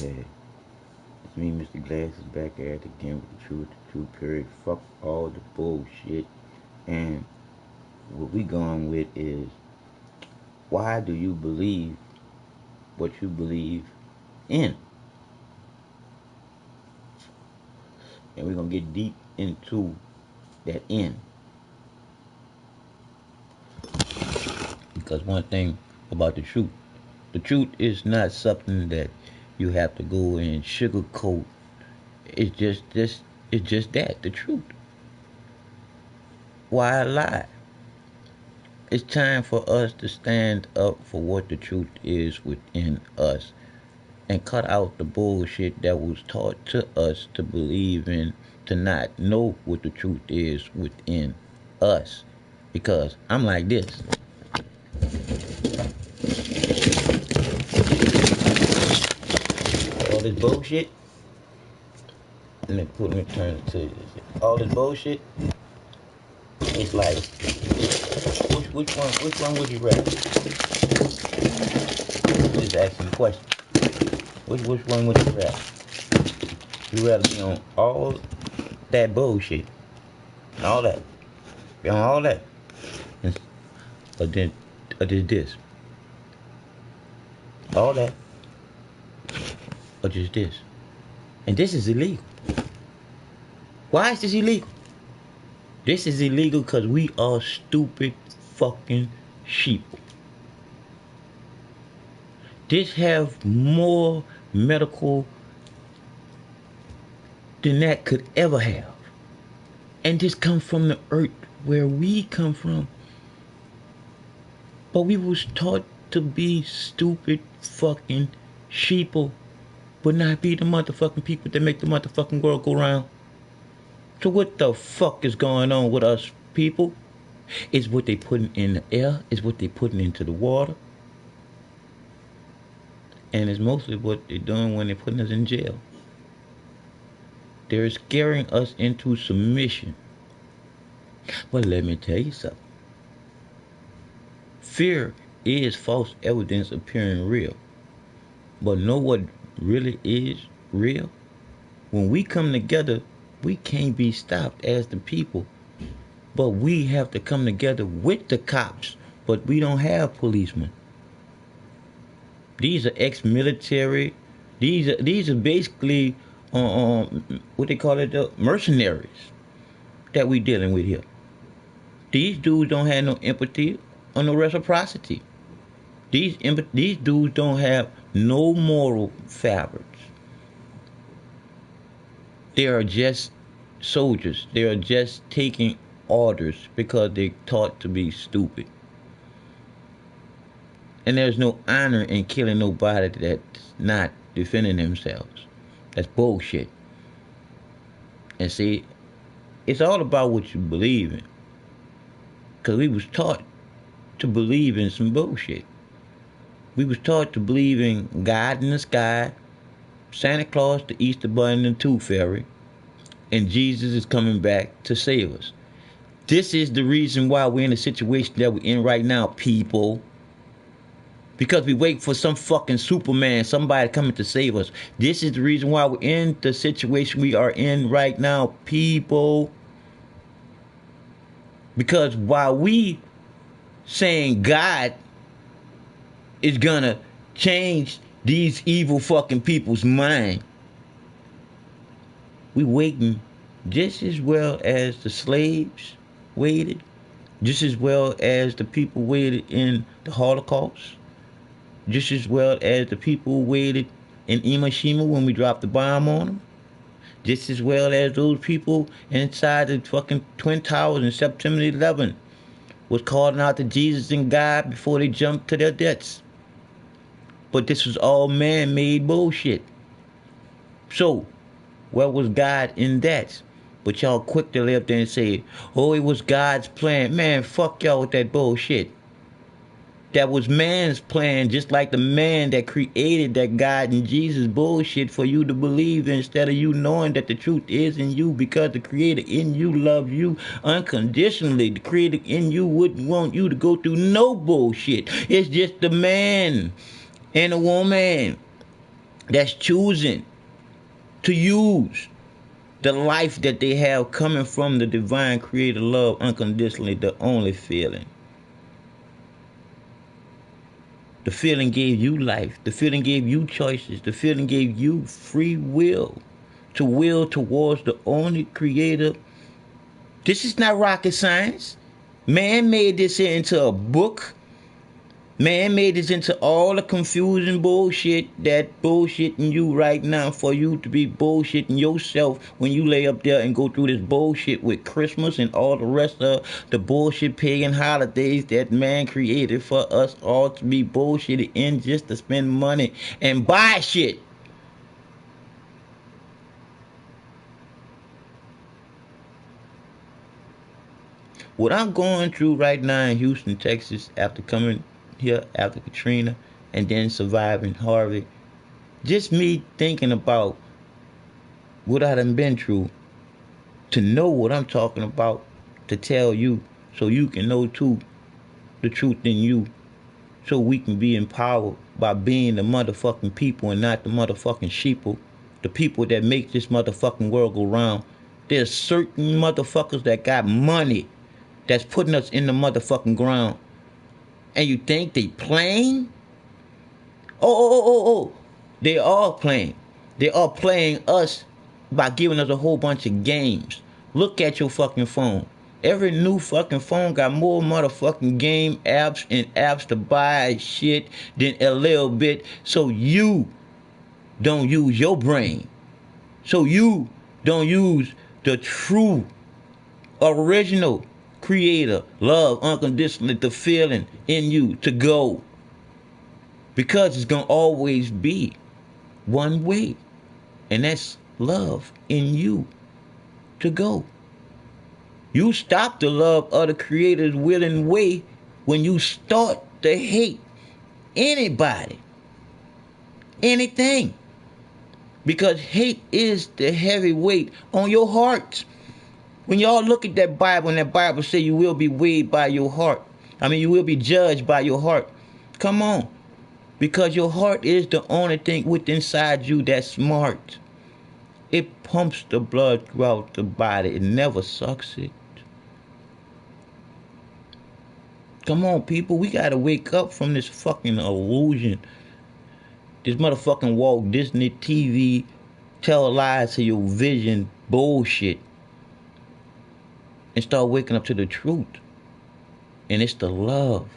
Okay, it's me, Mr. Glasses, back at it again with the truth, period. Fuck all the bullshit. And what we going with is, why do you believe what you believe in? And we're gonna get deep into that in. Because one thing about the truth is not something that you have to go and sugarcoat. It's just that, the truth. Why lie? It's time for us to stand up for what the truth is within us and cut out the bullshit that was taught to us to believe in, to not know what the truth is within us. Because I'm like this. All this bullshit. Let me turn it to this. All this bullshit. It's like, which one would you rather? Just asking the question. Which one would you rather? You rather be on all that bullshit, and all that, be on all that, or then just this, all that, or just this, and this is illegal. Why is this illegal? This is illegal because we are stupid fucking sheep. This have more medical than that could ever have. And this come from the earth where we come from. But we was taught to be stupid fucking sheeple, but not be the motherfucking people that make the motherfucking world go round. So what the fuck is going on with us people? It's what they putting in the air, it's what they putting into the water. And it's mostly what they're doing when they're putting us in jail. They're scaring us into submission. But let me tell you something. Fear is false evidence appearing real. But know what really is real? When we come together, we can't be stopped as the people. But we have to come together with the cops. But we don't have policemen. These are ex-military. These are basically what they call it, mercenaries that we dealing with here. These dudes don't have no empathy or no reciprocity. These dudes don't have no moral fabrics. They are just soldiers. They are just taking orders because they're taught to be stupid. And there's no honor in killing nobody that's not defending themselves. That's bullshit. And see, it's all about what you believe in. Because we was taught to believe in some bullshit. We was taught to believe in God in the sky, Santa Claus, the Easter Bunny, and the Tooth Fairy, and Jesus is coming back to save us. This is the reason why we're in the situation that we're in right now, people. Because we wait for some fucking Superman, somebody coming to save us. This is the reason why we're in the situation we are in right now, people. Because while we saying God is gonna change these evil fucking people's mind, we waiting just as well as the slaves waited, just as well as the people waited in the Holocaust, just as well as the people waited in Hiroshima when we dropped the bomb on them, just as well as those people inside the fucking Twin Towers in September 11 was calling out to Jesus and God before they jumped to their deaths. But this was all man-made bullshit. So, where was God in that? But y'all quick to lay up there and say, oh, it was God's plan. Man, fuck y'all with that bullshit. That was man's plan, just like the man that created that God and Jesus bullshit for you to believe in, instead of you knowing that the truth is in you, because the creator in you loves you unconditionally. The creator in you wouldn't want you to go through no bullshit. It's just the man and a woman that's choosing to use the life that they have coming from the divine creator love unconditionally, the only feeling. The feeling gave you life. The feeling gave you choices. The feeling gave you free will to will towards the only creator. This is not rocket science. Man made this into a book. Man made this into all the confusing bullshit that bullshitting you right now for you to be bullshitting yourself when you lay up there and go through this bullshit with Christmas and all the rest of the bullshit pagan holidays that man created for us all to be bullshitted in just to spend money and buy shit. What I'm going through right now in Houston, Texas, after coming here after Katrina and then surviving Harvey, just me thinking about what I done been through, to know what I'm talking about, to tell you so you can know too the truth in you, so we can be empowered by being the motherfucking people and not the motherfucking sheeple, the people that make this motherfucking world go round. There's certain motherfuckers that got money that's putting us in the motherfucking ground. And you think they playing? Oh. They are playing. They are playing us by giving us a whole bunch of games. Look at your fucking phone. Every new fucking phone got more motherfucking game apps and apps to buy shit than a little bit. So you don't use your brain. So you don't use the true original creator love unconditionally, the feeling in you to go, because it's gonna always be one way, and that's love in you to go. You stop the love of the creator's willing way when you start to hate anybody, anything, because hate is the heavy weight on your heart. When y'all look at that Bible, and that Bible say you will be weighed by your heart. I mean, you will be judged by your heart. Come on. Because your heart is the only thing within inside you that's smart. It pumps the blood throughout the body. It never sucks it. Come on, people. We got to wake up from this fucking illusion. This motherfucking Walt Disney TV tell lies to your vision bullshit. And start waking up to the truth. And it's the love,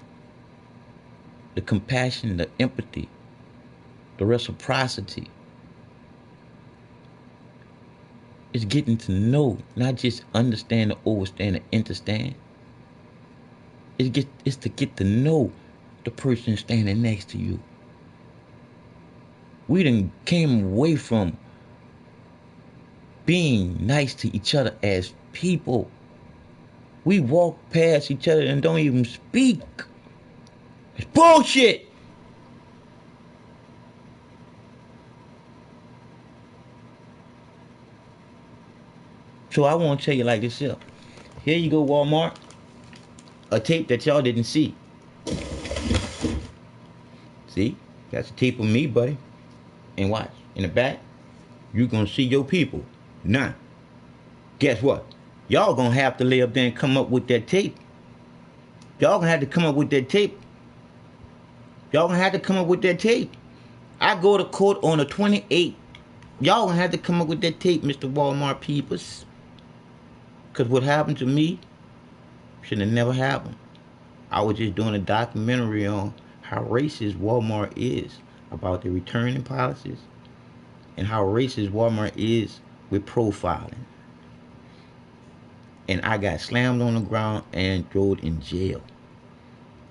the compassion, the empathy, the reciprocity. It's getting to know, not just understand or overstand or understand. It's to get to know the person standing next to you. We done came away from being nice to each other as people. We walk past each other and don't even speak. It's bullshit. So I want to tell you like this here. Here you go, Walmart. A tape that y'all didn't see. See? That's a tape of me, buddy. And watch. In the back, you going to see your people. Now, guess what? Y'all going to have to lay up there and come up with that tape. Y'all going to have to come up with that tape. Y'all going to have to come up with that tape. I go to court on the 28th. Y'all going to have to come up with that tape, Mr. Walmart Peepers. Because what happened to me should have never happened. I was just doing a documentary on how racist Walmart is about the returning policies and how racist Walmart is with profiling. And I got slammed on the ground and thrown in jail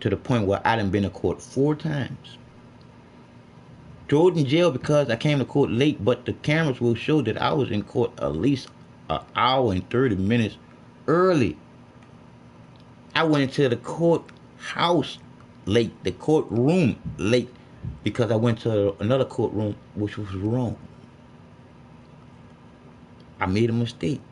to the point where I done been to court 4 times. Thrown in jail because I came to court late, but the cameras will show that I was in court at least an hour and 30 minutes early. I went into the courthouse late, the courtroom late, because I went to another courtroom which was wrong. I made a mistake.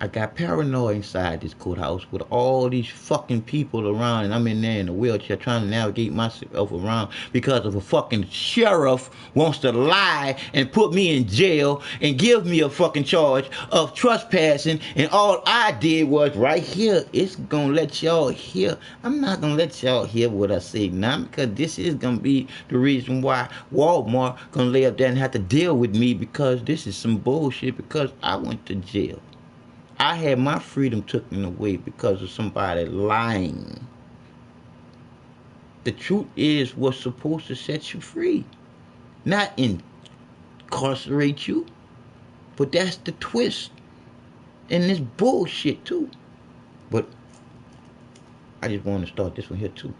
I got paranoid inside this courthouse with all these fucking people around, and I'm in there in a wheelchair trying to navigate myself around because of a fucking sheriff wants to lie and put me in jail and give me a fucking charge of trespassing, and all I did was right here. It's gonna let y'all hear. I'm not gonna let y'all hear what I say now, because this is gonna be the reason why Walmart gonna lay up there and have to deal with me, because this is some bullshit, because I went to jail. I had my freedom taken away because of somebody lying. The truth is what's supposed to set you free, not incarcerate you. But that's the twist in this bullshit too. But I just want to start this one here too.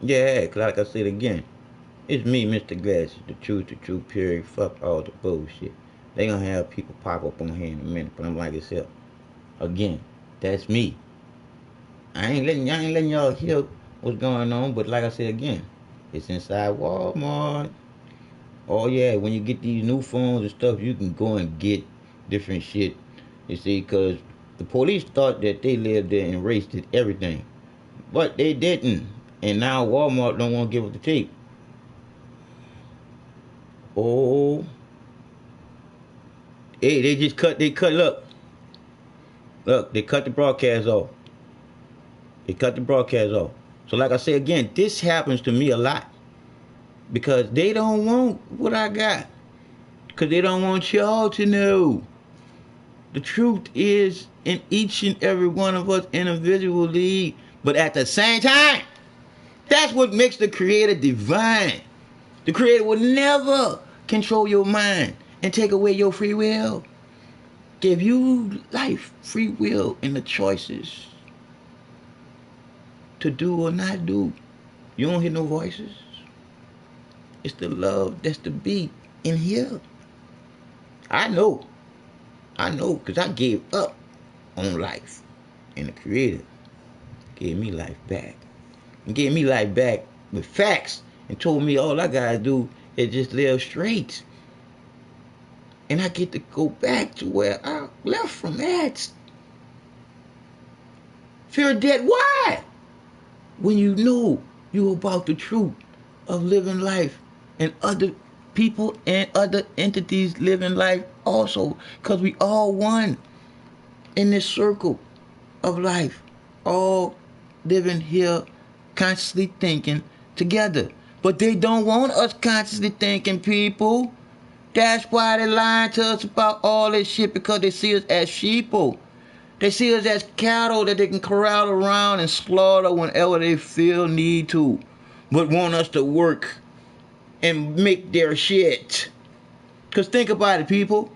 Yeah, cause like I said again, it's me, Mr. Glasses, the truth, period. Fuck all the bullshit. They gonna have people pop up on here in a minute, but I'm like as hell. Again, that's me. I ain't letting y'all hear what's going on, but like I said again, it's inside Walmart. Oh yeah, when you get these new phones and stuff, you can go and get different shit. You see, cause the police thought that they lived there and erased everything, but they didn't. And now Walmart don't want to give us the tape. Oh, hey, they cut, look, they cut the broadcast off. They cut the broadcast off. So like I say again, this happens to me a lot, because they don't want what I got, because they don't want y'all to know. The truth is in each and every one of us individually, but at the same time, that's what makes the Creator divine. The Creator will never control your mind and take away your free will. Give you life, free will, and the choices to do or not do. You don't hear no voices. It's the love that's the beat in here. I know, because I gave up on life, and the Creator gave me life back. And gave me life back with facts, and told me all I gotta do is just live straight. And I get to go back to where I left from at. Fear of death, why? When you know you about the truth of living life, and other people and other entities living life also, because we all one in this circle of life, all living here consciously thinking together. But they don't want us consciously thinking, people. That's why they lying to us about all this shit, because they see us as sheeple. They see us as cattle that they can corral around and slaughter whenever they feel need to, but want us to work and make their shit. Because think about it, people.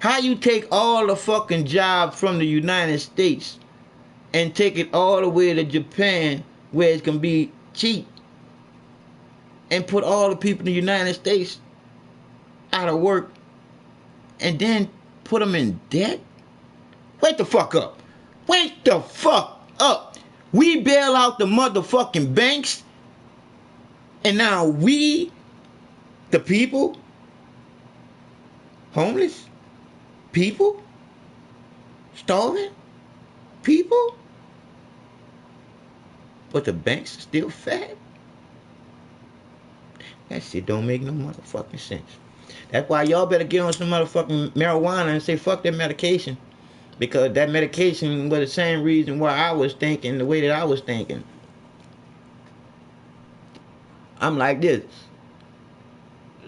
How you take all the fucking jobs from the United States and take it all the way to Japan, where it's going to be cheap, and put all the people in the United States out of work, and then put them in debt? Wake the fuck up. Wake the fuck up. We bail out the motherfucking banks, and now we, the people, homeless people, starving people, but the banks are still fat. That shit don't make no motherfucking sense. That's why y'all better get on some motherfucking marijuana and say fuck that medication. Because that medication was the same reason why I was thinking the way that I was thinking. I'm like this.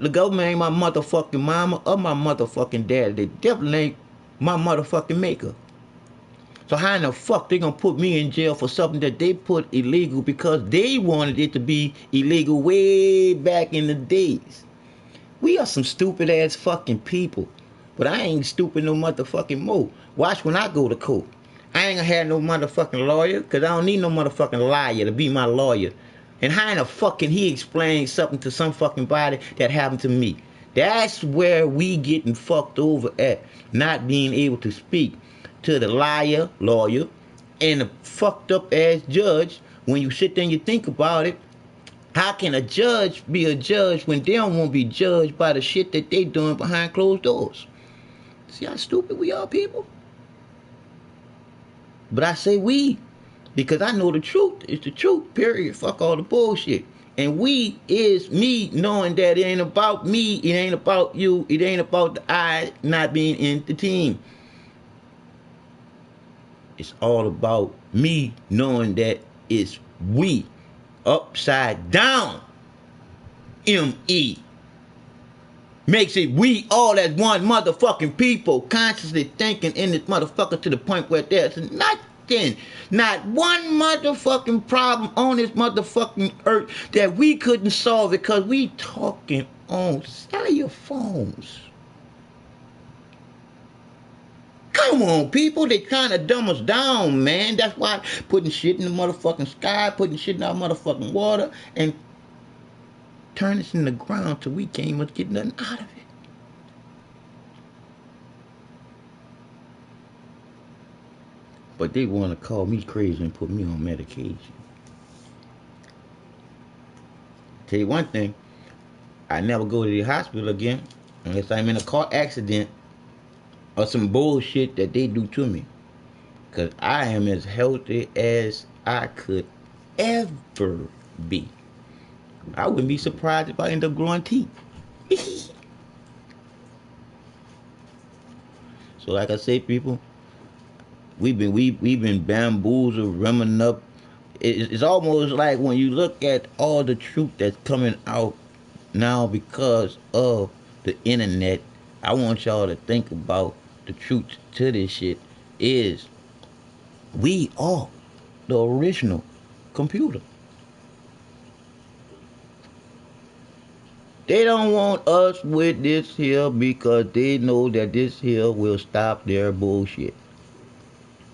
The government ain't my motherfucking mama or my motherfucking daddy. They definitely ain't my motherfucking maker. So how in the fuck they gonna put me in jail for something that they put illegal because they wanted it to be illegal way back in the days? We are some stupid ass fucking people. But I ain't stupid no motherfucking more. Watch when I go to court. I ain't gonna have no motherfucking lawyer, because I don't need no motherfucking liar to be my lawyer. And how in the fuck can he explain something to some fucking body that happened to me? That's where we getting fucked over at. Not being able to speak to the lawyer, and the fucked up ass judge. When you sit there and you think about it, How can a judge be a judge when they don't want to be judged by the shit that they doing behind closed doors? See how stupid we are, people? But I say we, because I know the truth is the truth, period. Fuck all the bullshit. And we is me knowing that it ain't about me, it ain't about you, it ain't about the I not being in the team. It's all about me knowing that it's we, upside down, M-E. Makes it we all as one motherfucking people, consciously thinking in this motherfucker to the point where there's nothing, not one motherfucking problem on this motherfucking earth that we couldn't solve because we talking on cellular phones. Come on, people. They trying to dumb us down, man. That's why putting shit in the motherfucking sky, putting shit in our motherfucking water, and turn us in the ground till we can't even get nothing out of it. But they want to call me crazy and put me on medication. Tell you one thing, I never go to the hospital again unless I'm in a car accident or some bullshit that they do to me. Because I am as healthy as I could ever be. I wouldn't be surprised if I end up growing teeth. So like I say, people, we've been bamboozled, running up. It's almost like when you look at all the truth that's coming out now because of the internet. I want y'all to think about the truth to this shit is we are the original computer. They don't want us with this here because they know that this here will stop their bullshit.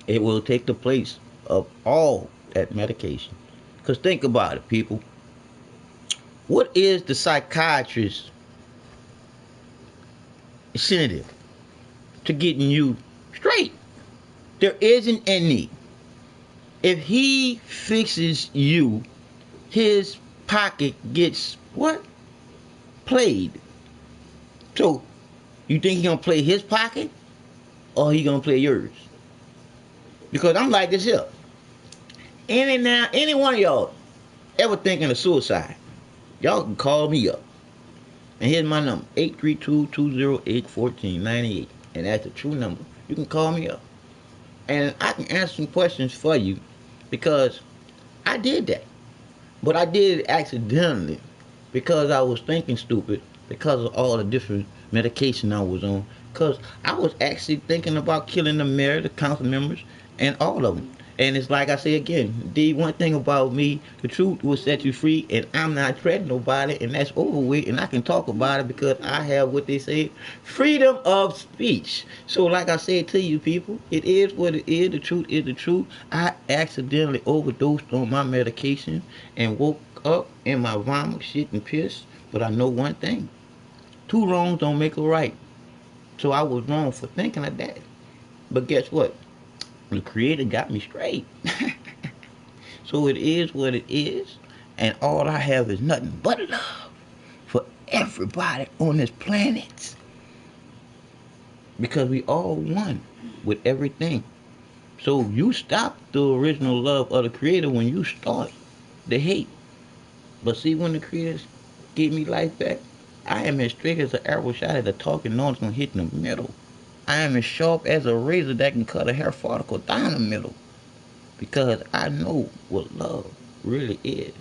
It will take the place of all that medication. Because think about it, people. What is the psychiatrist's incentive to getting you straight? There isn't any. If he fixes you, his pocket gets what? Played. So, you think he gonna play his pocket or he gonna play yours? Because I'm like this here. Any one of y'all ever thinking of suicide, y'all can call me up. And here's my number, 832-208-1498. And that's the true number. You can call me up. And I can answer some questions for you because I did that. But I did it accidentally because I was thinking stupid because of all the different medication I was on. Because I was actually thinking about killing the mayor, the council members, and all of them. And it's like I say again, the one thing about me, the truth will set you free, and I'm not threatening nobody, and that's over with, and I can talk about it because I have what they say, freedom of speech. So like I said to you people, it is what it is, the truth is the truth. I accidentally overdosed on my medication and woke up in my vomit, shit, and piss, but I know one thing, two wrongs don't make a right. So I was wrong for thinking of that. But guess what? The creator got me straight. So it is what it is. And all I have is nothing but love for everybody on this planet. Because we all one with everything. So you stop the original love of the creator when you start the hate. But see, when the creator gave me life back, I am as straight as an arrow shot at a talking noise gonna hit in the middle. I am as sharp as a razor that can cut a hair follicle down the middle. Because I know what love really is.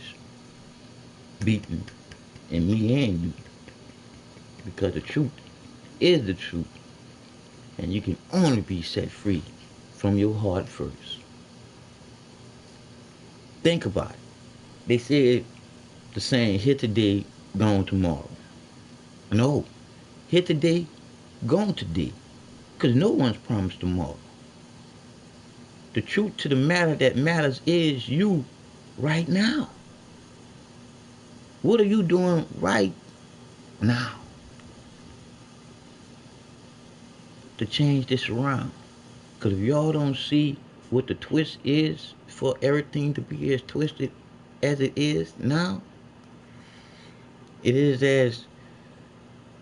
Beating in me and you. Because the truth is the truth. And you can only be set free from your heart first. Think about it. They said the saying, here today, gone tomorrow. No. Here today, gone today. Because no one's promised tomorrow. The truth to the matter that matters is you right now. What are you doing right now to change this around? Because if y'all don't see what the twist is for everything to be as twisted as it is now, It is as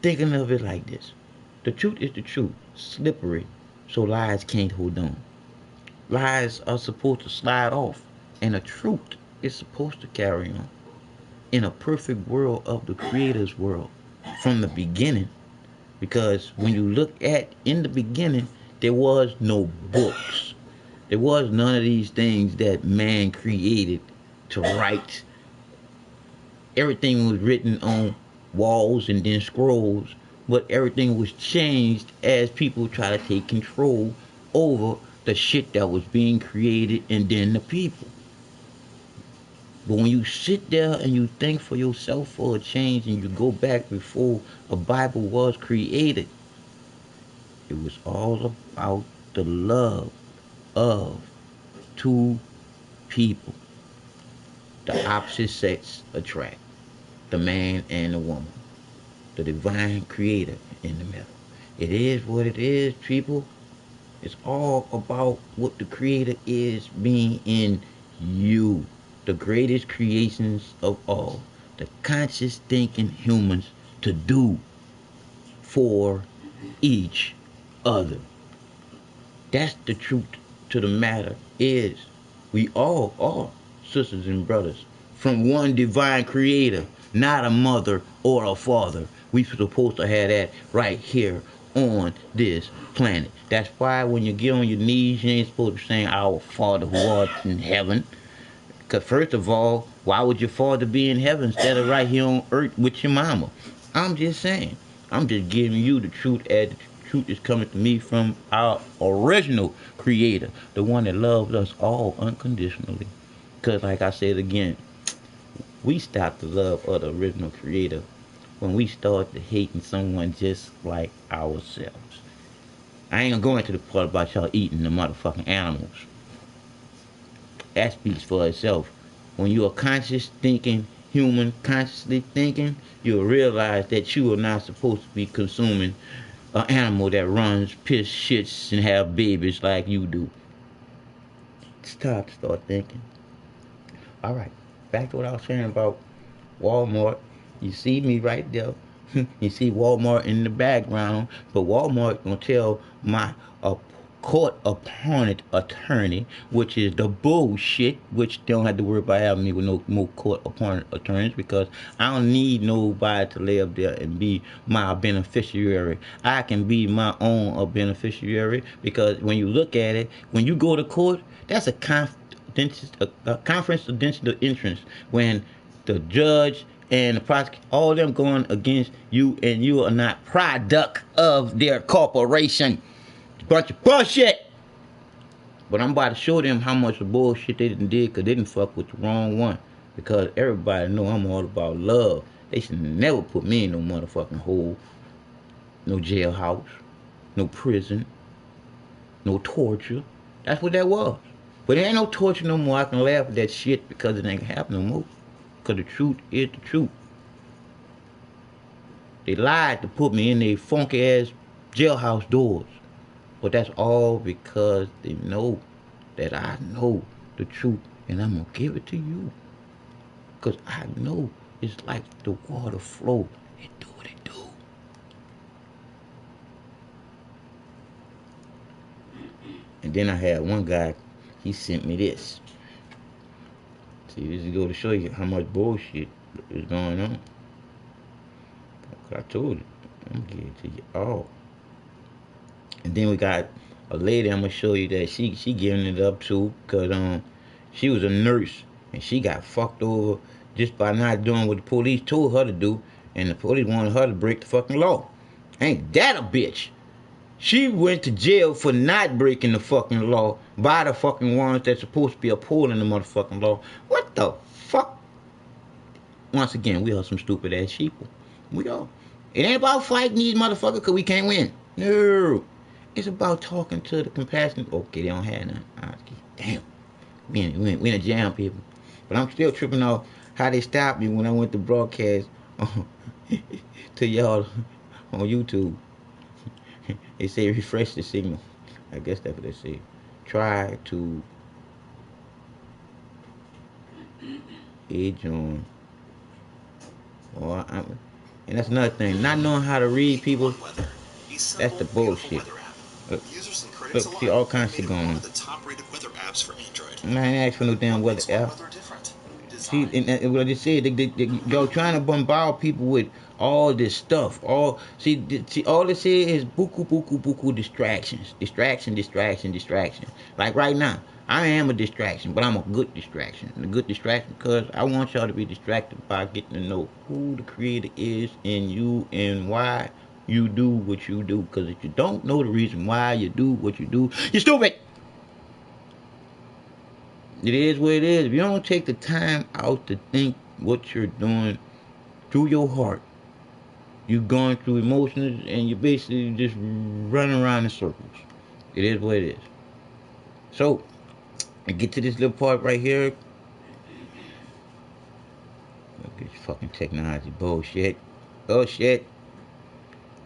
thinking of it like this. The truth is the truth, slippery, so lies can't hold on. Lies are supposed to slide off, and the truth is supposed to carry on. In a perfect world of the Creator's world, from the beginning, because when you look at in the beginning, there was no books. There was none of these things that man created to write. Everything was written on walls and then scrolls, but everything was changed as people try to take control over the shit that was being created and then the people. But when you sit there and you think for yourself for a change and you go back before a Bible was created, it was all about the love of two people. The opposite sex attract, the man and the woman, the divine creator in the middle. It is what it is, people. It's all about what the creator is being in you. The greatest creations of all. The conscious thinking humans to do for each other. That's the truth to the matter is we all are sisters and brothers from one divine creator, not a mother or a father. We supposed to have that right here on this planet. That's why when you get on your knees, you ain't supposed to be saying our Father who art in heaven. Because first of all, why would your father be in heaven instead of right here on earth with your mama? I'm just saying. I'm just giving you the truth as the truth is coming to me from our original creator, the one that loves us all unconditionally. Because like I said again, we stop the love of the original creator when we start to hating someone just like ourselves. I ain't gonna go into the part about y'all eating the motherfucking animals. That speaks for itself. When you are conscious thinking, human consciously thinking, you'll realize that you are not supposed to be consuming an animal that runs, piss, shits, and have babies like you do. Start thinking. All right, back to what I was saying about Walmart. You see me right there. You see Walmart in the background, but Walmart gonna tell my court opponent attorney, which is the bullshit, which they don't have to worry about having me with no more court opponent attorneys because I don't need nobody to live there and be my beneficiary. I can be my own beneficiary because when you look at it, when you go to court, that's a confidential interest when the judge and the prosecutor, all of them going against you, and you are not product of their corporation. It's a bunch of bullshit. But I'm about to show them how much of bullshit they did because they didn't fuck with the wrong one. Because everybody know I'm all about love. They should never put me in no motherfucking hole, no jailhouse, no prison, no torture. That's what that was. But there ain't no torture no more. I can laugh at that shit because it ain't happen no more. Because the truth is the truth. They lied to put me in their funky ass jailhouse doors. But that's all because they know that I know the truth and I'm going to give it to you. Because I know it's like the water flow. It do what it do. And then I had one guy, he sent me this. See, this is go to show you how much bullshit is going on. I told you, I'm gonna give it to you all. And then we got a lady I'm gonna show you that she giving it up too, cause she was a nurse and she got fucked over just by not doing what the police told her to do, and the police wanted her to break the fucking law. Ain't that a bitch? She went to jail for not breaking the fucking law by the fucking ones that's supposed to be upholding the motherfucking law. What the fuck? Once again, we are some stupid ass sheeple. We are. It ain't about fighting these motherfuckers because we can't win. No. It's about talking to the compassionate. Okay, they don't have none. Damn. We in a jam, people. But I'm still tripping off how they stopped me when I went to broadcast to y'all on YouTube. They say refresh the signal. I guess that's what they say. Try to edge on Or and that's another thing. Not knowing how to read people, that's the bullshit. Look, look, see all kinds of shit going on. Man, I ain't ask for no damn weather app. See, and what I just said, y'all trying to bombard people with all this stuff. See, all they say is buku distractions, distraction. Like right now, I am a distraction, but I'm a good distraction. And a good distraction because I want y'all to be distracted by getting to know who the creator is in you and why you do what you do. Because if you don't know the reason why you do what you do, you're stupid. It is what it is. If you don't take the time out to think what you're doing through your heart, you're going through emotions and you're basically just running around in circles. It is what it is. So, I get to this little part right here. Look at this fucking technology bullshit. Bullshit.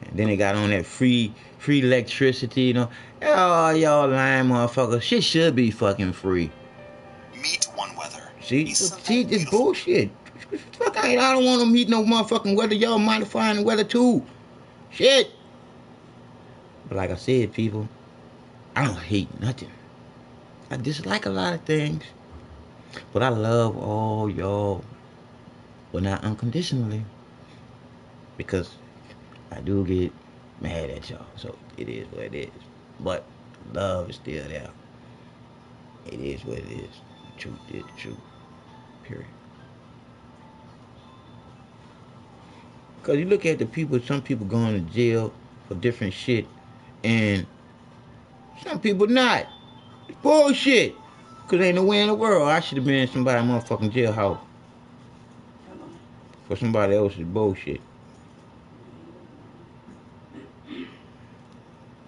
And then they got on that free electricity, you know. Oh, y'all lying motherfuckers. Shit should be fucking free. Meet one weather. See this bullshit. Fuck, I don't want to meet no motherfucking weather. Y'all modifying the weather too. Shit. But like I said, people, I don't hate nothing. I dislike a lot of things. But I love all y'all. But not unconditionally. Because I do get mad at y'all. So it is what it is. But love is still there. It is what it is. The truth is the truth. Period. Because you look at the people, some people going to jail for different shit, and some people not. It's bullshit. Because ain't no way in the world I should have been in somebody's motherfucking jailhouse for somebody else's bullshit.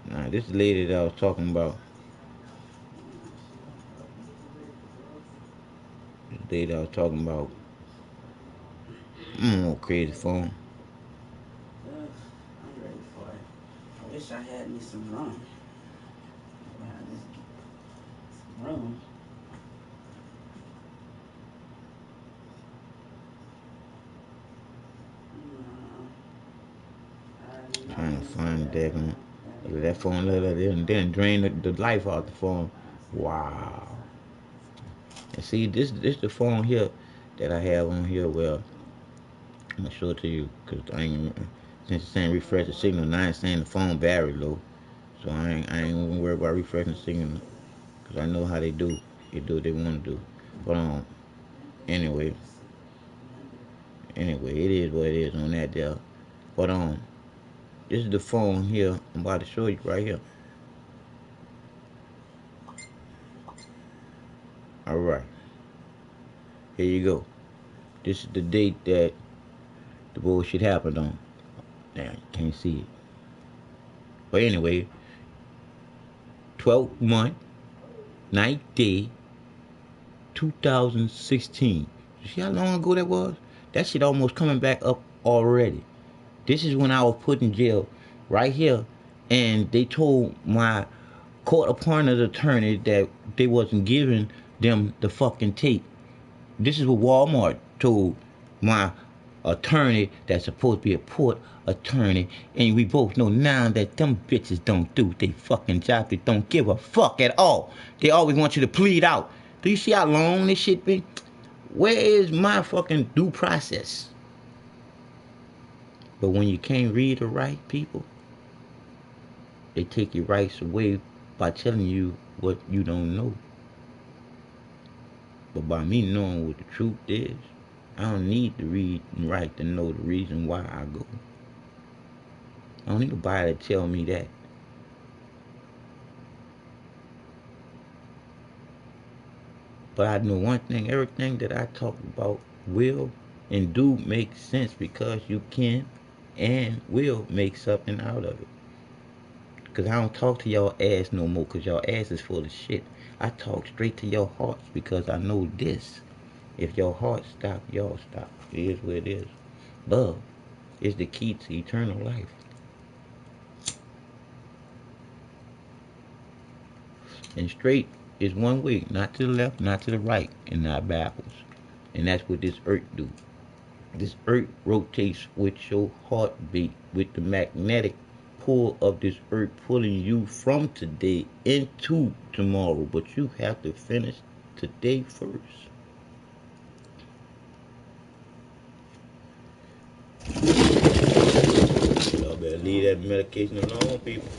Nah, this lady that I was talking about. This lady I was talking about. I'm gonna create a phone. I'm ready for it. I wish I had me some rum. Some rum. Trying to find that one. That phone then drain the life out the phone. Wow. And see, this the phone here that I have on here. Well, I'm gonna show it to you because I ain't since it's saying refresh the signal. Now it's saying the phone battery low, so I ain't gonna worry about refreshing the signal because I know how they do. They do what they want to do. But anyway, it is what it is on that there. But this is the phone here. I'm about to show you right here. All right, here you go. This is the date that the bullshit happened on. Now you can't see it. But anyway, 12th month, 9th day, 2016. You see how long ago that was? That shit almost coming back up already. This is when I was put in jail right here. And they told my court appointed attorney that they wasn't giving them the fucking tape. This is what Walmart told my attorney that's supposed to be a court attorney. And we both know now that them bitches don't do they fucking job. They don't give a fuck at all. They always want you to plead out. Do you see how long this shit been? Where is my fucking due process? But when you can't read or write, people, they take your rights away by telling you what you don't know. But by me knowing what the truth is, I don't need to read and write to know the reason why I go. I don't need nobody to tell me that. But I know one thing, everything that I talk about will and do make sense because you can and will make something out of it. Because I don't talk to y'all ass no more because y'all ass is full of shit. I talk straight to your hearts because I know this. If your heart stop, y'all stop. It is what it is. Love is the key to eternal life. And straight is one way, not to the left, not to the right, and not backwards. And that's what this earth do. This earth rotates with your heartbeat, with the magnetic pull of this earth pulling you from today into tomorrow. But you have to finish today first. Y'all better leave that medication alone, people.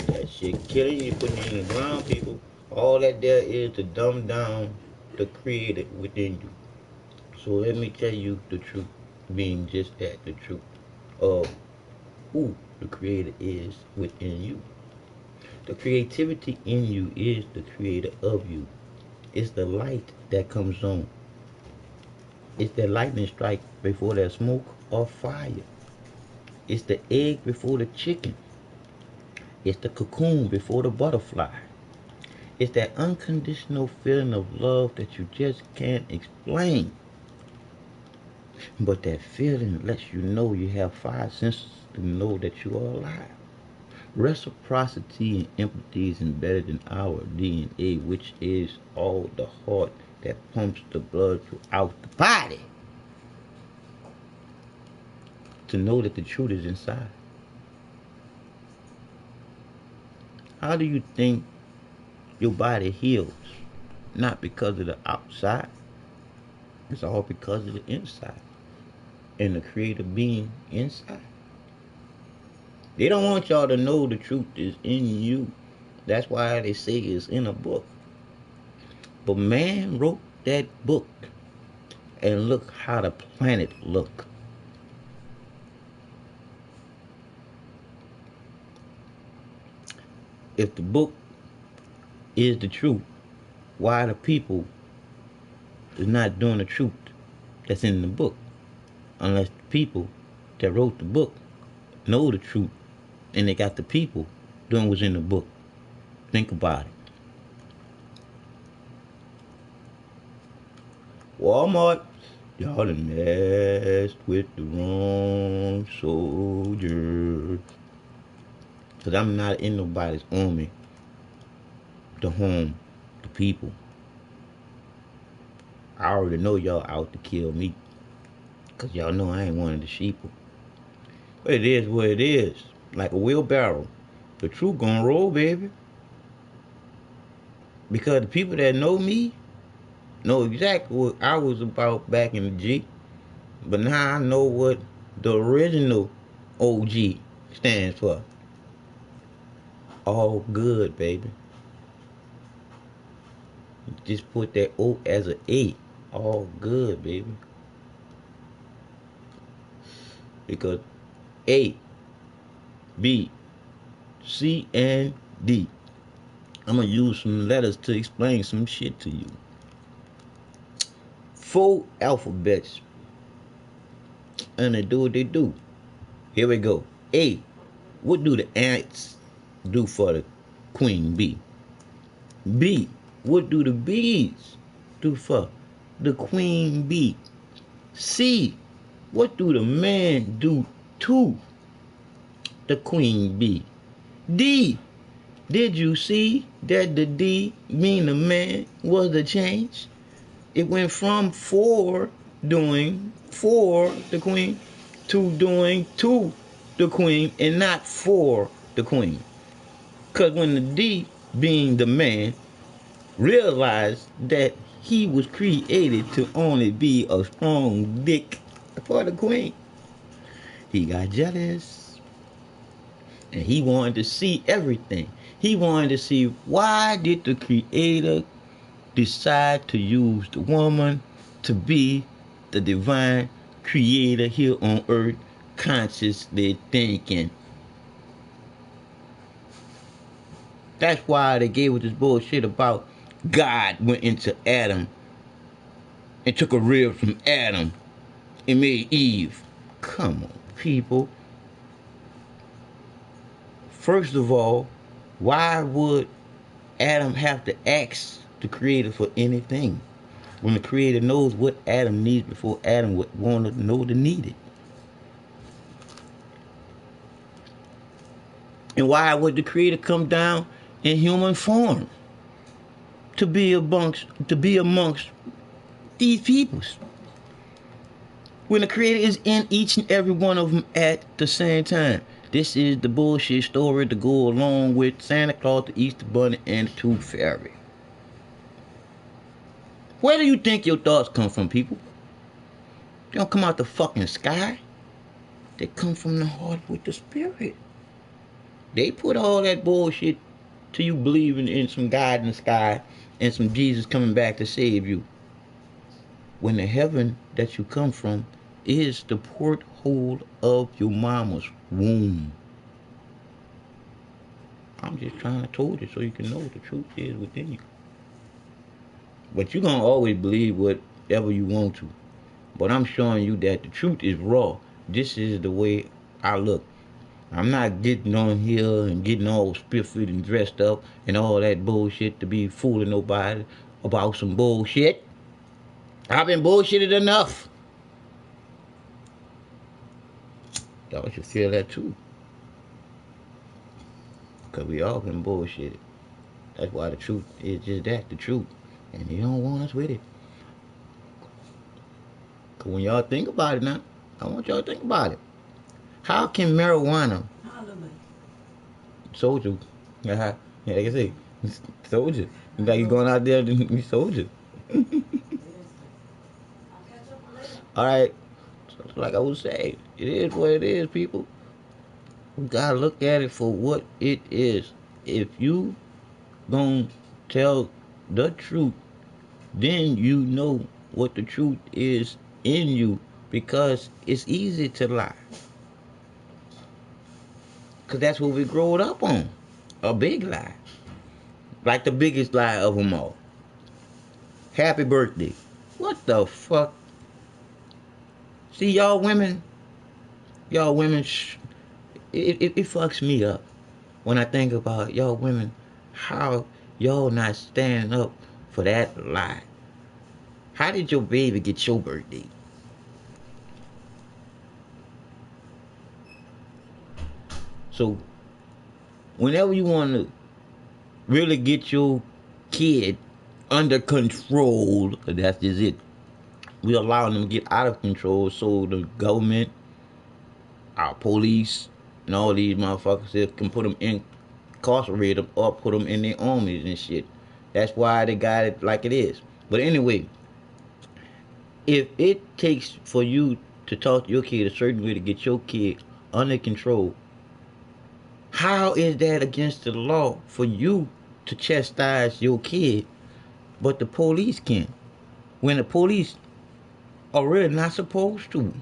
That shit killing you, putting you in the ground, people. All that there is to dumb down the creator within you. So let me tell you the truth, being just that, the truth of who the creator is within you. The creativity in you is the creator of you. It's the light that comes on. It's the lightning strike before there's smoke or fire. It's the egg before the chicken. It's the cocoon before the butterfly. It's that unconditional feeling of love that you just can't explain. But that feeling lets you know you have five senses to know that you are alive. Reciprocity and empathy is embedded in our DNA, which is all the heart that pumps the blood throughout the body to know that the truth is inside. How do you think your body heals? Not because of the outside, it's all because of the inside and the creator being inside. They don't want y'all to know the truth is in you. That's why they say it's in a book. But man wrote that book, and look how the planet look. If the book is the truth, why the people is not doing the truth that's in the book? Unless the people that wrote the book know the truth and they got the people doing what's in the book. Think about it. Walmart, y'all done messed with the wrong soldier. Cause I'm not in nobody's army. The home, the people. I already know y'all out to kill me. Cause y'all know I ain't one of the sheeple. But it is what it is. Like a wheelbarrow. The truth gonna roll, baby. Because the people that know me know exactly what I was about back in the G. But now I know what the original OG stands for. All good, baby. Just put that O as an A. All good, baby. Because A, B, C, and D. I'm going to use some letters to explain some shit to you. 4 alphabets. And they do what they do. Here we go. A. What do the ants do for the queen bee? B. What do the bees do for the queen bee? C. What do the man do to the queen bee? D. Did you see that the D mean the man was the change? It went from for doing for the queen to doing to the queen and not for the queen. Because when the D, being the man, realized that he was created to only be a strong dick for the queen, he got jealous. And he wanted to see everything. He wanted to see, why did the creator decide to use the woman to be the divine creator here on earth, consciously thinking? That's why they gave us this bullshit about God went into Adam and took a rib from Adam and made Eve. Come on, people. First of all, why would Adam have to ask the creator for anything when the creator knows what Adam needs before Adam would want to know to need it? And why would the creator come down in human form to be amongst these peoples? when the creator is in each and every one of them at the same time. This is the bullshit story to go along with Santa Claus, the Easter Bunny, and the Tooth Fairy. Where do you think your thoughts come from, people? They don't come out the fucking sky. They come from the heart with the spirit. They put all that bullshit to you believing in some God in the sky and some Jesus coming back to save you. When the heaven that you come from is the porthole of your mama's womb. I'm just trying to told you so you can know what the truth is within you. But you're going to always believe whatever you want to. But I'm showing you that the truth is raw. This is the way I look. I'm not getting on here and getting all spiffy and dressed up and all that bullshit to be fooling nobody about some bullshit. I've been bullshitted enough. Y'all should feel that too. Because we all been bullshitted. That's why the truth is just that, the truth. And they don't want us with it. Because when y'all think about it now, I want y'all to think about it. How can marijuana... Soldier. Yeah, like I say, soldier. Like you going out there and be soldier. Alright. So like I was saying, it is what it is, people. We gotta look at it for what it is. If you gonna tell the truth, then you know what the truth is in you, because it's easy to lie. Because that's what we growed up on. A big lie. Like the biggest lie of them all. Happy birthday. What the fuck? See, y'all women, it fucks me up when I think about y'all women, how y'all not standing up for that lie. How did your baby get your birthday? So, whenever you want to really get your kid under control, that's just it. We allowing them to get out of control, so the government, our police, and all these motherfuckers can put them in, incarcerate them, or put them in their armies and shit. That's why they got it like it is. But anyway, if it takes for you to talk to your kid a certain way to get your kid under control, how is that against the law for you to chastise your kid, but the police can? When the police are really not supposed to.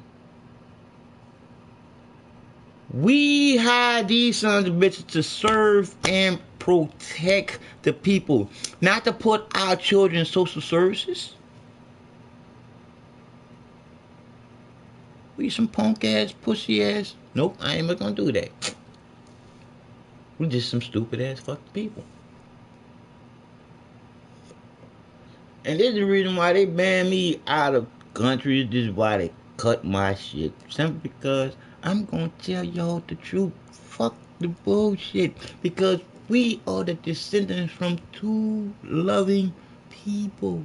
We hire these sons of bitches to serve and protect the people, not to put our children in social services. We some punk ass, pussy ass. Nope, I ain't gonna do that. We just some stupid ass fucking people. And this is the reason why they ban me out of countries. This is why they cut my shit. Simply because I'm gonna tell y'all the truth. Fuck the bullshit. Because we are the descendants from two loving people.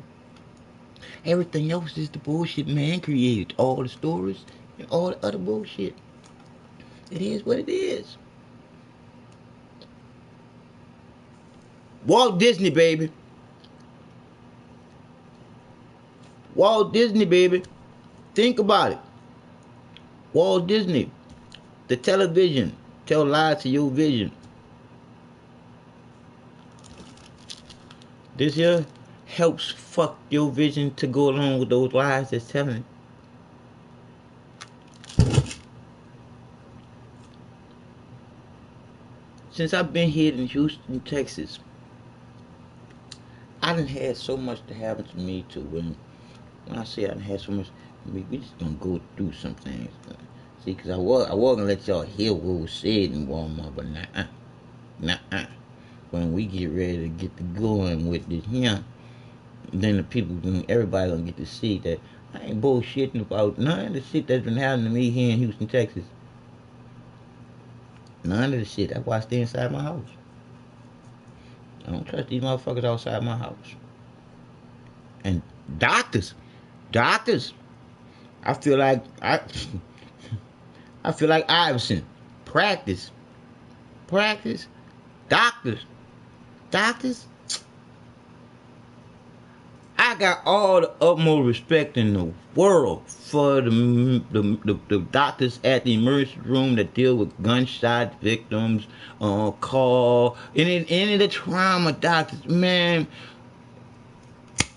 Everything else is the bullshit man created. All the stories and all the other bullshit. It is what it is. Walt Disney, baby. Walt Disney, baby. Think about it. Walt Disney. The television. Tell lies to your vision. This here helps fuck your vision to go along with those lies that's telling it. Since I've been here in Houston, Texas, I done had so much to happen to me too. When I say I done had so much, we just gonna go through some things. See, cause I was gonna let y'all hear what was said in Walmart, but nah. When we get ready to get to going with this here, then the people, everybody gonna get to see that I ain't bullshitting about none of the shit that's been happening to me here in Houston, Texas. None of the shit. That's why I stay inside my house. I don't trust these motherfuckers outside my house. And doctors, I feel like I feel like Iverson. Practice. Practice. Doctors. Doctors. I got all the utmost respect in the world for the doctors at the emergency room that deal with gunshot victims, call, any of the trauma doctors. Man,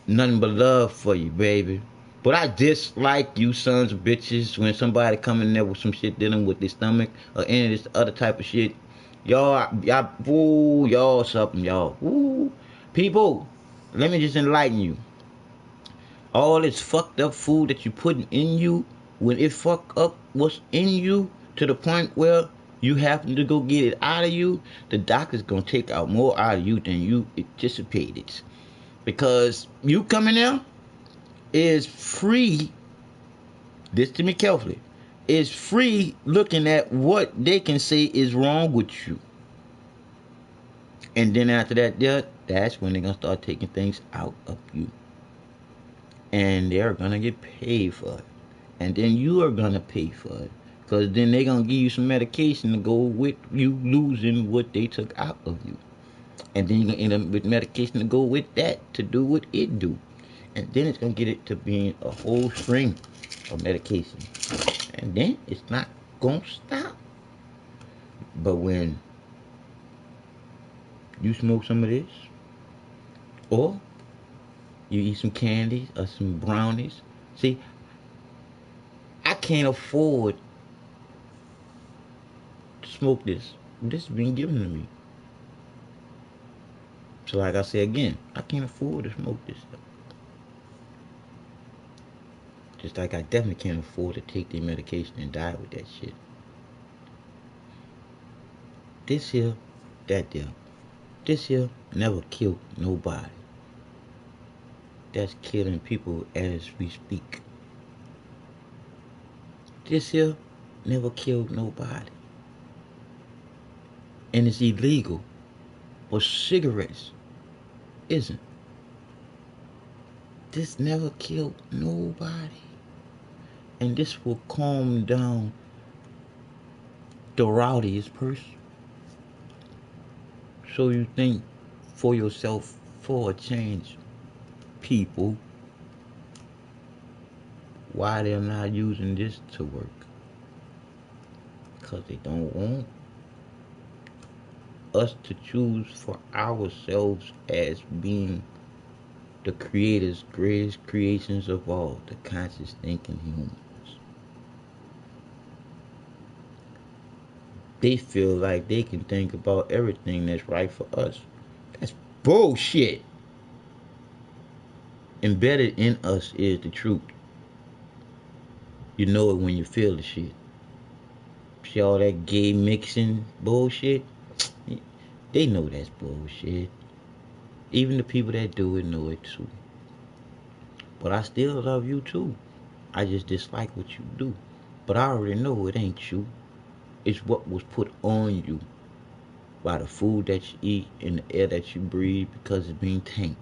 nothing but love for you, baby. But I dislike you sons of bitches when somebody come in there with some shit dealing with their stomach or any of this other type of shit. Y'all, ooh, y'all something, y'all. Ooh. People, let me just enlighten you. All this fucked up food that you putting in you, when it fuck up what's in you to the point where you have to go get it out of you, the doctor's gonna take out more out of you than you anticipated. Because you coming there is free, listen to me carefully, is free looking at what they can say is wrong with you. And then after that, that's when they're gonna start taking things out of you. And they're gonna get paid for it. And then you are gonna pay for it. Because then they're gonna give you some medication to go with you losing what they took out of you. And then you're gonna end up with medication to go with that to do what it do. And then it's gonna get it to being a whole string of medication. And then it's not gonna stop. But when you smoke some of this, or you eat some candies or some brownies, see, I can't afford to smoke this. This is being given to me. So like I say again, I can't afford to smoke this stuff. Just like I definitely can't afford to take the medication and die with that shit. This here, that there. This here never killed nobody. That's killing people as we speak. This here never killed nobody. And it's illegal. But cigarettes isn't. This never killed nobody. And this will calm down the rowdiest person. So you think for yourself for a change, people, why they're not using this to work? Because they don't want us to choose for ourselves as being the creator's greatest creations of all, the conscious thinking humans. They feel like they can think about everything that's right for us. That's bullshit. Embedded in us is the truth. You know it when you feel the shit. See all that gay mixing bullshit? They know that's bullshit. Even the people that do it know it too. But I still love you too. I just dislike what you do. But I already know it ain't you. It's what was put on you by the food that you eat and the air that you breathe because it's being tainted.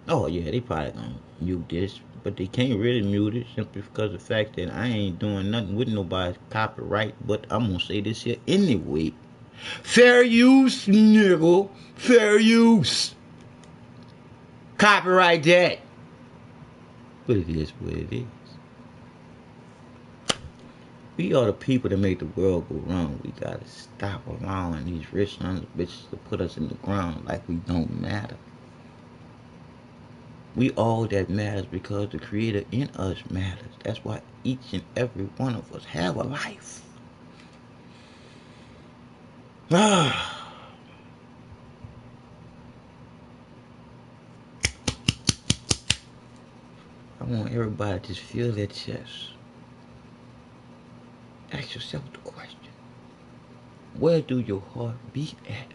Oh yeah, they probably gonna mute this, but they can't really mute it simply because of the fact that I ain't doing nothing with nobody's copyright. But I'm gonna say this here anyway. Fair use, nigga. Fair use. Copyright that. But it is what it is. We are the people that make the world go round. We gotta stop allowing these rich sons of bitches to put us in the ground like we don't matter. We all that matters because the creator in us matters. That's why each and every one of us have a life. I want everybody to just feel their chest. Ask yourself the question. Where do your heart beat at?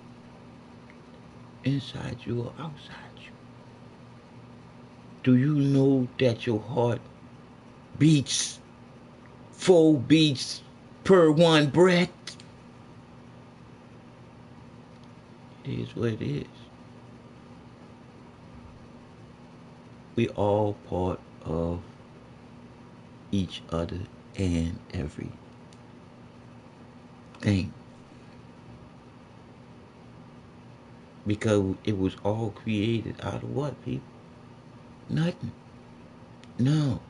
Inside you or outside you? Do you know that your heart beats 4 beats per 1 breath? It is what it is. We all part of each other and everything. Because it was all created out of what, people? Nothing. No.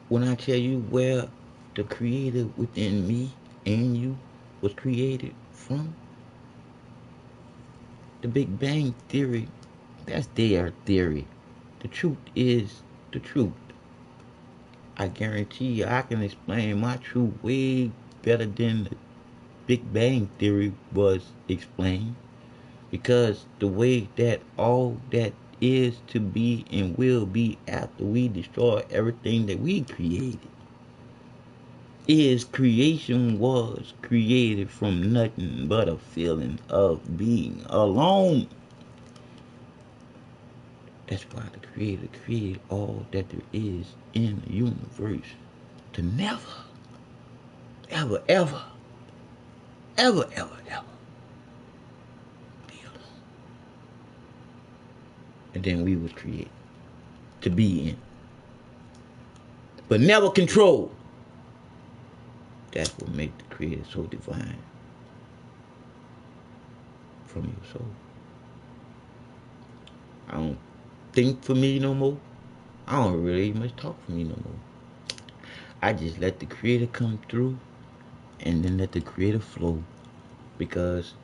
When I tell you where the creator within me and you was created from, the Big Bang Theory, that's their theory. The truth is the truth. I guarantee you I can explain my truth way better than the Big Bang Theory was explained. Because the way that all that is to be and will be after we destroy everything that we created is creation was created from nothing but a feeling of being alone. That's why the Creator created all that there is in the universe to never, ever, ever, ever, ever, ever be alone. And then we was created to be in, but never control. That's what makes the Creator so divine from your soul. I don't think for me no more. I don't really much talk for me no more. I just let the Creator come through and then let the Creator flow. Because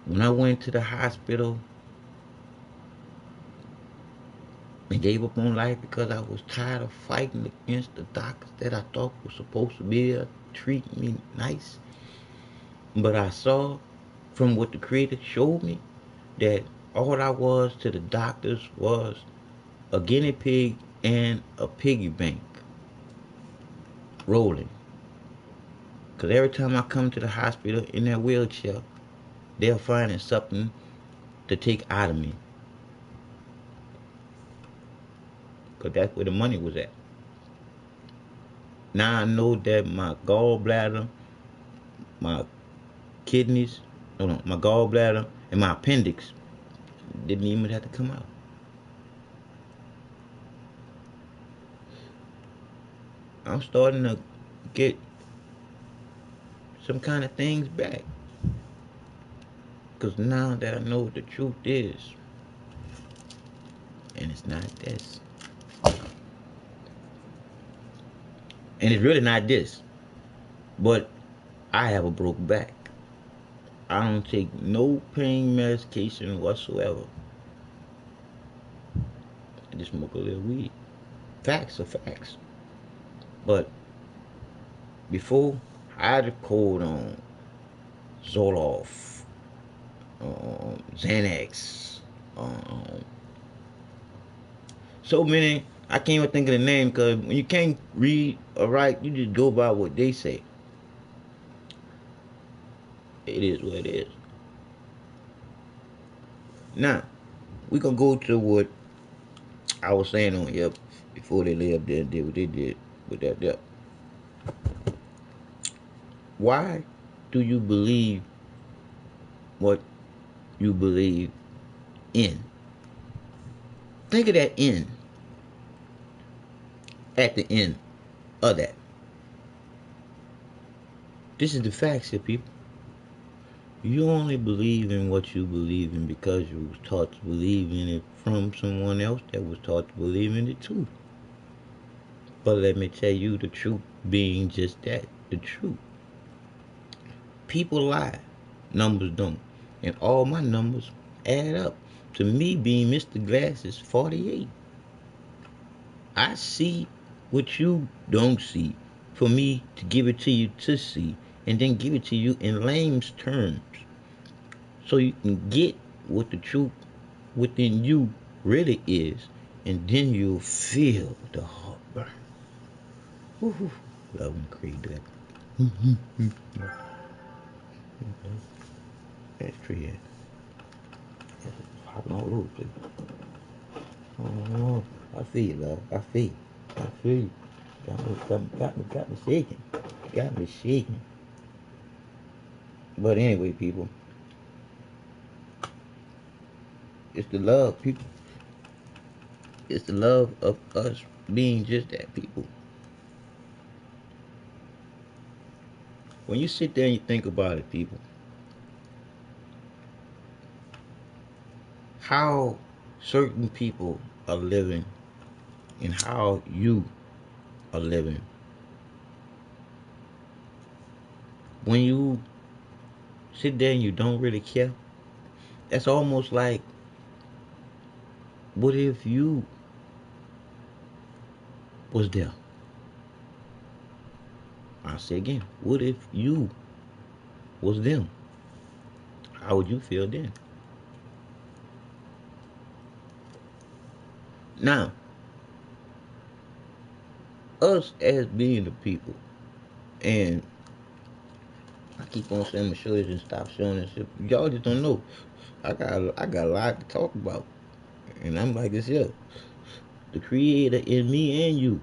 when I went to the hospital and gave up on life because I was tired of fighting against the doctors that I thought were supposed to be there treating me nice, but I saw from what the Creator showed me that all I was to the doctors was a guinea pig and a piggy bank rolling. Because every time I come to the hospital in that wheelchair, they're finding something to take out of me. Because that's where the money was at. Now I know that my gallbladder, my kidneys, no, my gallbladder, and my appendix didn't even have to come out. I'm starting to get some kind of things back. Because now that I know what the truth is, and it's not this, and it's really not this, but I have a broke back. I don't take no pain medication whatsoever. I just smoke a little weed. Facts are facts. But before, I had a cold on Zoloft, Xanax, so many. I can't even think of the name because when you can't read or write, you just go by what they say. It is what it is. Now, we gonna go to what I was saying on here before they lay up there and did what they did with that there. Why do you believe what you believe in? Think of that in at the end of that. This is the facts here, people. You only believe in what you believe in because you was taught to believe in it from someone else that was taught to believe in it too. But let me tell you the truth being just that, the truth. People lie, numbers don't. And all my numbers add up to me being Mr. Glass is 48. I see what you don't see for me to give it to you to see and then give it to you in layman's terms so you can get what the truth within you really is, and then you'll feel the heartburn. Woo-hoo. Love and create that. That's true. That's popping all over the place. Oh, I feel you, love. I feel you. I feel you. Got me shaking. Got me shaking. But anyway, people, it's the love, people. It's the love of us being just that, people. When you sit there and you think about it, people, how certain people are living and how you are living. When you sit there and you don't really care, that's almost like, what if you was there? I'll say again, what if you was them? How would you feel then? Now, us as being the people, and I keep on saying I'm gonna show this and stop showing this shit. Y'all just don't know. I got a lot to talk about, and I'm like this here. The creator in me and you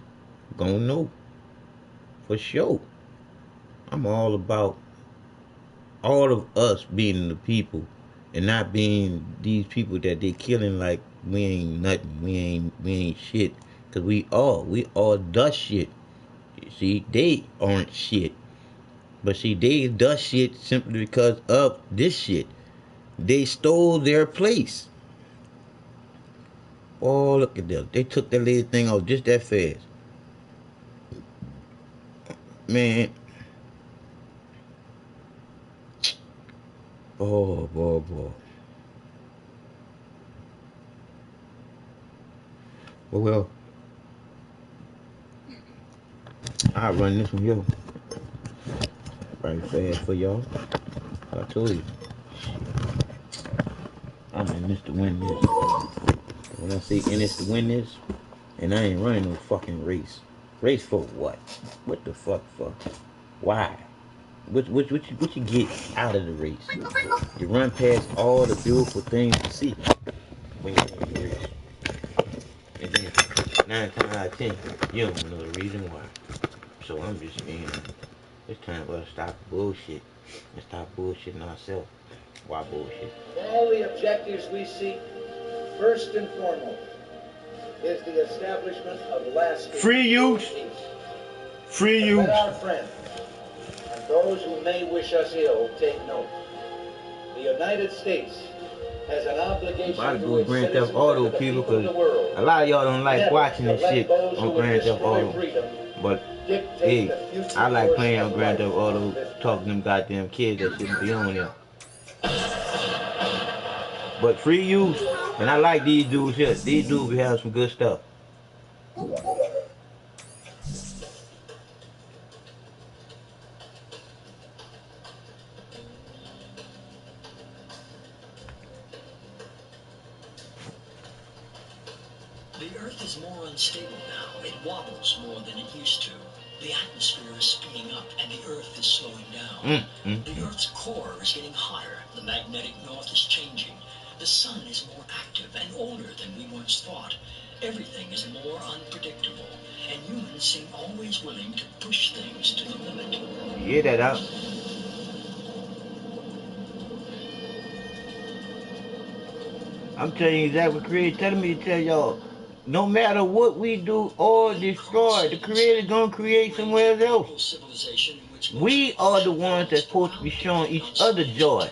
gonna know for sure. I'm all about all of us being the people and not being these people that they killing like we ain't nothing, we ain't shit. Cause we all the shit. See, they aren't shit. But see, they the shit simply because of this shit. They stole their place. Oh, look at them. They took that little thing off just that fast. Man. Oh, boy, boy. Well, I run this one here right fast for y'all. I told you. I'm in this to win this. When I say in this to win this, and I ain't running no fucking race. Race for what? What the fuck for? Why? What you get out of the race? You run past all the beautiful things to see when you're in the race. And then 9 times out of 10, you don't know the reason why. So I'm just saying, it's time for us to stop the bullshit and stop bullshitting ourselves. Why bullshit? All the objectives we seek, first and foremost, is the establishment of lasting free use. peace. Free use. Let our friends and those who may wish us ill take note. The United States has an obligation About to to do its Grand Theft citizens Auto, and to the people, people of because the world. a lot of y'all don't like Never watching to this let shit those who on would Grand Theft destroy Auto. freedom But dictate hey, the future I like course playing of on Grand life Theft Auto, on this talking to them goddamn kids that shouldn't be on there. But free use, and I like these dudes here. These dudes be having some good stuff. The Earth is more unstable now. It wobbles more than it used to. The atmosphere is speeding up and the Earth is slowing down. The Earth's core is getting hotter. The magnetic north is changing. The sun is more active and older than we once thought. Everything is more unpredictable. And humans seem always willing to push things to the limit. You hear that out? I'm telling you exactly what Creator telling me to tell y'all. No matter what we do or destroy, the Creator gonna create somewhere else. We are the ones that's supposed to be showing each other joy.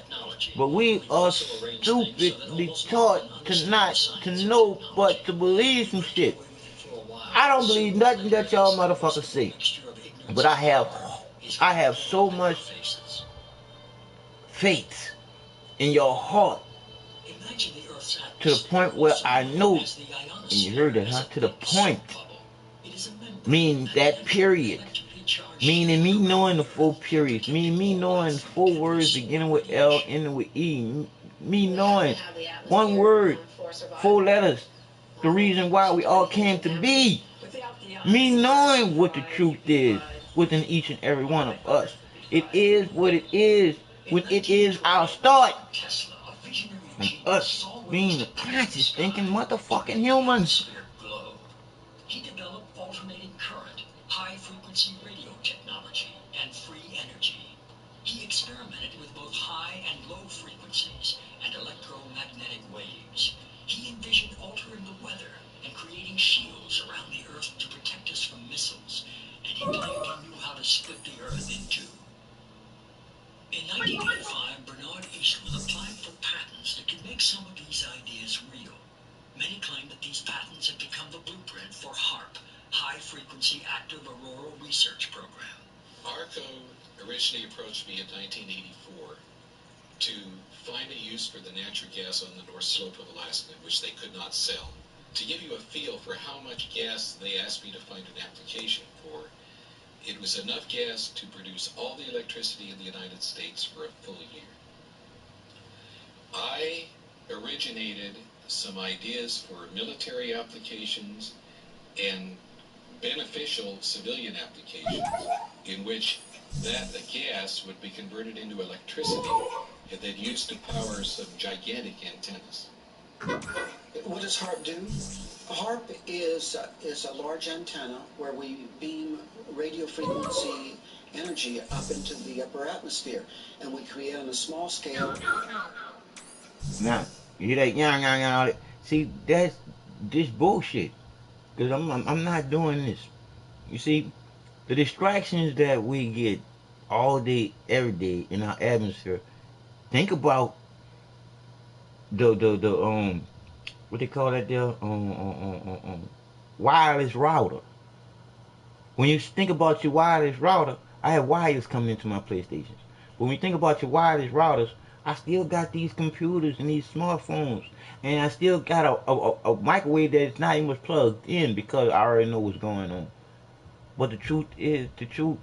But we are stupidly taught to not to know but to believe some shit. I don't believe nothing that y'all motherfuckers say. But I have so much faith in your heart to the point where I know, and you heard that, huh? To the point, meaning that period, meaning me knowing the 4 periods, meaning me knowing 4 words beginning with L, ending with E, me knowing 1 word, 4 letters, the reason why we all came to be, me knowing what the truth is within each and every one of us. It is what it is when it is our start. And us being the conscious thinking motherfucking humans. He developed alternating current, high-frequency radio technology, and free energy. He experimented with both high and low frequencies and electromagnetic waves. He envisioned altering the weather and creating shields around the Earth to protect us from missiles, and he claimed he knew how to split the Earth in two. In 1985, Bernard Eastman applied for patents that could make some of these ideas real. Many claim that these patents have become the blueprint for HAARP, High Frequency Active Auroral Research Program. ARCO originally approached me in 1984 to find a use for the natural gas on the North Slope of Alaska, which they could not sell. To give you a feel for how much gas they asked me to find an application for, it was enough gas to produce all the electricity in the United States for a full year. I originated some ideas for military applications and beneficial civilian applications in which the gas would be converted into electricity and then used to power some gigantic antennas. What does HAARP do? HAARP is a large antenna where we beam radio frequency energy up into the upper atmosphere, and we create on a small scale. Now, you hear that? Yeah. See, that's this bullshit. Cause I'm not doing this. You see, the distractions that we get all day, every day in our atmosphere. Think about the what they call that there wireless router. When you think about your wireless router, I have wires coming into my PlayStations. But when you think about your wireless routers, I still got these computers and these smartphones, and I still got a microwave that's not even plugged in because I already know what's going on. But the truth,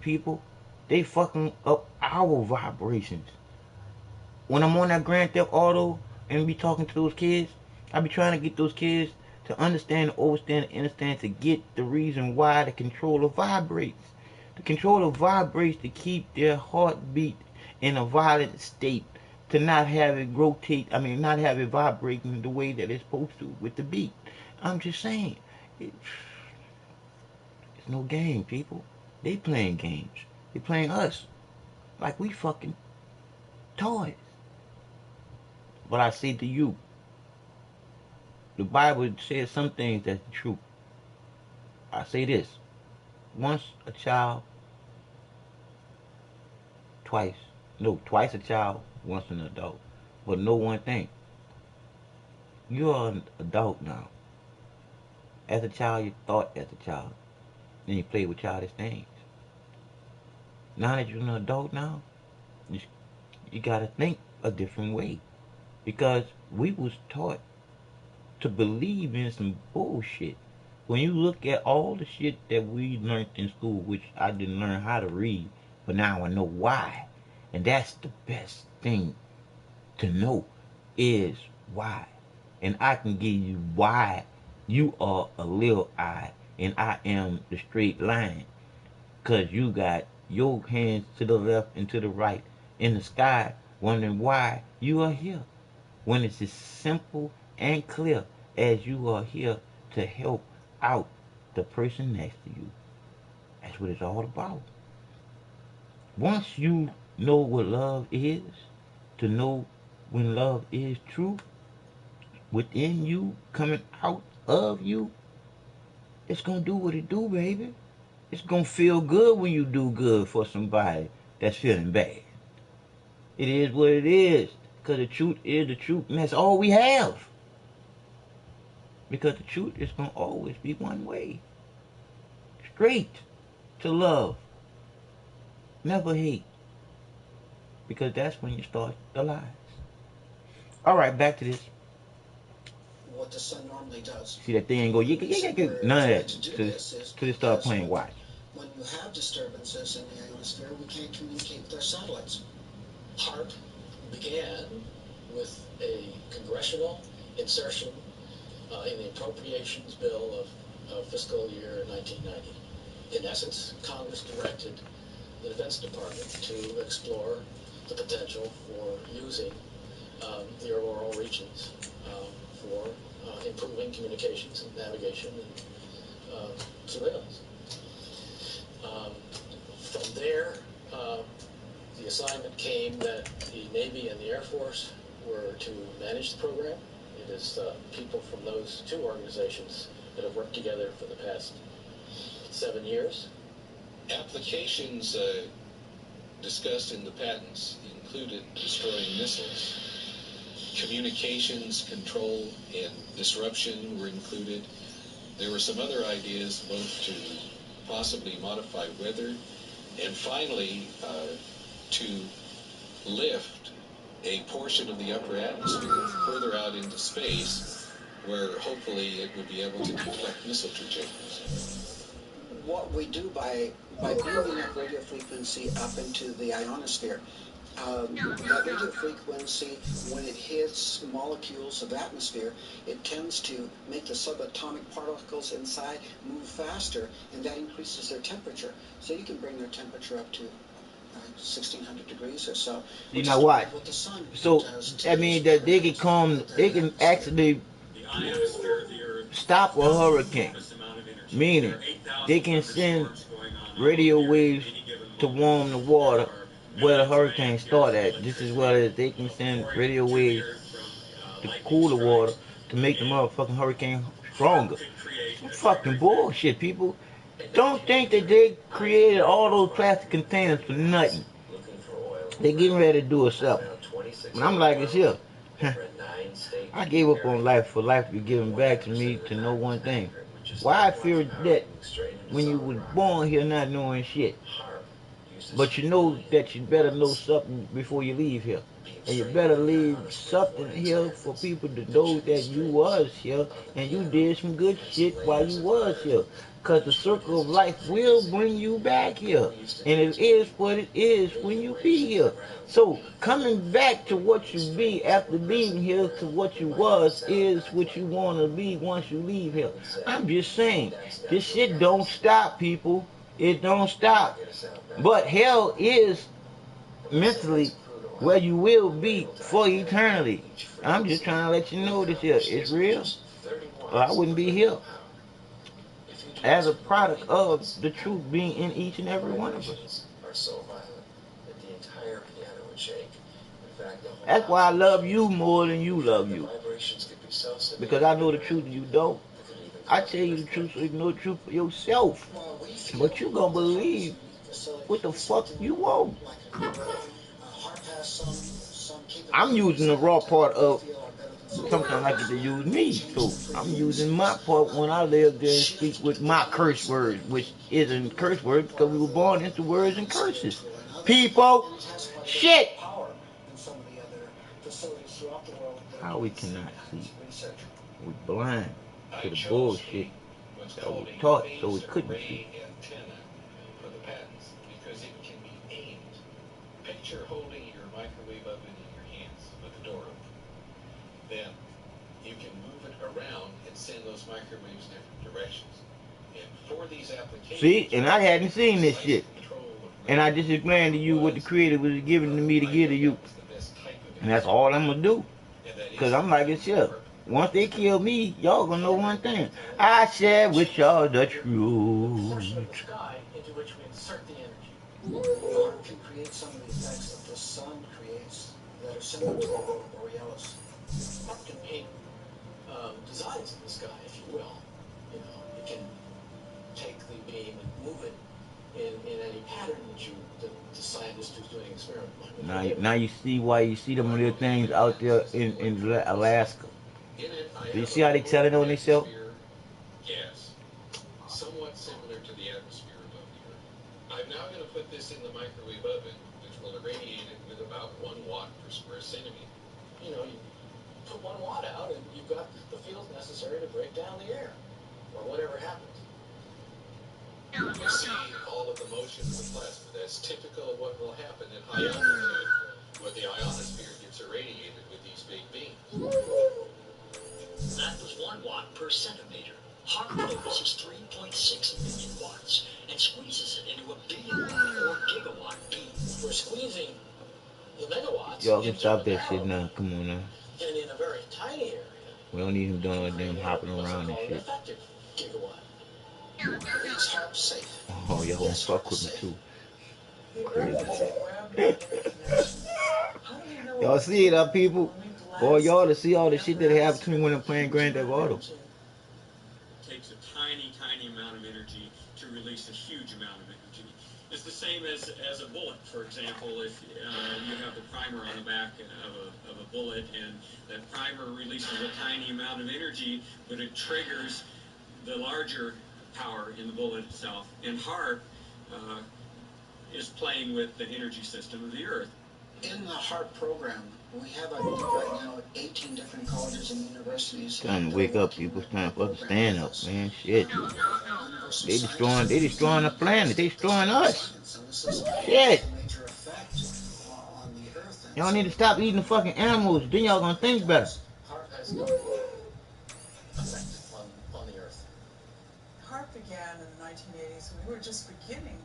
people, they fucking up our vibrations. When I'm on that Grand Theft Auto and be talking to those kids, I be trying to get those kids to understand, overstand, and understand to get the reason why the controller vibrates. The controller vibrates to keep their heartbeat in a violent state, to not have it rotate, not have it vibrating the way that it's supposed to with the beat. I'm just saying, it's no game, people. They playing games. They playing us like we fucking toys. But I say to you, the Bible says some things that's true. I say this: once a child, twice. No, twice a child, once an adult. But know one thing: you are an adult now. As a child, you thought as a child. Then you played with childish things. Now that you're an adult now, you gotta think a different way. Because we was taught to believe in some bullshit. When you look at all the shit that we learned in school, which I didn't learn how to read, but now I know why. And that's the best thing to know is why. And I can give you why you are a little I and I am the straight line. Cause you got your hands to the left and to the right in the sky wondering why you are here. When it's as simple and clear as you are here to help out the person next to you. That's what it's all about. Once you know what love is, to know when love is true within you, coming out of you, it's gonna do what it do, baby. It's gonna feel good when you do good for somebody that's feeling bad. It is what it is. Because the truth is the truth, and that's all we have. Because the truth is gonna always be one way. Straight to love. Never hate. Because that's when you start the lies. Alright, back to this. What the sun normally does. See that thing go, none of that. Till it start playing, watch. When you have disturbances in the atmosphere, we can't communicate with our satellites. HAARP began with a congressional insertion in the appropriations bill of fiscal year 1990. In essence, Congress directed the Defense Department to explore the potential for using the auroral regions for improving communications and navigation and surveillance. From there, the assignment came that the Navy and the Air Force were to manage the program. It is people from those two organizations that have worked together for the past 7 years? Applications discussed in the patents included destroying missiles. Communications control and disruption were included. There were some other ideas, both to possibly modify weather and finally to lift a portion of the upper atmosphere further out into space, where hopefully it would be able to deflect missile trajectories. What we do by beaming that radio frequency up into the ionosphere, that radio frequency, when it hits molecules of atmosphere, it tends to make the subatomic particles inside move faster, and that increases their temperature. So you can bring their temperature up to 1600 degrees or so. You know what? So I mean that they can come, they can actually stop a hurricane. Meaning, they can send radio waves to warm the water where the hurricane start at. Just as well as they can send radio waves to cool the water to make the motherfucking hurricane stronger. Some fucking bullshit, people. Don't think that they created all those plastic containers for nothing. They getting ready to do it something. And I'm like this here. I gave up on life for life to be given back to me to know one thing. Why I fear that when you was born here not knowing shit. But you know that you better know something before you leave here. And you better leave something here for people to know that you was here and you did some good shit while you was here. Because the circle of life will bring you back here. And it is what it is when you be here. So coming back to what you be after being here to what you was is what you want to be once you leave here. I'm just saying, this shit don't stop, people. It don't stop. But hell is mentally where you will be for eternity. I'm just trying to let you know this here. It's real. Or I wouldn't be here. As a product of the truth being in each and every one of us. That's why I love you more than you love you. Because I know the truth and you don't. I tell you the truth so you can know the truth for yourself. But you gonna believe what the fuck you want. I'm using the raw part of sometimes I get to use me. So I'm using my part when I live there and speak with my curse words, which isn't curse words because we were born into words and curses. People, shit. How we cannot see? We blind to the bullshit that was taught so we couldn't see. For the patents, because it can be aimed. Picture holding your microwave oven in your hands with the door open. Then you can move it around and send those microwaves different directions. And for these applications, see, and I hadn't seen this shit. And I just explained to you what the creator was giving to me to give to you. And that's all I'm gonna do. Because I'm like this here. Once they kill me, y'all gonna know one thing. I share with y'all the truth. Into which we insert the energy. Art can create some of the effects that the sun creates that are similar to the aurora borealis. Art can paint designs in the sky, if you will. You know, it can take the beam and move it in any pattern that the scientist who's doing experiment. Now you see why you see them little things out there in Alaska. Do you see how they tell it on themselves? Gas, somewhat similar to the atmosphere above the Earth. I'm now going to put this in the microwave oven, which will irradiate it with about 1 watt per square centimeter. You know, you put 1 watt out and you've got the field necessary to break down the air, or whatever happens. You see all of the motion of the plasma. That's typical of what will happen at high altitude, where the ionosphere gets irradiated with these big beams. That was 1 watt per centimeter. HAARP focuses 3.6 million watts and squeezes it into a billion watt or gigawatt beam. We're squeezing the megawatts. Y'all can stop that shit now. Come on now. And in a very tiny area. We don't need him doing all them hopping around and shit. Effective gigawatt. Is HAARP safe? Oh, y'all won't fuck with me too. Crazy. Y'all see it, people? Boy, y'all to see all the shit that happened to me when I'm playing Grand Theft Auto. Takes release a huge amount of energy. It's the same as a bullet, for example. If you have the primer on the back of a bullet, and that primer releases a tiny amount of energy, but it triggers the larger power in the bullet itself. And HARP is playing with the energy system of the Earth. In the HARP program, we have, I believe, right now 18 different colleges and universities Time to that are wake up, working people. with It's time the for us to program stand with up, us. man. Shit. Universal They science destroying the planet. They destroying us. science, and this is Shit. a major effect on the Earth. And Y'all so need to stop eating the fucking animals. Then y'all gonna think better. HARP has no effect on the Earth. HARP began in the 1980s when we were just beginning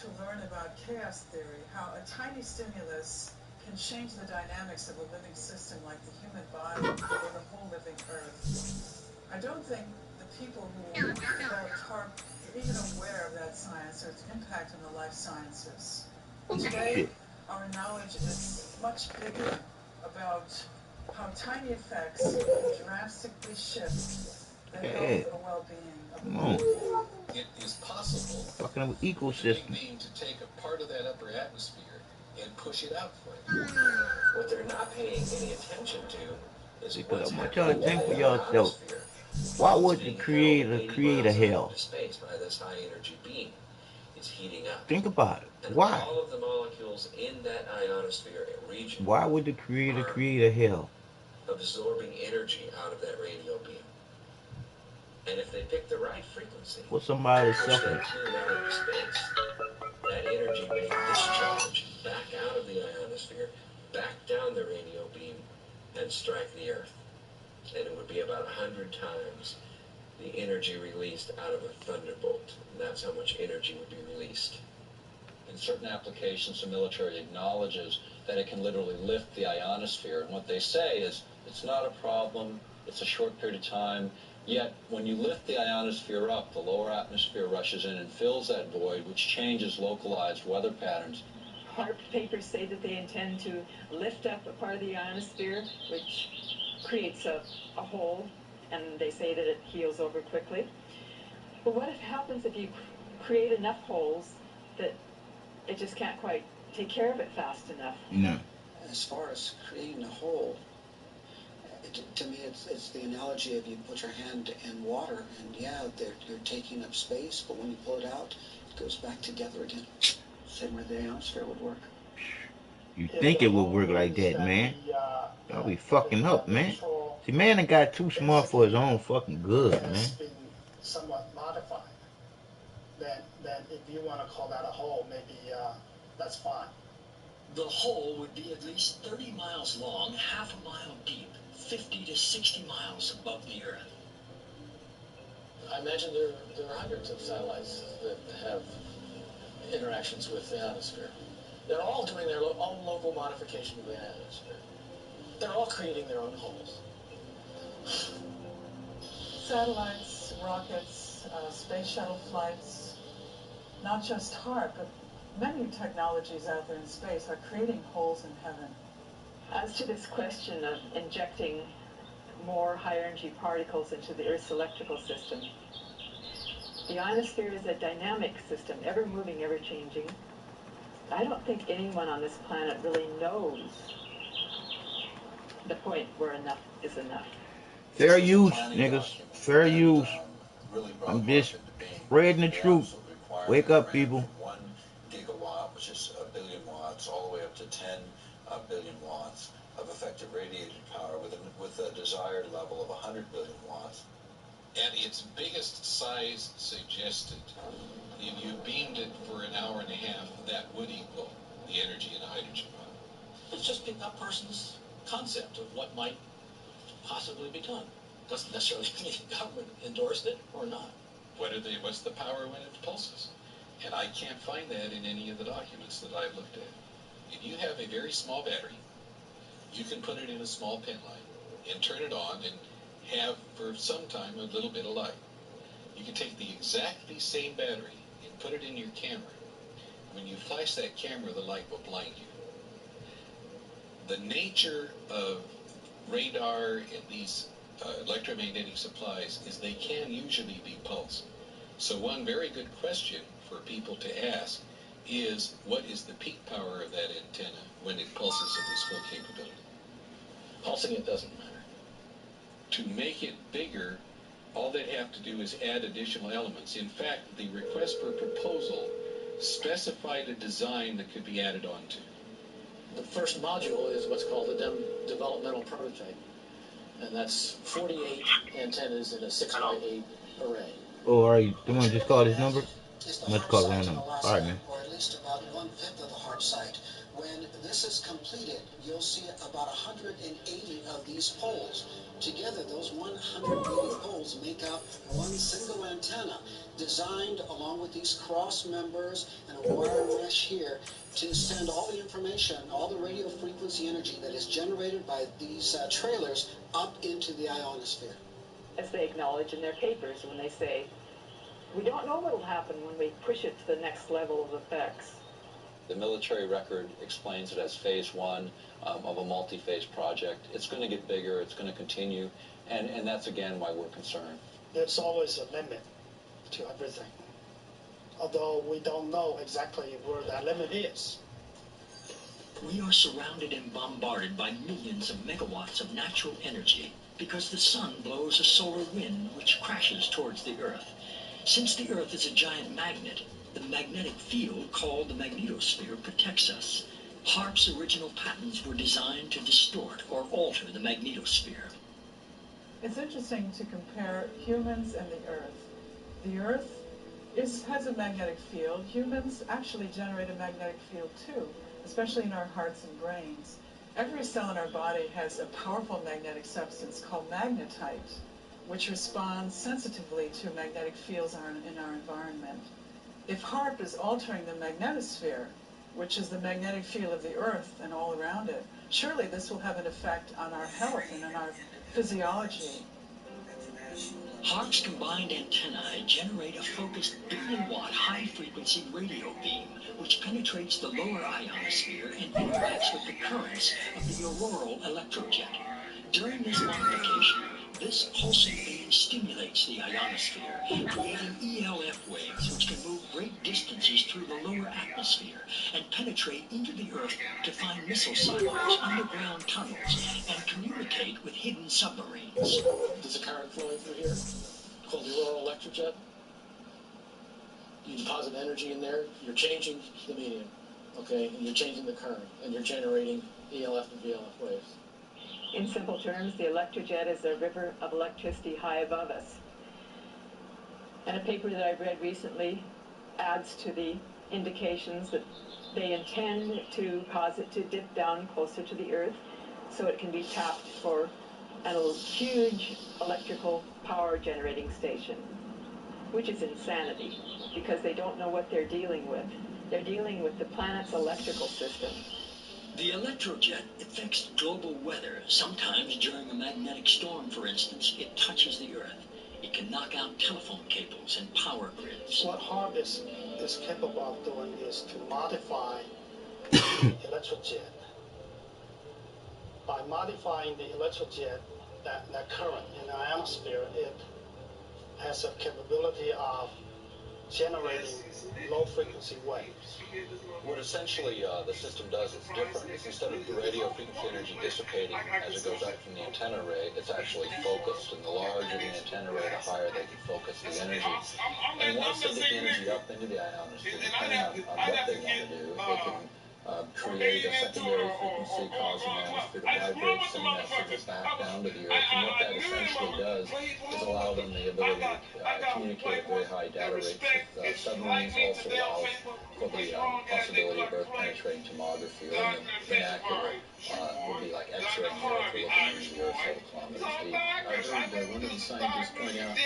to learn about chaos theory, how a tiny stimulus can change the dynamics of a living system like the human body or the whole living Earth. I don't think the people who developed HARP are even aware of that science or its impact on the life sciences. Today, our knowledge is much bigger about how tiny effects can drastically shift the health or well-being of the Come on. people. It is possible Fucking with for the ecosystem. big beam to take a part of that upper atmosphere and push it out for it. What they're not paying any attention to is Because what's I want happening y'all to think in for the yourself. ionosphere. Why It's would the being held creator 80 create a miles out hell? into space by this high energy beam. It's heating up. Think about it. And Why? all of the molecules in that ionosphere region Why would the creator are create a hell? absorbing energy out of that radio beam. And if they pick the right frequency, For somebody push suffering. that tune out into space, that energy may discharge back out of the ionosphere, back down the radio beam, and strike the Earth. And it would be about 100 times the energy released out of a thunderbolt. And that's how much energy would be released. In certain applications, the military acknowledges that it can literally lift the ionosphere. And what they say is, it's not a problem, it's a short period of time. Yet, when you lift the ionosphere up, the lower atmosphere rushes in and fills that void, which changes localized weather patterns. HARP papers say that they intend to lift up a part of the ionosphere, which creates a hole, and they say that it heals over quickly. But what happens if you create enough holes that it just can't quite take care of it fast enough? No. As far as creating a hole, to me, it's the analogy of you put your hand in water, and yeah, you're taking up space, but when you pull it out, it goes back together again. Same way the ionosphere would work. You think it would work like that, man. Y'all be fucking up, man. See, man done got too smart for his own fucking good, man. Has been somewhat modified. Then if you want to call that a hole, maybe that's fine. The hole would be at least 30 miles long, half a mile deep, 50 to 60 miles above the Earth. I imagine there are hundreds of satellites that have interactions with the ionosphere. They're all doing their own local modification of the ionosphere. They're all creating their own holes. Satellites, rockets, space shuttle flights, not just HARP, but many technologies out there in space are creating holes in heaven. As to this question of injecting more higher energy particles into the Earth's electrical system, the ionosphere is a dynamic system, ever moving, ever changing. I don't think anyone on this planet really knows the point where enough is enough. Fair use, niggas. Fair use. I'm just spreading the truth. Wake up, people. 1 gigawatt, which is a billion watts, all the way up to 10 billion watts of effective radiated power with a desired level of 100 billion watts. At its biggest size suggested, if you beamed it for an hour and a half, that would equal the energy in a hydrogen bomb. It's just a person's concept of what might possibly be done. Doesn't necessarily mean the government endorsed it or not. What's the power when it pulses? And I can't find that in any of the documents that I've looked at. If you have a very small battery, you can put it in a small pen light and turn it on and have for some time a little bit of light. You can take the exactly same battery and put it in your camera. When you flash that camera, the light will blind you. The nature of radar and these electromagnetic supplies is they can usually be pulsed. So one very good question for people to ask is, what is the peak power of that antenna when it pulses at its full capability? Pulsing it doesn't matter. To make it bigger, all they'd have to do is add additional elements. In fact, the request for proposal specified a design that could be added onto. The first module is what's called a developmental prototype, and that's 48 antennas in a 6x8 array. Oh, all right. You want to just call this number? Is the I'm about to HARP call the site wrong in number. All Alaska, right, man. or at least about 1/5 of the HARP site. When this is completed, you'll see about 180 of these poles. Together, those 180 poles make up one single antenna, designed along with these cross members and a wire mesh here to send all the information, all the radio frequency energy that is generated by these trailers up into the ionosphere. As they acknowledge in their papers when they say, we don't know what will happen when we push it to the next level of effects. The military record explains it as phase one of a multi-phase project. It's going to get bigger, it's going to continue, and that's again why we're concerned. There's always a limit to everything, although we don't know exactly where that limit is. We are surrounded and bombarded by millions of megawatts of natural energy because the sun blows a solar wind which crashes towards the Earth. Since the Earth is a giant magnet, the magnetic field called the magnetosphere protects us. HARP's original patents were designed to distort or alter the magnetosphere. It's interesting to compare humans and the Earth. The Earth has a magnetic field. Humans actually generate a magnetic field too, especially in our hearts and brains. Every cell in our body has a powerful magnetic substance called magnetite, which responds sensitively to magnetic fields in our environment. If HARP is altering the magnetosphere, which is the magnetic field of the Earth and all around it, surely this will have an effect on our health and on our physiology. HARP's combined antennae generate a focused billion-watt high-frequency radio beam, which penetrates the lower ionosphere and interacts with the currents of the auroral electrojet. During this modification, this pulsing beam stimulates the ionosphere, creating ELF waves which can move great distances through the lower atmosphere and penetrate into the Earth to find missile silos, underground tunnels, and communicate with hidden submarines. There's a current flowing through here called the auroral electrojet. You deposit energy in there, you're changing the medium, okay, and you're changing the current, and you're generating ELF and VLF waves. In simple terms, the electrojet is a river of electricity high above us. And a paper that I read recently adds to the indications that they intend to cause it to dip down closer to the Earth so it can be tapped for a huge electrical power generating station, which is insanity because they don't know what they're dealing with. They're dealing with the planet's electrical system. The electrojet affects global weather. Sometimes during a magnetic storm, for instance, it touches the Earth. It can knock out telephone cables and power grids. What HARP is capable of doing is to modify the electrojet. By modifying the electrojet, that current in the ionosphere, it has a capability of generating low-frequency waves. What essentially the system does is different. It's instead of the radio frequency energy dissipating as it goes up from the antenna array, it's actually focused. And the larger the antenna array, the higher they can focus the energy. And once they get the energy up into the ionosphere, depending on what they want to do, they can create a secondary frequency causing the ionosphere to vibrate, send that signal back down to the Earth. And what that essentially does is allow them the ability to communicate at very high data rates with submarines, also allows for the possibility of Earth penetrating tomography, or in the vernacular would be like X-raying the Earth or looking into the Earth several kilometers deep. I heard one of the scientists point out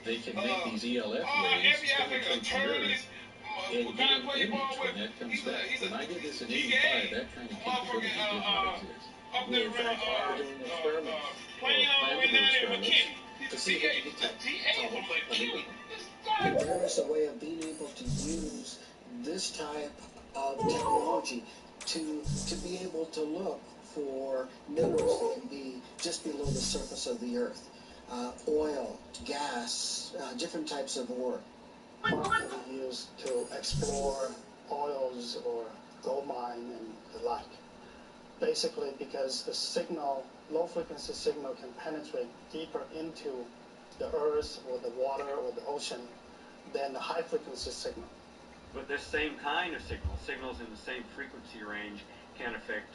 they can make these ELF waves penetrate the Earth and get an image when that comes back. When I did this in 85, that kind of capability did not exist. We in fact are doing experiments, or plan to do experiments, to see if we can detect tunnels underground. There is a way of being able to use this type of technology to be able to look for minerals that can be just below the surface of the Earth. Oil, gas, different types of ore. HARP can be used to explore oils or gold mine and the like. Basically because the signal, low frequency signal, can penetrate deeper into the earth or the water or the ocean than the high frequency signal. But this same kind of signals in the same frequency range, can affect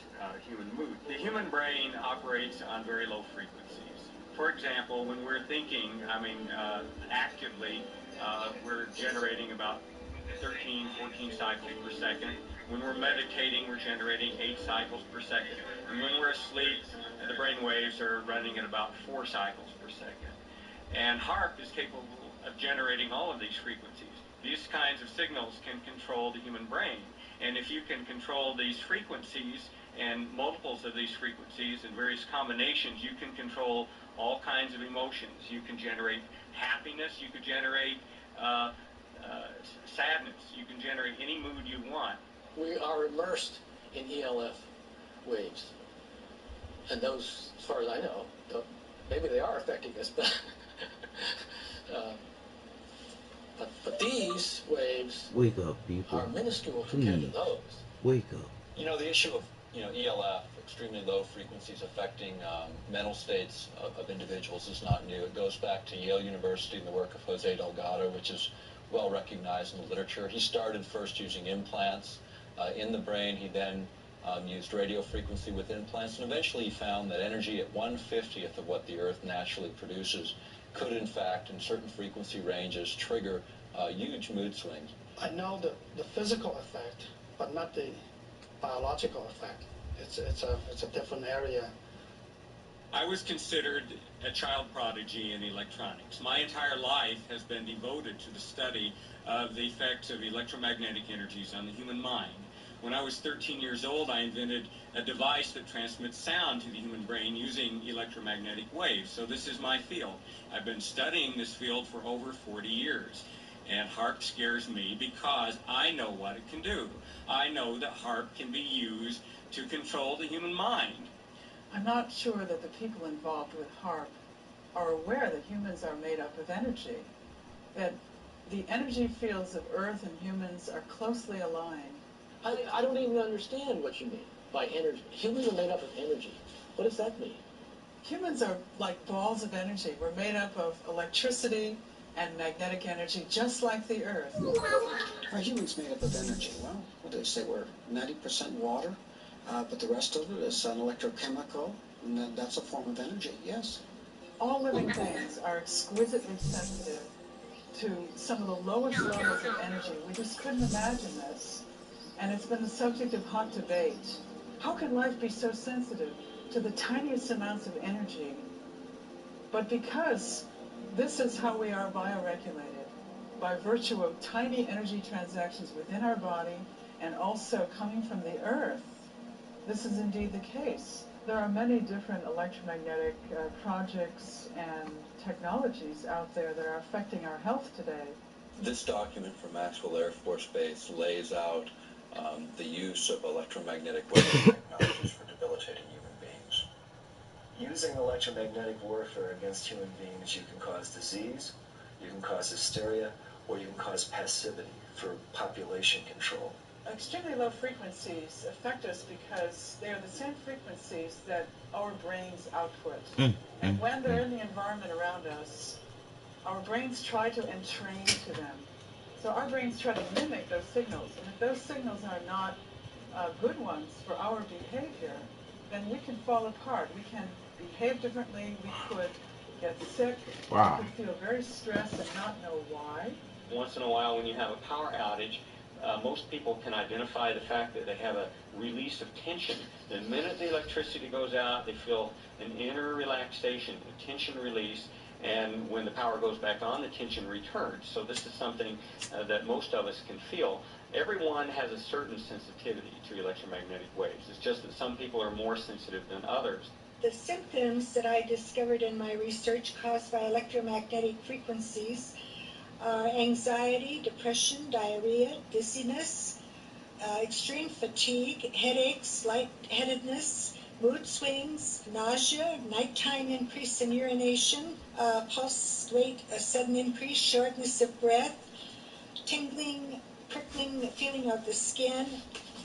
human mood. The human brain operates on very low frequencies. For example, when we're thinking, actively, we're generating about 13, 14 cycles per second. When we're meditating, we're generating 8 cycles per second. And when we're asleep, the brain waves are running at about 4 cycles per second. And HARP is capable of generating all of these frequencies. These kinds of signals can control the human brain. And if you can control these frequencies and multiples of these frequencies and various combinations, you can control all kinds of emotions. You can generate happiness, you can generate sadness, you can generate any mood you want. We are immersed in ELF waves. And those, as far as I know, maybe they are affecting us, but but these waves Wake up, people. are minuscule Please. compared to those. Wake up. You know, the issue of ELF, extremely low frequencies affecting mental states of individuals, is not new. It goes back to Yale University and the work of Jose Delgado, which is well recognized in the literature. He started first using implants in the brain. He then used radio frequency with implants, and eventually he found that energy at 1/50th of what the Earth naturally produces could, in fact, in certain frequency ranges, trigger huge mood swings. I know the physical effect, but not the biological effect. It's a different area. I was considered a child prodigy in electronics. My entire life has been devoted to the study of the effects of electromagnetic energies on the human mind. When I was 13 years old, I invented a device that transmits sound to the human brain using electromagnetic waves. So this is my field. I've been studying this field for over 40 years. And HARP scares me because I know what it can do. I know that HARP can be used to control the human mind. I'm not sure that the people involved with HARP are aware that humans are made up of energy, that the energy fields of Earth and humans are closely aligned. I don't even understand what you mean by energy. Humans are made up of energy. What does that mean? Humans are like balls of energy. We're made up of electricity and magnetic energy, just like the Earth. Are humans made up of energy? Well, what do they say? We're 90% water, but the rest of it is an electrochemical, and that's a form of energy, yes. All living things are exquisitely sensitive to some of the lowest levels of energy. We just couldn't imagine this. And it's been the subject of hot debate. How can life be so sensitive to the tiniest amounts of energy? But because this is how we are bioregulated, by virtue of tiny energy transactions within our body and also coming from the Earth, this is indeed the case. There are many different electromagnetic projects and technologies out there that are affecting our health today. This document from Maxwell Air Force Base lays out the use of electromagnetic weapon technologies for debilitating human beings. Using electromagnetic warfare against human beings, you can cause disease, you can cause hysteria, or you can cause passivity for population control. Extremely low frequencies affect us because they are the same frequencies that our brains output. And when they're in the environment around us, our brains try to entrain to them. So our brains try to mimic those signals. And if those signals are not good ones for our behavior, then we can fall apart. We can behave differently. We could get sick. Wow. We could feel very stressed and not know why. Once in a while, when you have a power outage, most people can identify the fact that they have a release of tension. The minute the electricity goes out, they feel an inner relaxation, a tension release, and when the power goes back on, the tension returns. So this is something that most of us can feel. Everyone has a certain sensitivity to electromagnetic waves. It's just that some people are more sensitive than others. The symptoms that I discovered in my research caused by electromagnetic frequencies are anxiety, depression, diarrhea, dizziness, extreme fatigue, headaches, lightheadedness, mood swings, nausea, nighttime increase in urination, pulse rate, a sudden increase, shortness of breath, tingling, prickling feeling of the skin,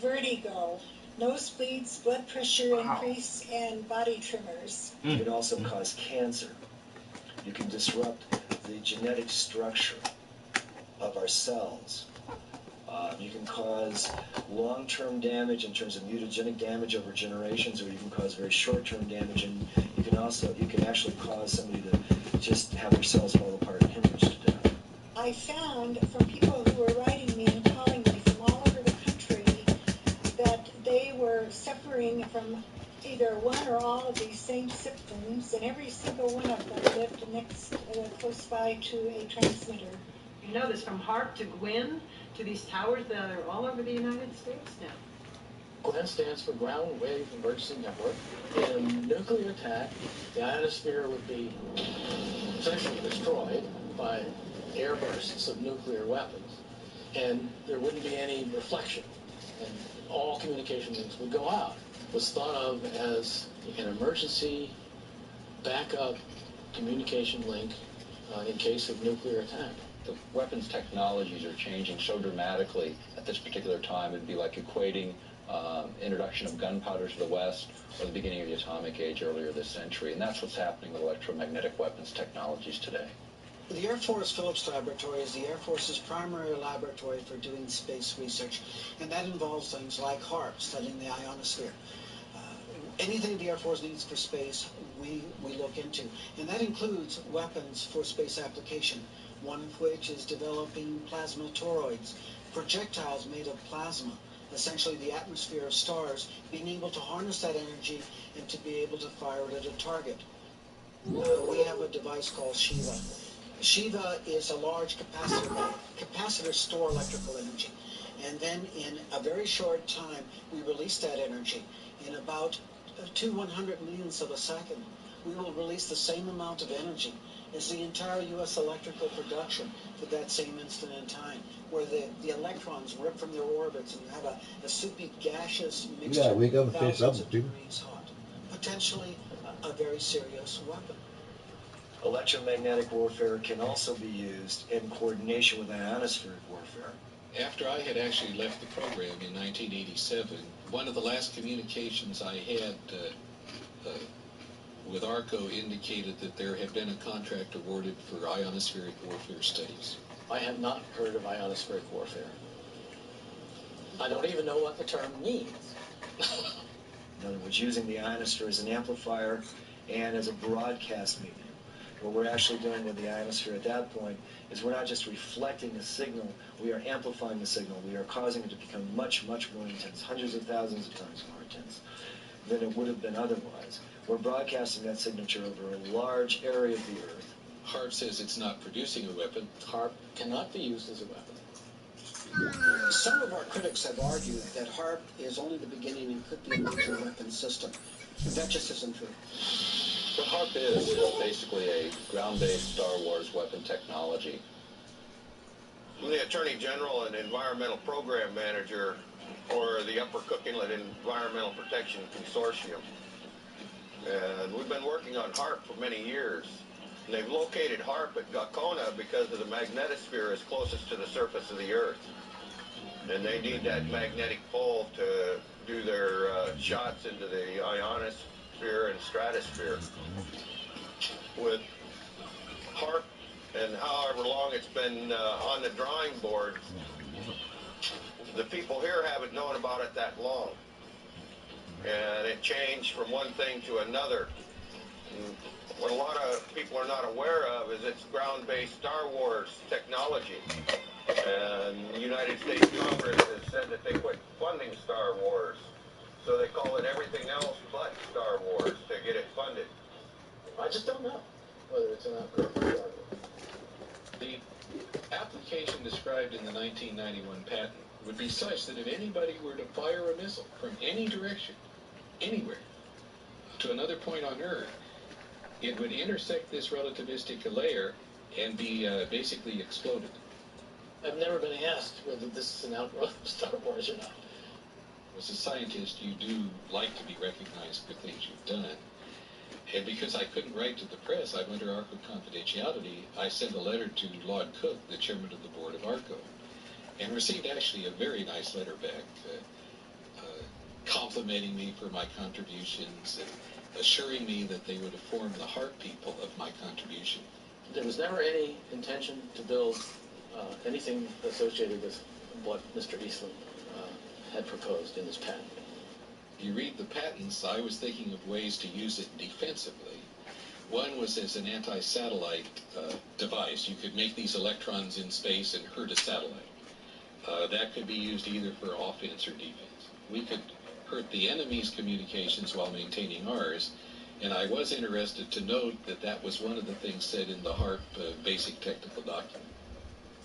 vertigo, nosebleeds, blood pressure increase, and body tremors. You can also cause cancer. You can disrupt the genetic structure of our cells. You can cause long-term damage in terms of mutagenic damage over generations, or you can cause very short-term damage, and you can actually cause somebody to just have their cells fall apart and hemorrhage to death. I found from people who were writing me and calling me from all over the country that they were suffering from either one or all of these same symptoms, and every single one of them lived close by to a transmitter. You know this from HARP to GWIN to these towers that are all over the United States now. GWIN stands for Ground Wave Emergency Network. In nuclear attack, the ionosphere would be essentially destroyed by air bursts of nuclear weapons, and there wouldn't be any reflection, and all communication links would go out. It was thought of as an emergency backup communication link in case of nuclear attack. The weapons technologies are changing so dramatically at this particular time. It'd be like equating introduction of gunpowder to the West or the beginning of the atomic age earlier this century. And that's what's happening with electromagnetic weapons technologies today. The Air Force Phillips Laboratory is the Air Force's primary laboratory for doing space research, and that involves things like HARP, studying the ionosphere. Anything the Air Force needs for space, we look into, and that includes weapons for space application, one of which is developing plasma toroids, projectiles made of plasma, essentially the atmosphere of stars, being able to harness that energy and to be able to fire it at a target. We have a device called Shiva. Shiva is a large capacitor bank. Capacitors store electrical energy, and then in a very short time we release that energy. In about 2/100 millionths of a second, we will release the same amount of energy as the entire U.S. electrical production for that same instant in time, where the electrons rip from their orbits and you have a soupy gaseous mixture thousands of degrees hot. Potentially a very serious weapon. Electromagnetic warfare can also be used in coordination with ionospheric warfare. After I had actually left the program in 1987, one of the last communications I had with ARCO indicated that there had been a contract awarded for ionospheric warfare studies. I have not heard of ionospheric warfare. I don't even know what the term means. In other words, using the ionosphere as an amplifier and as a broadcast medium. What we're actually doing with the ionosphere at that point is we're not just reflecting a signal, we are amplifying the signal. We are causing it to become much, much more intense, hundreds of thousands of times more intense than it would have been otherwise. We're broadcasting that signature over a large area of the Earth. HARP says it's not producing a weapon. HARP cannot be used as a weapon. Some of our critics have argued that HARP is only the beginning and could be a major weapon system. That just isn't true. What HARP is basically a ground-based Star Wars weapon technology. I'm the Attorney General and Environmental Program Manager for the Upper Cook Inlet Environmental Protection Consortium. And we've been working on HARP for many years. And they've located HARP at Gakona because of the magnetosphere is closest to the surface of the Earth. And they need that magnetic pole to do their shots into the ionosphere and stratosphere. With HARP and however long it's been on the drawing board, the people here haven't known about it that long. And it changed from one thing to another. And what a lot of people are not aware of is it's ground-based Star Wars technology. And the United States Congress has said that they quit funding Star Wars. So they call it everything else but Star Wars to get it funded. I just don't know whether it's an upgrade for Star Wars. The application described in the 1991 patent would be such that if anybody were to fire a missile from any direction, anywhere, to another point on Earth, it would intersect this relativistic layer and be basically exploded. I've never been asked whether this is an outgrowth of Star Wars or not. As a scientist, you do like to be recognized for things you've done. And because I couldn't write to the press, I'm under ARCO confidentiality, I sent a letter to Lord Cook, the chairman of the board of ARCO. and received actually a very nice letter back complimenting me for my contributions and assuring me that they would inform the HARP people of my contribution. There was never any intention to build anything associated with what Mr. Eastland had proposed in his patent. If you read the patents, I was thinking of ways to use it defensively. One was as an anti-satellite device. You could make these electrons in space and hurt a satellite. That could be used either for offense or defense. We could hurt the enemy's communications while maintaining ours, and I was interested to note that that was one of the things said in the HARP basic technical document.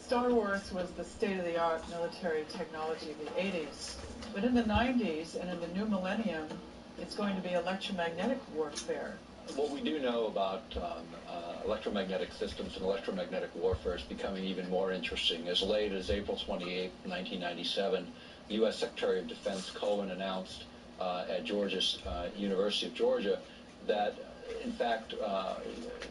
Star Wars was the state-of-the-art military technology of the 80s, but in the 90s and in the new millennium, it's going to be electromagnetic warfare. What we do know about electromagnetic systems and electromagnetic warfare is becoming even more interesting. As late as April 28, 1997, U.S. Secretary of Defense Cohen announced at University of Georgia that, in fact,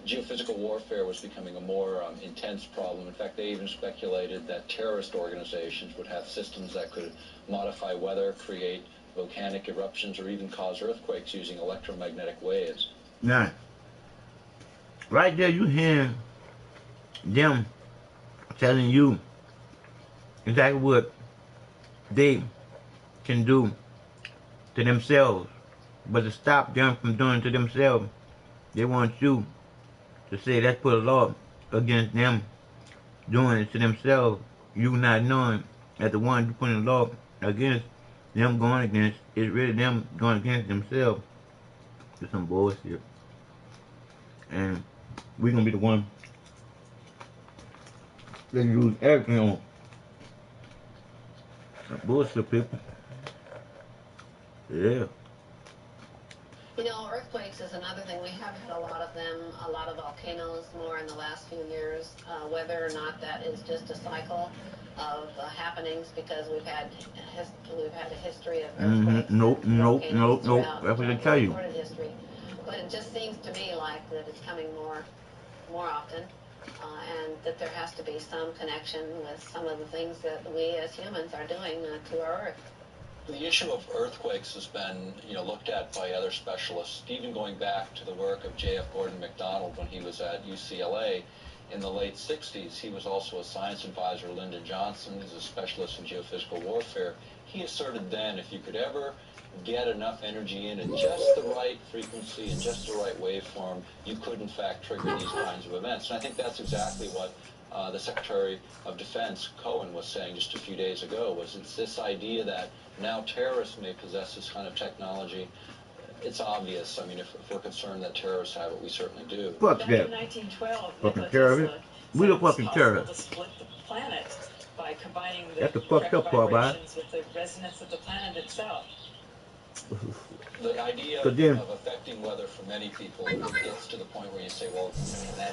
geophysical warfare was becoming a more intense problem. In fact, they even speculated that terrorist organizations would have systems that could modify weather, create volcanic eruptions, or even cause earthquakes using electromagnetic waves. Now, right there you hear them telling you exactly what they can do to themselves. But to stop them from doing it to themselves, they want you to say, let's put a law against them doing it to themselves. You not knowing that the one you putting a law against them going against is really them going against themselves. It's some bullshit. And we're gonna be the one that use everything on. Bullshit, people. Yeah. You know, earthquakes is another thing. We have had a lot of them, a lot of volcanoes more in the last few years. Whether or not that is just a cycle of happenings, because we've had a history of earthquakes. Nope. That's what they tell you. History. But it just seems to me like that it's coming more often, and that there has to be some connection with some of the things that we as humans are doing to our Earth. The issue of earthquakes has been, looked at by other specialists, even going back to the work of J.F. Gordon MacDonald when he was at UCLA in the late 60s. He was also a science advisor to Lyndon Johnson. He's a specialist in geophysical warfare. He asserted then if you could ever get enough energy in at just the right frequency and just the right waveform, you could in fact trigger these kinds of events. And I think that's exactly what the Secretary of Defense, Cohen, was saying just a few days ago, was it's this idea that now terrorists may possess this kind of technology. It's obvious. I mean, if we're concerned that terrorists have it, we certainly do. Fuck Back that. in 1912, Fucking terrorists. We the fucking terrorists. To split the planet by combining the That's the fucked up part, vibrations with the resonance of the planet itself. The idea of affecting weather for many people gets to the point where you say, well,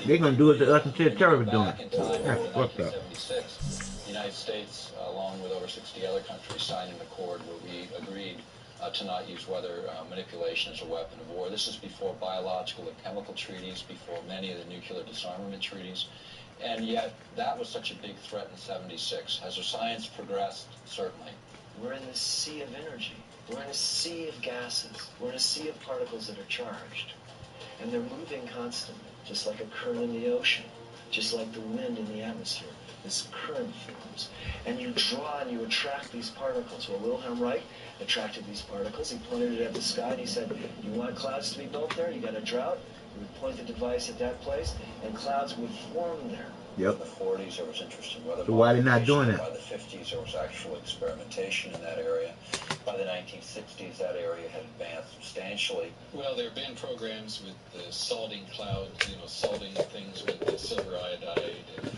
they're gonna do it to us until terrorists doing back in it. time, That's in fucked up. 1976, the United States, along with over 60 other countries, signed an accord where we agreed to not use weather manipulation as a weapon of war. This is before biological and chemical treaties, before many of the nuclear disarmament treaties. And yet, that was such a big threat in 76. Has our science progressed? Certainly. We're in this sea of energy. We're in a sea of gases. We're in a sea of particles that are charged. And they're moving constantly, just like a current in the ocean, just like the wind in the atmosphere. This current forms. And you draw and you attract these particles. Well, Wilhelm Reich attracted these particles. He pointed it at the sky and he said, you want clouds to be built there? You got a drought? You would point the device at that place and clouds would form there. Yep. In the 40s, there was interesting weather. So why they not doing it? By the 50s, there was actual experimentation in that area. By the 1960s, that area had advanced substantially. Well, there have been programs with salting clouds, salting things with silver iodide, and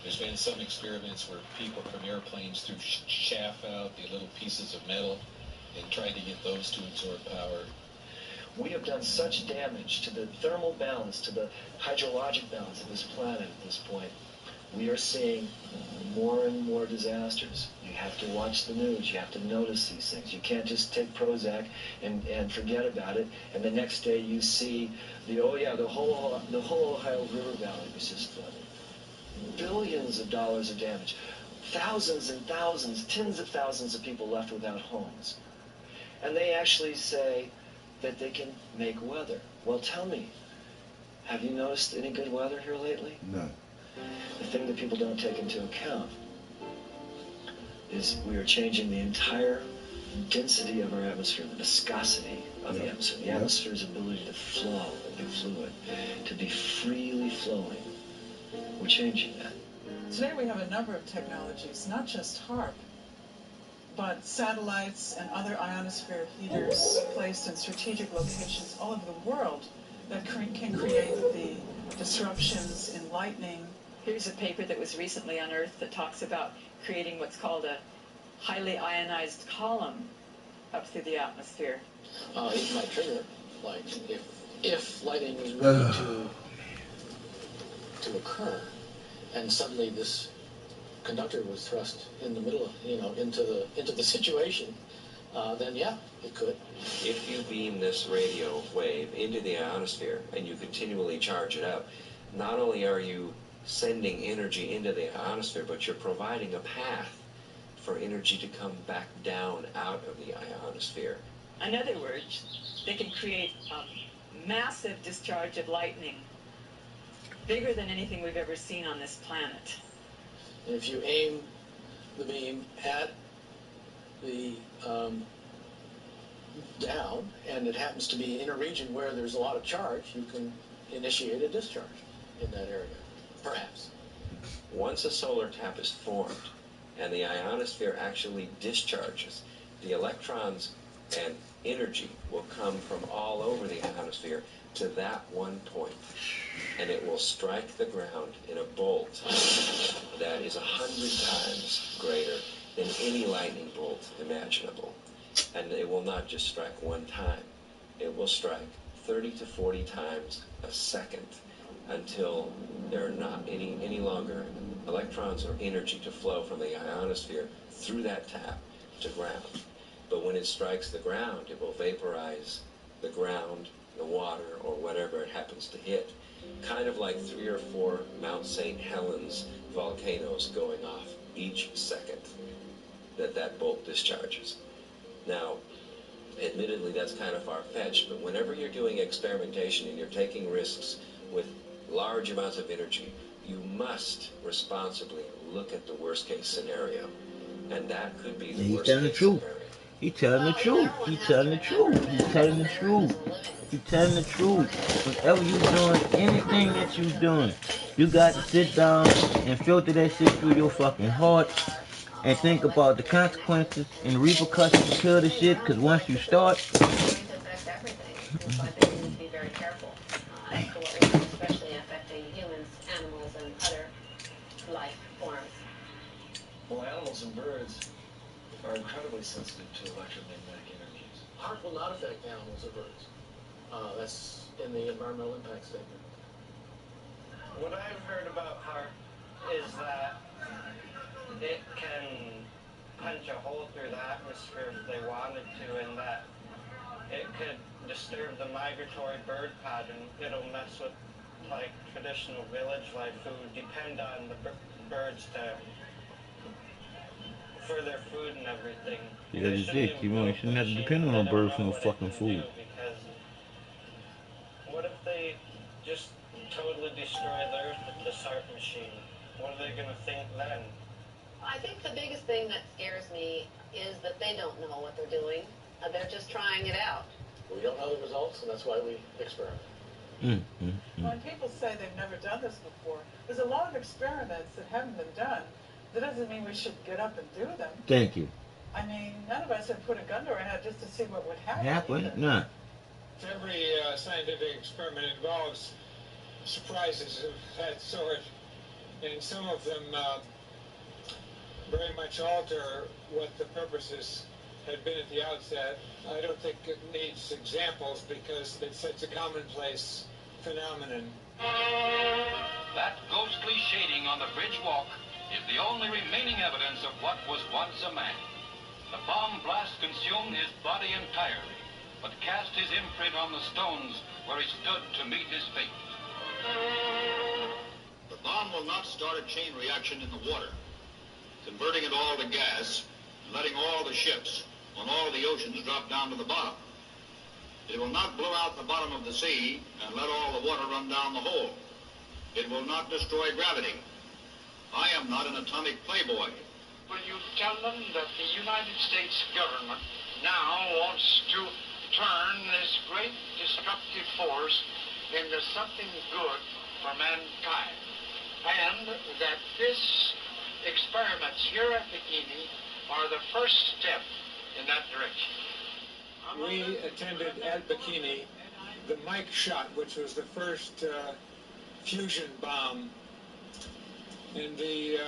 there's been some experiments where people from airplanes threw chaff out, the little pieces of metal, and tried to get those to absorb power. We have done such damage to the thermal balance, to the hydrologic balance of this planet at this point. We are seeing more and more disasters. You have to watch the news. You have to notice these things. You can't just take Prozac and forget about it, and the next day you see the whole Ohio River Valley was just flooded. Billions of dollars of damage. thousands and thousands, tens of thousands of people left without homes. And they actually say that they can make weather. Well, tell me, have you noticed any good weather here lately? No. The thing that people don't take into account is we are changing the entire density of our atmosphere, the viscosity of the atmosphere, the atmosphere's ability to flow, be fluid, to be freely flowing. We're changing that. Today we have a number of technologies, not just HARP, but satellites and other ionosphere heaters placed in strategic locations all over the world that can create the disruptions in lightning. Here's a paper that was recently unearthed that talks about creating what's called a highly ionized column up through the atmosphere. It might trigger, like if lightning is ready to occur, and suddenly this conductor was thrust in the middle of, into the situation, then yeah, it could. If you beam this radio wave into the ionosphere and you continually charge it up, not only are you sending energy into the ionosphere, but you're providing a path for energy to come back down out of the ionosphere. In other words, they can create a massive discharge of lightning, bigger than anything we've ever seen on this planet. And if you aim the beam at the down, and it happens to be in a region where there's a lot of charge, you can initiate a discharge in that area, perhaps. Once a solar tap is formed and the ionosphere actually discharges, the electrons and energy will come from all over the ionosphere to that one point, and it will strike the ground in a bolt that is 100 times greater than any lightning bolt imaginable. And it will not just strike one time. It will strike 30 to 40 times a second until there are not any longer electrons or energy to flow from the ionosphere through that tap to ground. But when it strikes the ground, it will vaporize the ground, the water, or whatever it happens to hit. Kind of like 3 or 4 Mount St. Helens volcanoes going off each second that bolt discharges. Now, admittedly, that's kind of far-fetched, but whenever you're doing experimentation and you're taking risks with large amounts of energy, you must responsibly look at the worst-case scenario. And that could be the worst-case scenario. He's telling the truth. He's telling the truth. He's telling the truth. He's telling the truth. Whenever you're doing anything that you're doing, you got to sit down and filter that shit through your fucking heart and think about the consequences and repercussions to the shit, because once you start, It's going to affect everything. And so I think we need to be very careful as to what we do, especially affecting humans, animals, and other life forms. Well, animals and birds are incredibly sensitive to electromagnetic energies. HARP will not affect animals or birds. That's in the environmental impact statement. What I've heard about HARP is that it can punch a hole through the atmosphere if they wanted to, and that it could disturb the migratory bird pattern. It'll mess with like traditional village life who depend on the birds for their food and everything. yeah, that's it. You shouldn't have to depend on no bird for no fucking food. Because what if they just totally destroy the earth with this HARP machine? What are they going to think then? I think the biggest thing that scares me is that they don't know what they're doing. They're just trying it out. We don't know the results, and that's why we experiment. When people say they've never done this before, there's a lot of experiments that haven't been done. That doesn't mean we should get up and do them. Thank you. I mean, none of us have put a gun to our head just to see what would happen. Happen? Nah. Every scientific experiment involves surprises of that sort, and some of them very much alter what the purposes had been at the outset. I don't think it needs examples because it's such a commonplace phenomenon. That ghostly shading on the bridge walk is the only remaining evidence of what was once a man. The bomb blast consumed his body entirely, but cast his imprint on the stones where he stood to meet his fate. The bomb will not start a chain reaction in the water. converting it all to gas, and letting all the ships on all the oceans drop down to the bottom. It will not blow out the bottom of the sea and let all the water run down the hole. It will not destroy gravity. I am not an atomic playboy. Will you tell them that the United States government now wants to turn this great destructive force into something good for mankind, and that this experiments here at Bikini are the first step in that direction? We attended at Bikini the Mike shot, which was the first fusion bomb. And the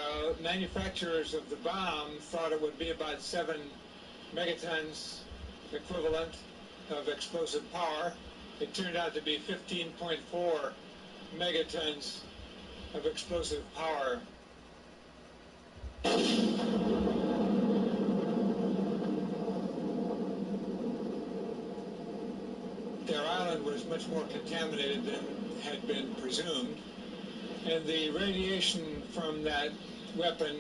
manufacturers of the bomb thought it would be about 7 megatons equivalent of explosive power. It turned out to be 15.4 megatons of explosive power. Their island was much more contaminated than had been presumed, and the radiation from that weapon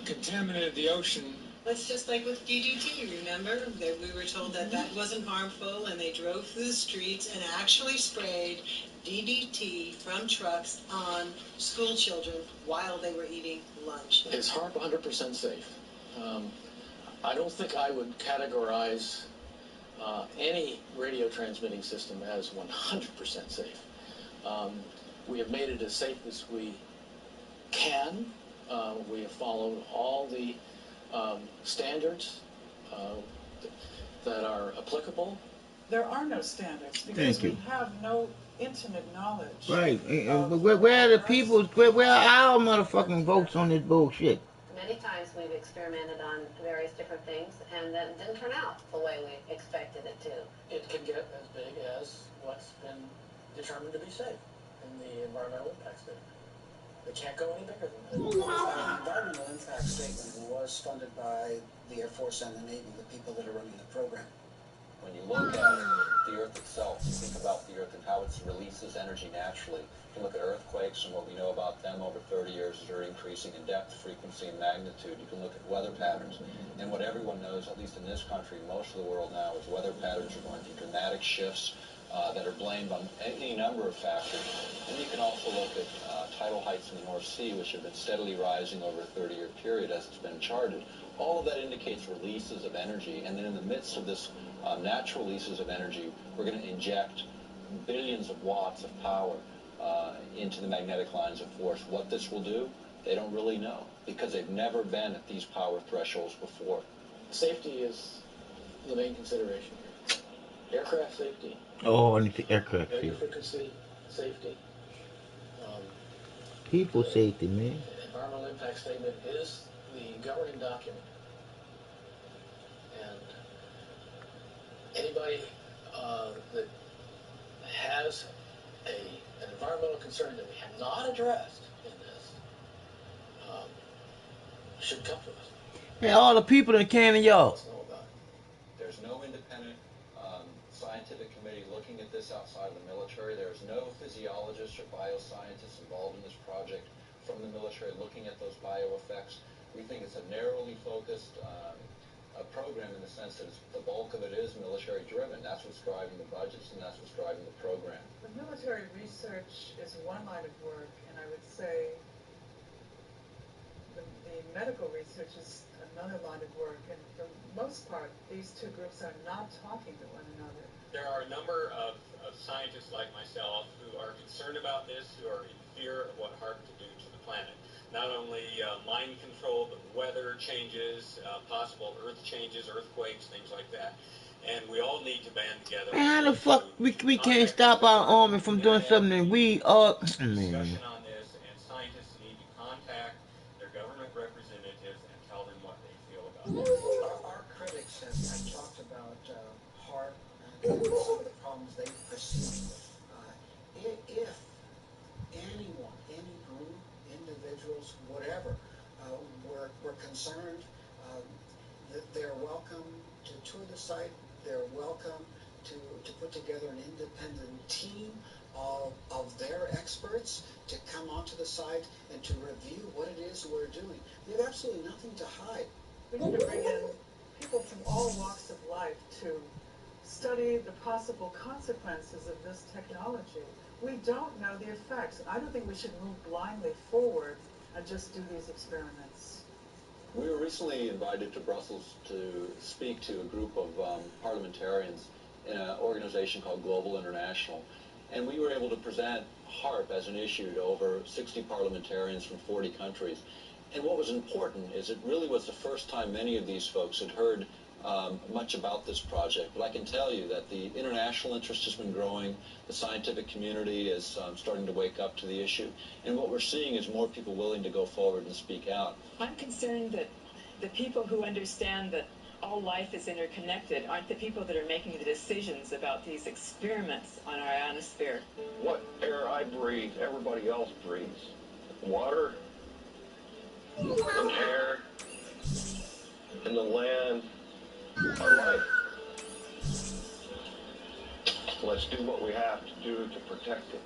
contaminated the ocean. It's just like with DDT, remember? That we were told that that wasn't harmful, and they drove through the streets and actually sprayed DDT from trucks on school children while they were eating lunch. Is HARP 100% safe? I don't think I would categorize any radio transmitting system as 100% safe. We have made it as safe as we can. We have followed all the standards that are applicable. There are no standards because we have no intimate knowledge. Right. Where are the people? Where are our motherfucking votes on this bullshit? Many times we've experimented on various different things, and then it didn't turn out the way we expected it to. It can get as big as what's been determined to be safe in the environmental impact statement. It can't go any bigger than that. The environmental impact statement was funded by the Air Force and the Navy, the people that are running the program. When you look at the Earth itself, you think about the Earth and how it releases energy naturally. If you look at earthquakes and what we know about them over 30 years, they're increasing in depth, frequency, and magnitude. You can look at weather patterns. And what everyone knows, at least in this country, most of the world now, is weather patterns are going through dramatic shifts that are blamed on any number of factors. And you can also look at tidal heights in the North Sea, which have been steadily rising over a 30-year period as it's been charted. All of that indicates releases of energy. And then in the midst of this natural releases of energy, we're going to inject billions of watts of power into the magnetic lines of force. What this will do, they don't really know because they've never been at these power thresholds before. Safety is the main consideration here. Aircraft safety. Oh, I need the aircraft Radio safety. frequency safety. People safety, man. The environmental impact statement is the governing document. And anybody that has an environmental concern that we have not addressed in this should come to us. Hey, all the people in kNOw. There's no independent scientific committee looking at this outside of the military. There's no physiologists or bioscientists involved in this project from the military looking at those bioeffects. We think it's a narrowly focused a program in the sense that the bulk of it is military driven. That's what's driving the budgets and that's what's driving the program. The military research is one line of work, and I would say the medical research is another line of work, and for the most part, these two groups are not talking to one another. There are a number of scientists like myself who are concerned about this, who are in fear of what HARP could do to the planet. Not only mind control, but weather changes, possible earth changes, earthquakes, things like that. And we all need to band together. Man, how the fuck we can't stop our army from doing something that we are... Discussion on this, and scientists need to contact their government representatives and tell them what they feel about it. Our critics have talked about HARP and some of the problems they perceive. If anyone, any group, individuals, whatever, were concerned, they're welcome to tour the site. They're welcome to put together an independent team. of their experts to come onto the site and to review what it is we're doing. We have absolutely nothing to hide. We need to bring in people from all walks of life to study the possible consequences of this technology. We don't know the effects. I don't think we should move blindly forward and just do these experiments. We were recently invited to Brussels to speak to a group of parliamentarians in an organization called Global International. And we were able to present HARP as an issue to over 60 parliamentarians from 40 countries. And what was important is it really was the first time many of these folks had heard much about this project. But I can tell you that the international interest has been growing. The scientific community is starting to wake up to the issue. And what we're seeing is more people willing to go forward and speak out. I'm concerned that the people who understand that all life is interconnected aren't the people that are making the decisions about these experiments on our ionosphere. What air I breathe, everybody else breathes. Water, and air, and the land, our life. Let's do what we have to do to protect it.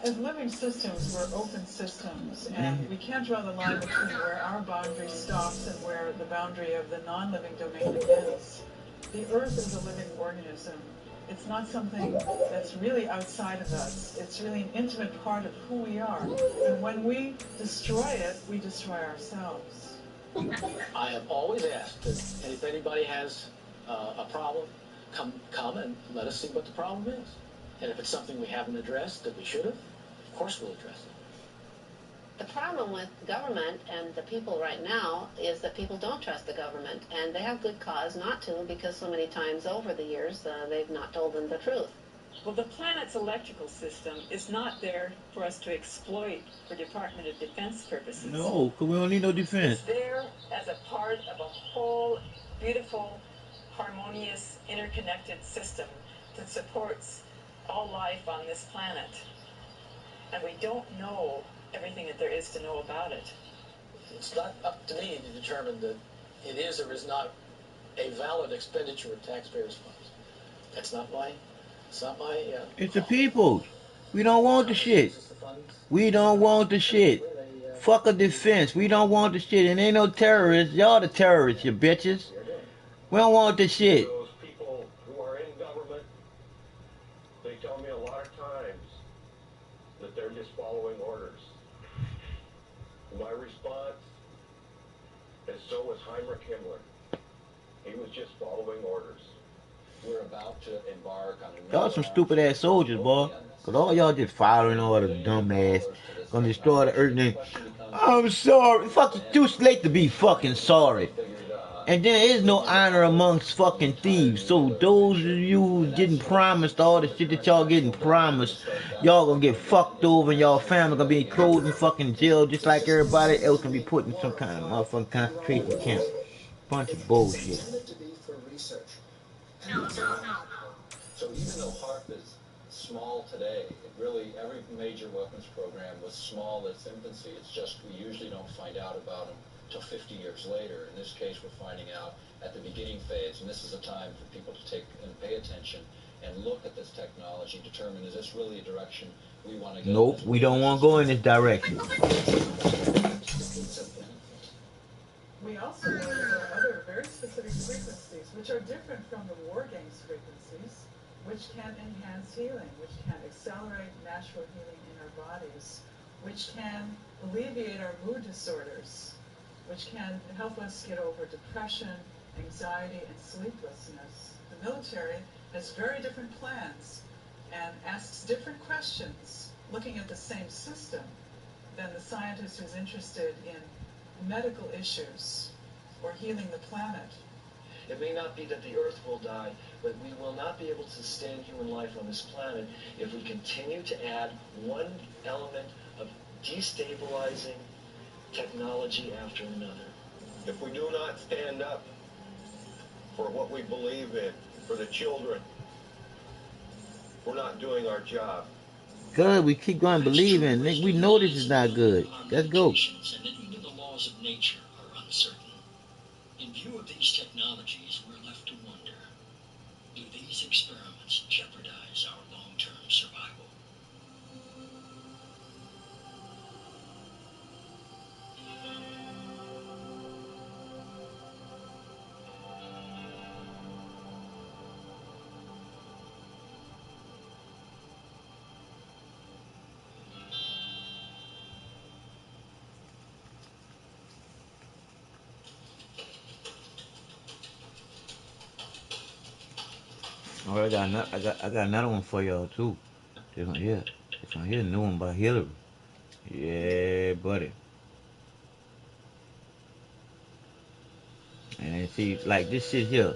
As living systems, we're open systems, and we can't draw the line between where our boundary stops and where the boundary of the non-living domain begins. The Earth is a living organism. It's not something that's really outside of us. It's really an intimate part of who we are. And when we destroy it, we destroy ourselves. I have always asked that if anybody has a problem, come and let us see what the problem is. And if it's something we haven't addressed that we should have, of course we'll address it. The problem with government and the people right now is that people don't trust the government, and they have good cause not to, because so many times over the years they've not told them the truth. Well, the planet's electrical system is not there for us to exploit for Department of Defense purposes. No, because we don't need no defense. It's there as a part of a whole beautiful, harmonious, interconnected system that supports all life on this planet. And we don't know everything that there is to know about it. It's not up to me to determine that it is or is not a valid expenditure of taxpayers' funds. That's not my, it's not my It's the people's. We don't want the shit. We don't want the shit. Fuck a defense. We don't want the shit. And ain't no terrorists. Y'all the terrorists, you bitches. We don't want the shit. Those people who are in government, they tell me a lot of times that they're just following orders. My response is so was Heinrich Himmler. He was just following orders. We're about to embark on a Y'all some stupid ass soldiers, boy. Cause all y'all just following all the dumb ass. Gonna destroy the earth and then, I'm sorry. Fuck, it's too late to be fucking sorry. And there is no honor amongst fucking thieves. So those of you who getting promised all the shit that y'all getting promised, y'all gonna get fucked over and y'all family gonna be closed in fucking jail just like everybody else gonna be put in some kind of motherfucking concentration camp. Bunch of bullshit. So even though HARP is small today, it really, every major weapons program was small in its infancy. It's just we usually don't find out about them till 50 years later. In this case, we're finding out at the beginning phase, and this is a time for people to take and pay attention and look at this technology, determine is this really a direction we want to go? Nope, we don't want to go in this direction. We also know that there are other very specific frequencies which are different from the war games frequencies, which can enhance healing, which can accelerate natural healing in our bodies, which can alleviate our mood disorders, which can help us get over depression, anxiety, and sleeplessness. The military has very different plans and asks different questions, looking at the same system, than the scientist who's interested in medical issues or healing the planet. It may not be that the Earth will die, but we will not be able to sustain human life on this planet if we continue to add one element of destabilizing technology after another. If we do not stand up for what we believe in, for the children, we're not doing our job. Good, we keep going believing. We know this is not good. Let's go. And that even the laws of nature are uncertain. In view of these technologies, we're left to wonder, do these experiments jeopardize our long-term survival? Oh, I got another one for y'all too. This one here, new one by Hillary. Yeah, buddy. And see, like this shit here.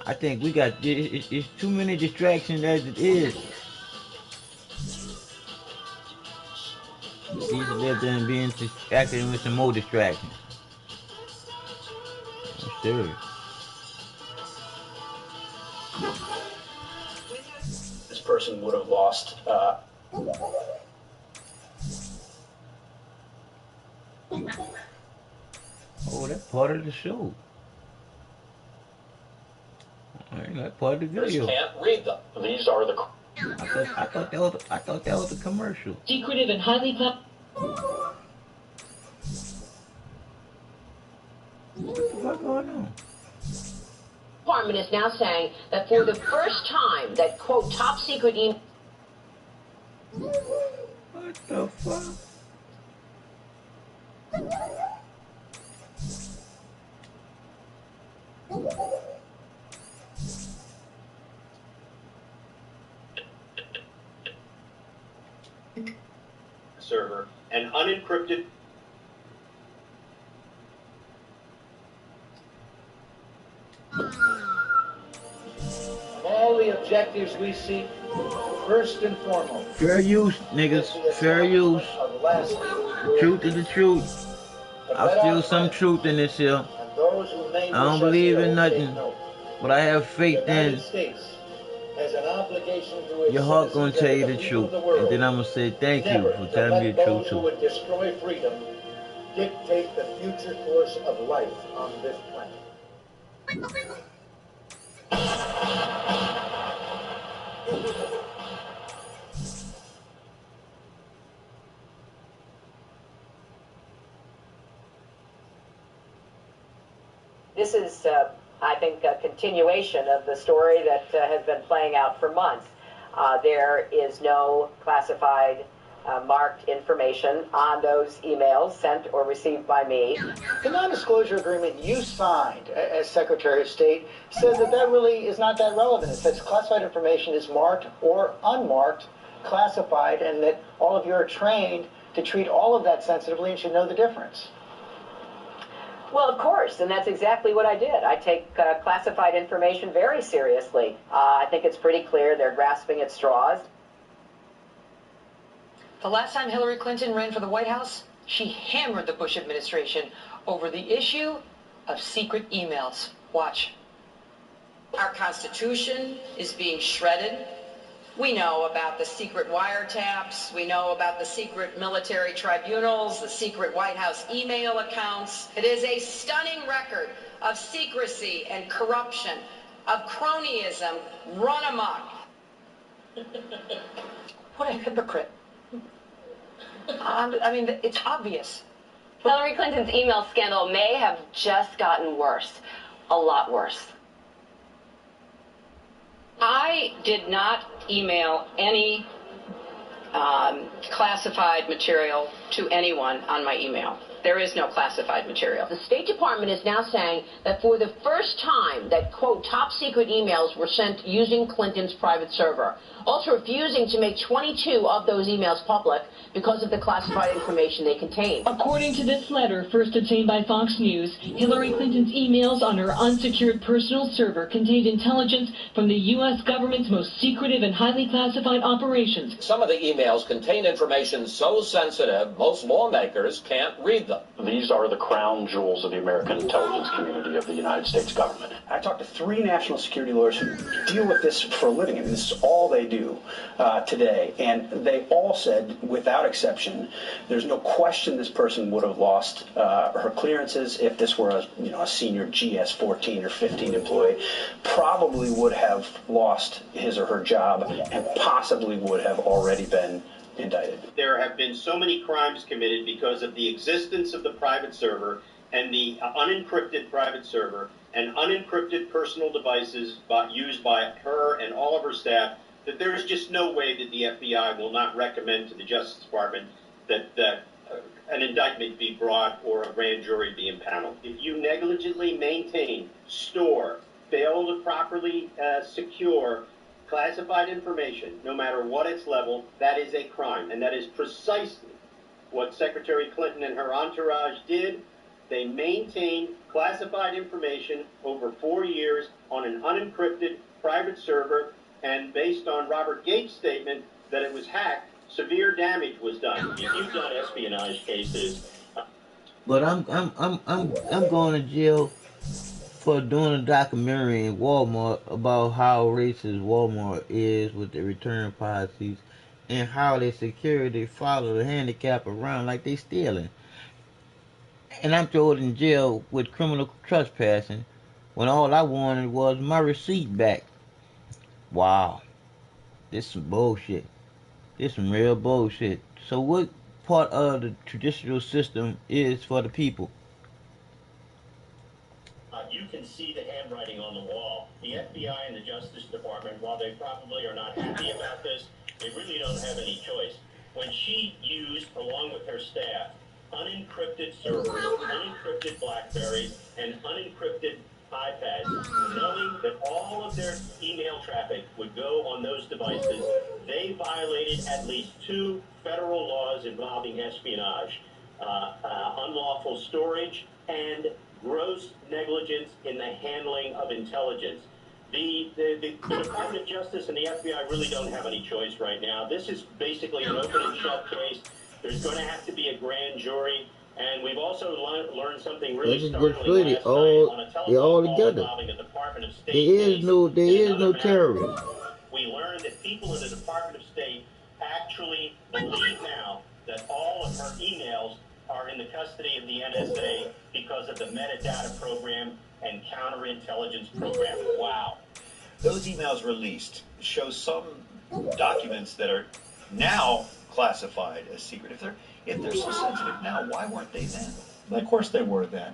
I think we got it's too many distractions as it is. We need to live there and being distracted with some more distractions. I'm serious. This person would have lost. Oh, that's part of the show. Alright, that's part of the video. Can't read them. These are the. I thought that was a commercial. Secretive and highly What the fuck going on? Department is now saying that for the first time that, quote, top secret email. What the fuck? Server and unencrypted. All the objectives we seek, first and foremost. Fair use, niggas. Fair use. Truth is the truth. I feel some truth in this here. I don't believe in nothing, but I have faith in your heart gonna tell you the truth, and then I'm gonna say thank you for telling me the truth too. Would destroy freedom, dictate the future course of life on this planet. This is, I think, a continuation of the story that has been playing out for months. There is no classified marked information on those emails sent or received by me. The non-disclosure agreement you signed as Secretary of State says that really is not that relevant. It says classified information is marked or unmarked, classified, and that all of you are trained to treat all of that sensitively and should know the difference. Well, of course, and that's exactly what I did. I take classified information very seriously. I think it's pretty clear they're grasping at straws. The last time Hillary Clinton ran for the White House, she hammered the Bush administration over the issue of secret emails. Watch. Our Constitution is being shredded. We know about the secret wiretaps. We know about the secret military tribunals, the secret White House email accounts. It is a stunning record of secrecy and corruption, of cronyism run amok. What a hypocrite. I mean, it's obvious. Hillary Clinton's email scandal may have just gotten worse, a lot worse. I did not email any classified material to anyone on my email. There is no classified material. The State Department is now saying that for the first time that, quote, top secret emails were sent using Clinton's private server, also refusing to make 22 of those emails public because of the classified information they contain. According to this letter, first obtained by Fox News, Hillary Clinton's emails on her unsecured personal server contained intelligence from the U.S. government's most secretive and highly classified operations. Some of the emails contain information so sensitive, most lawmakers can't read them. These are the crown jewels of the American intelligence community of the United States government. I talked to 3 national security lawyers who deal with this for a living. I mean, this is all they do today. And they all said, without exception, there's no question this person would have lost her clearances if this were a senior GS 14 or 15 employee. Probably would have lost his or her job and possibly would have already been indicted. There have been so many crimes committed because of the existence of the private server and the unencrypted private server and unencrypted personal devices used by her and all of her staff that there is just no way that the FBI will not recommend to the Justice Department that an indictment be brought or a grand jury be impaneled. If you negligently maintain, store, fail to properly secure classified information, no matter what its level, that is a crime. And that is precisely what Secretary Clinton and her entourage did. They maintained classified information over 4 years on an unencrypted private server, and based on Robert Gates' statement that it was hacked, severe damage was done. If you've done espionage cases, But I'm going to jail for doing a documentary in Walmart about how racist Walmart is with their return policies and how their security follow the handicap around like they stealing. And I'm thrown in jail with criminal trespassing when all I wanted was my receipt back. Wow, this some bullshit. This some real bullshit. So what part of the judicial system is for the people? you can see the handwriting on the wall. The FBI and the Justice Department, while they probably are not happy about this, they really don't have any choice. When she used, along with her staff, unencrypted servers, unencrypted BlackBerries, and unencrypted iPads, knowing that all of their email traffic would go on those devices, they violated at least 2 federal laws involving espionage, unlawful storage and gross negligence in the handling of intelligence. The Department of Justice and the FBI really don't have any choice right now. This is basically an open and shut case. There's going to have to be a grand jury. And we've also learned something really startling last night on a telephone call involving the Department of State. There is no terrorism. We learned that people in the Department of State actually believe now that all of her emails are in the custody of the NSA because of the metadata program and counterintelligence program. Wow. Those emails released show some documents that are now classified as secret. If they're so sensitive now, why weren't they then? Of course they were then.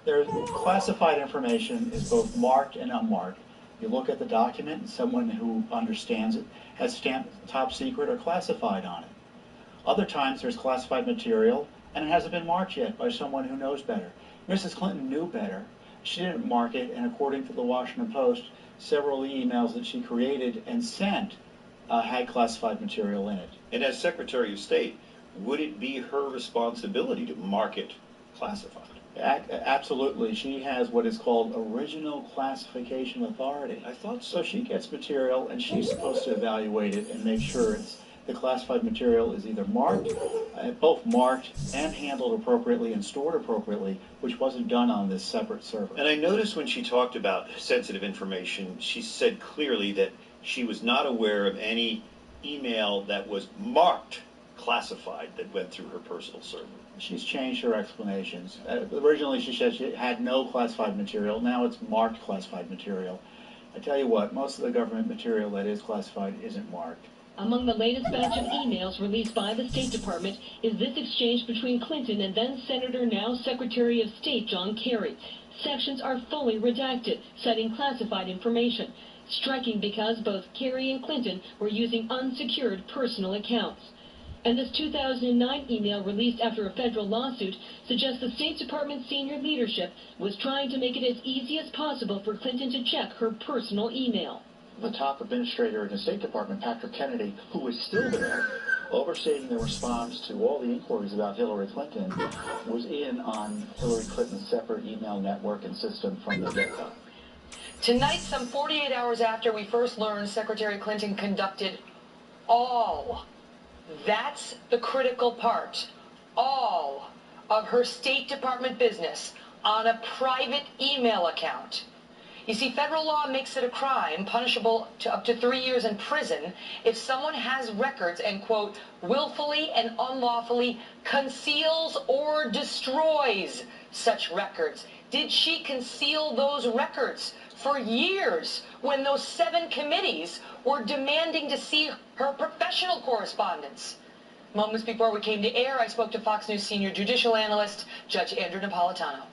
Their classified information is both marked and unmarked. You look at the document, and someone who understands it has stamped top secret or classified on it. Other times there's classified material, and it hasn't been marked yet by someone who knows better. Mrs. Clinton knew better. She didn't mark it, and according to the Washington Post, several emails that she created and sent had classified material in it. And as Secretary of State, would it be her responsibility to mark it classified? Absolutely. She has what is called original classification authority. I thought so. So she gets material, and she's supposed to evaluate it and make sure the classified material is either marked, both marked and handled appropriately and stored appropriately, which wasn't done on this separate server. And I noticed when she talked about sensitive information, she said clearly that she was not aware of any email that was marked classified that went through her personal server. She's changed her explanations. Originally she said she had no classified material. Now it's marked classified material. I tell you what, most of the government material that is classified isn't marked. Among the latest batch of emails released by the State Department is this exchange between Clinton and then-Senator, now Secretary of State John Kerry. Sections are fully redacted, citing classified information. Striking because both Kerry and Clinton were using unsecured personal accounts. And this 2009 email released after a federal lawsuit suggests the State Department senior leadership was trying to make it as easy as possible for Clinton to check her personal email. The top administrator in the State Department, Patrick Kennedy, who was still there, overseeing the response to all the inquiries about Hillary Clinton, was in on Hillary Clinton's separate email network and system from the get-go. Tonight, some 48 hours after we first learned Secretary Clinton conducted all, that's the critical part, all of her State Department business on a private email account. You see, federal law makes it a crime, punishable to up to 3 years in prison, if someone has records and, quote, willfully and unlawfully conceals or destroys such records. Did she conceal those records for years when those 7 committees were demanding to see her professional correspondence? Moments before we came to air, I spoke to Fox News senior judicial analyst, Judge Andrew Napolitano.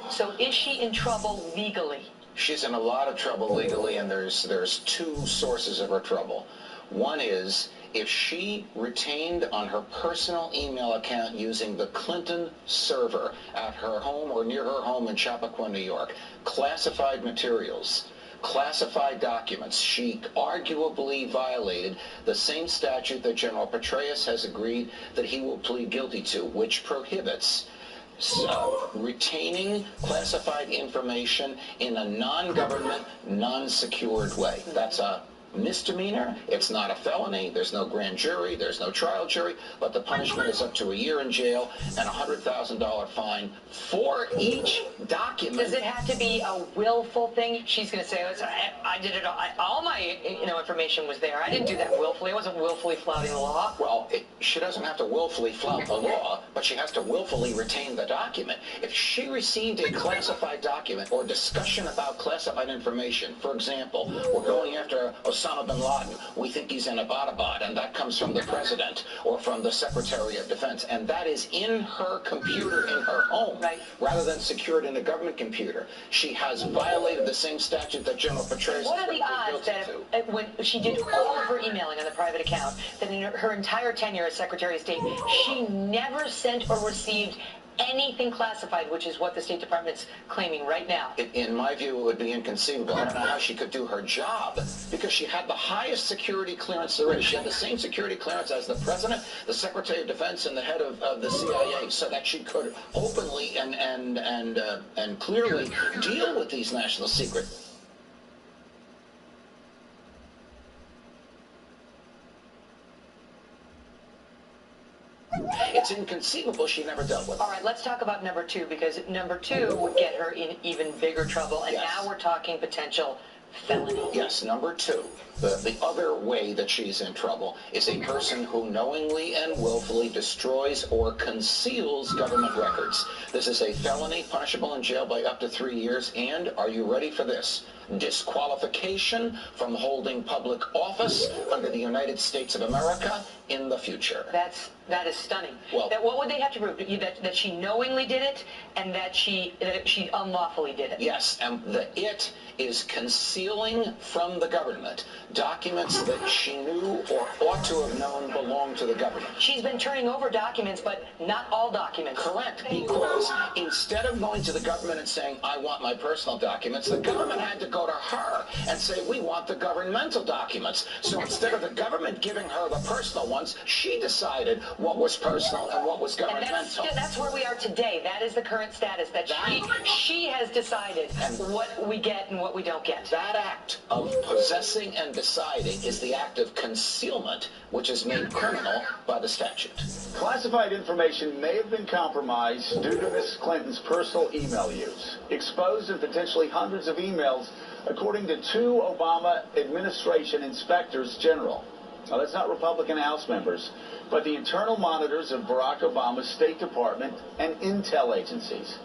So is she in trouble legally? She's in a lot of trouble legally, and there's 2 sources of her trouble. One is, if she retained on her personal email account using the Clinton server at her home or near her home in Chappaqua, New York, classified materials, classified documents, she arguably violated the same statute that General Petraeus has agreed that he will plead guilty to, which prohibits retaining classified information in a non-government, non-secured way. That's a misdemeanor. It's not a felony. There's no grand jury. There's no trial jury. But the punishment is up to a year in jail and a $100,000 fine for each document. Does it have to be a willful thing? She's going to say, I did it all my information was there. I didn't do that willfully. I wasn't willfully flouting the law. Well, she doesn't have to willfully flout the law, but she has to willfully retain the document. If she received a classified document or discussion about classified information, for example, we're going after Osama bin Laden. We think he's in Abbottabad, and that comes from the president or from the Secretary of Defense, and that is in her computer in her home, rather than secured in a government computer. She has violated the same statute that General Petraeus. What are the odds that when she did all of her emailing on the private account, that in her entire tenure as Secretary of State, she never sent or received anything classified, which is what the State Department's claiming right now? In my view, it would be inconceivable. I don't know how she could do her job, because she had the highest security clearance there is. She had the same security clearance as the President, the Secretary of Defense, and the head of the CIA, so that she could openly and clearly deal with these national secrets. It's inconceivable she never dealt with it. All right, let's talk about number two, because number two would get her in even bigger trouble, and now we're talking potential felony. Yes, number two. The other way that she's in trouble is a person who knowingly and willfully destroys or conceals government records. This is a felony punishable in jail by up to 3 years, and, are you ready for this? Disqualification from holding public office under the United States of America in the future. That is stunning. Well, what would they have to prove? That she knowingly did it, and that she unlawfully did it? Yes, and the it is concealing from the government documents that she knew or ought to have known belonged to the government. She's been turning over documents, but not all documents. Correct, because instead of going to the government and saying, I want my personal documents, the government had to go to her and say, we want the governmental documents. So instead of the government giving her the personal ones, she decided what was personal and what was governmental. And that's where we are today. That is the current status, that she has decided what we get and what we don't get. That act of possessing and deciding is the act of concealment, which is made criminal by the statute. Classified information may have been compromised due to Mrs. Clinton's personal email use, exposed in potentially hundreds of emails, according to 2 Obama administration inspectors general. Now, that's not Republican House members, but the internal monitors of Barack Obama's State Department and intel agencies.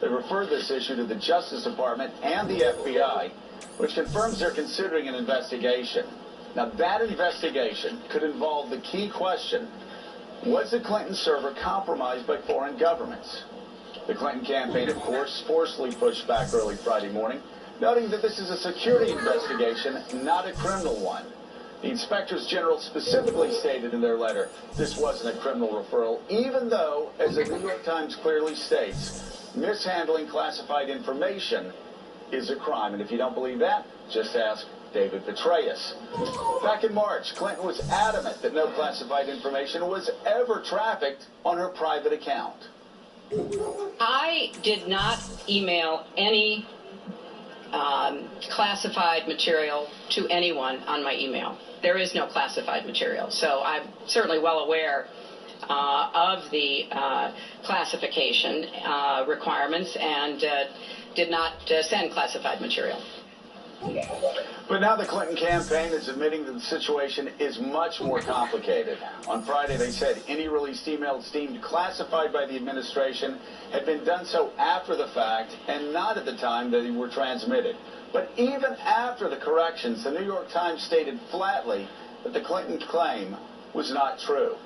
They referred this issue to the Justice Department and the FBI, which confirms they're considering an investigation. Now, that investigation could involve the key question: was the Clinton server compromised by foreign governments? The Clinton campaign, of course, forcefully pushed back early Friday morning, noting that this is a security investigation, not a criminal one. The inspectors general specifically stated in their letter this wasn't a criminal referral, even though, as the New York Times clearly states, mishandling classified information is a crime. And if you don't believe that, just ask David Petraeus. Back in March, Clinton was adamant that no classified information was ever trafficked on her private account. I did not email any classified material to anyone on my email. There is no classified material. So I'm certainly well aware of the classification requirements and did not send classified material. But now the Clinton campaign is admitting that the situation is much more complicated. On Friday, they said any released emails deemed classified by the administration had been done so after the fact and not at the time that they were transmitted. But even after the corrections, the New York Times stated flatly that the Clinton claim was not true.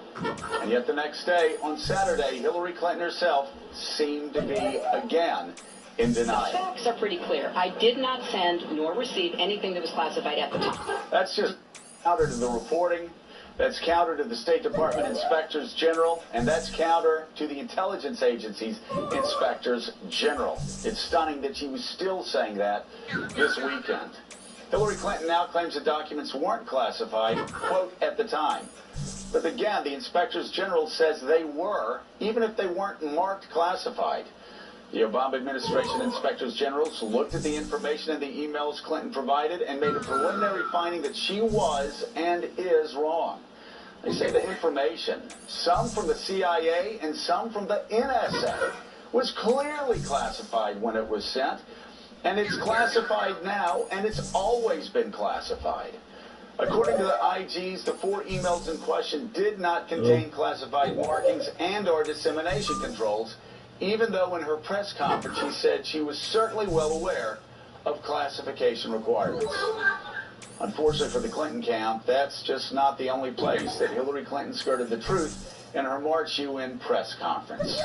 And yet the next day, on Saturday, Hillary Clinton herself seemed to be again in denial. The facts are pretty clear. I did not send nor receive anything that was classified at the time. That's just Counter to the reporting. That's counter to the State Department inspectors general, and that's counter to the intelligence agency's inspectors general. It's stunning that she was still saying that this weekend. Hillary Clinton now claims the documents weren't classified, quote, at the time. But again, the inspectors general says they were, even if they weren't marked classified. The Obama administration inspectors generals looked at the information in the emails Clinton provided and made a preliminary finding that she was and is wrong. They say the information, some from the CIA and some from the NSA, was clearly classified when it was sent, and it's classified now, and it's always been classified. According to the IGs, the 4 emails in question did not contain classified markings and/or dissemination controls, even though in her press conference she said she was certainly well aware of classification requirements. Unfortunately for the Clinton camp, that's just not the only place that Hillary Clinton skirted the truth in her March UN press conference.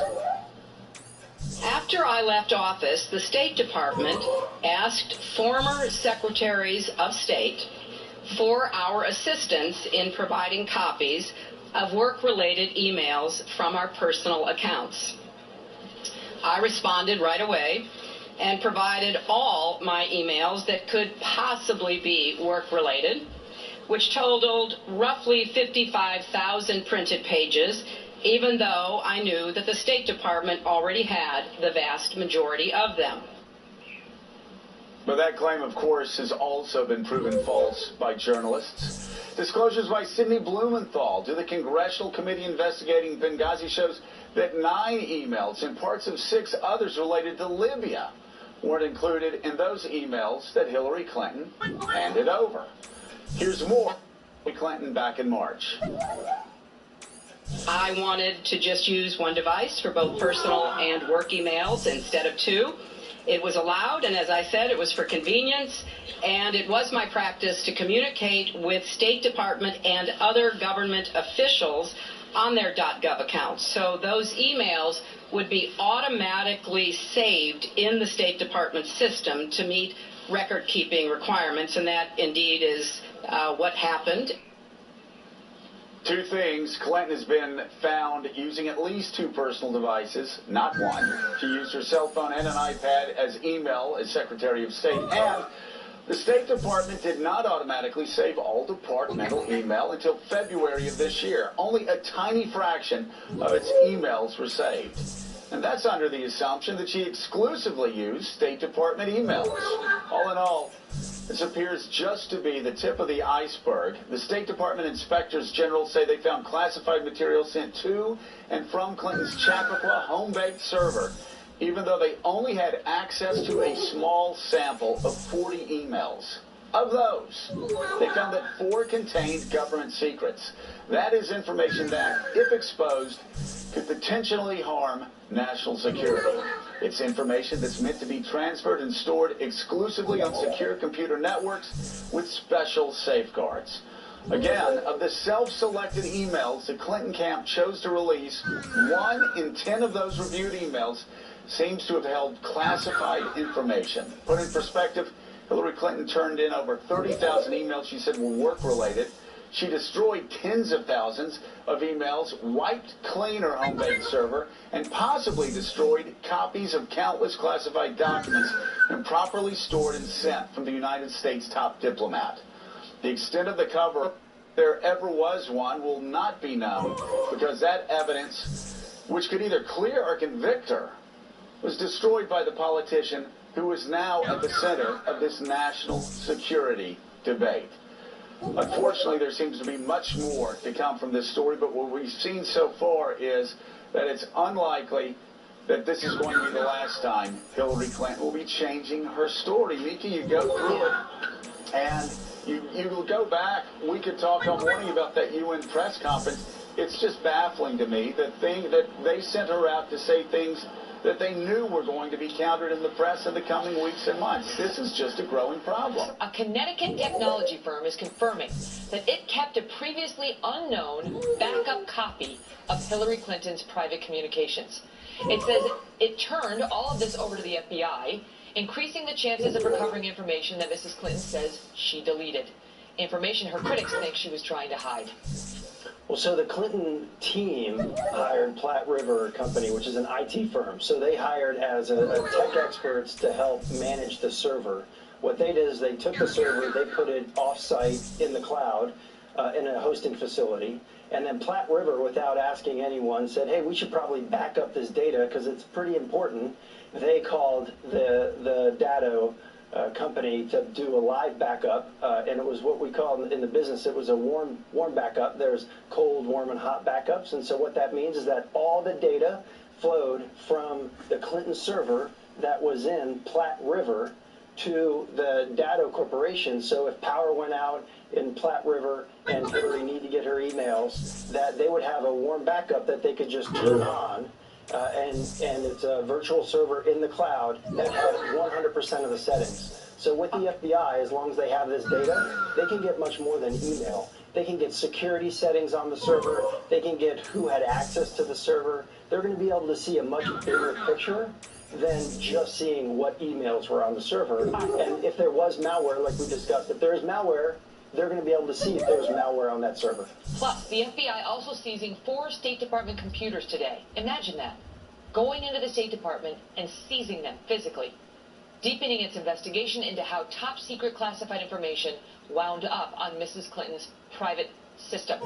After I left office, the State Department asked former secretaries of state for our assistance in providing copies of work-related emails from our personal accounts. I responded right away and provided all my emails that could possibly be work-related, which totaled roughly 55,000 printed pages, even though I knew that the State Department already had the vast majority of them. But that claim, of course, has also been proven false by journalists. Disclosures by Sidney Blumenthal to the Congressional Committee investigating Benghazi shows that 9 emails and parts of 6 others related to Libya weren't included in those emails that Hillary Clinton handed over. Here's more. Hillary Clinton back in March. I wanted to just use one device for both personal and work emails instead of 2. It was allowed, and as I said, it was for convenience, and it was my practice to communicate with State Department and other government officials on their .gov accounts. So those emails would be automatically saved in the State Department system to meet record-keeping requirements, and that indeed is what happened. 2 things. Clinton has been found using at least 2 personal devices, not 1. She used her cell phone and an iPad as email as Secretary of State, and the State Department did not automatically save all departmental email until February of this year. Only a tiny fraction of its emails were saved. And that's under the assumption that she exclusively used State Department emails. All in all, this appears just to be the tip of the iceberg. The State Department inspectors general say they found classified material sent to and from Clinton's Chappaqua home-baked server, even though they only had access to a small sample of 40 emails. Of those, they found that 4 contained government secrets. That is information that, if exposed, could potentially harm national security. It's information that's meant to be transferred and stored exclusively on secure computer networks with special safeguards. Again, of the self-selected emails the Clinton camp chose to release, 1 in 10 of those reviewed emails seems to have held classified information. Put in perspective, Hillary Clinton turned in over 30,000 emails she said were work-related. She destroyed tens of thousands of emails, wiped clean her home-based server, and possibly destroyed copies of countless classified documents improperly stored and sent from the United States' top diplomat. The extent of the cover, if there ever was one, will not be known because that evidence, which could either clear or convict her, was destroyed by the politician who is now at the center of this national security debate. Unfortunately, there seems to be much more to come from this story, but what we've seen so far is that it's unlikely that this is going to be the last time Hillary Clinton will be changing her story. Mika, you go through it, and you will go back. We could talk all morning about that UN press conference. It's just baffling to me that they sent her out to say things that they knew were going to be countered in the press in the coming weeks and months. This is just a growing problem. A Connecticut technology firm is confirming that it kept a previously unknown backup copy of Hillary Clinton's private communications. It says it turned all of this over to the FBI, increasing the chances of recovering information that Mrs. Clinton says she deleted. information her critics think she was trying to hide. Well, so the Clinton team hired Platte River Company, which is an IT firm. So they hired as a tech experts to help manage the server. What they did is they took the server, they put it off-site in the cloud in a hosting facility, and then Platte River, without asking anyone, said, hey, we should probably back up this data because it's pretty important. They called the data company to do a live backup, and it was what we call in the business, it was a warm backup. There's cold, warm, and hot backups, and so what that means is that all the data flowed from the Clinton server that was in Platte River to the Datto Corporation. So if power went out in Platte River and Hillary needed to get her emails, that they would have a warm backup that they could just turn on. And it's a virtual server in the cloud that had 100% of the settings. So with the FBI, as long as they have this data, they can get much more than email. They can get security settings on the server. They can get who had access to the server. They're going to be able to see a much bigger picture than just seeing what emails were on the server. And if there was malware, like we discussed, if there is malware, they're going to be able to see if there's malware on that server. Plus, the FBI also seizing 4 State Department computers today. Imagine that. Going into the State Department and seizing them physically. Deepening its investigation into how top-secret classified information wound up on Mrs. Clinton's private system.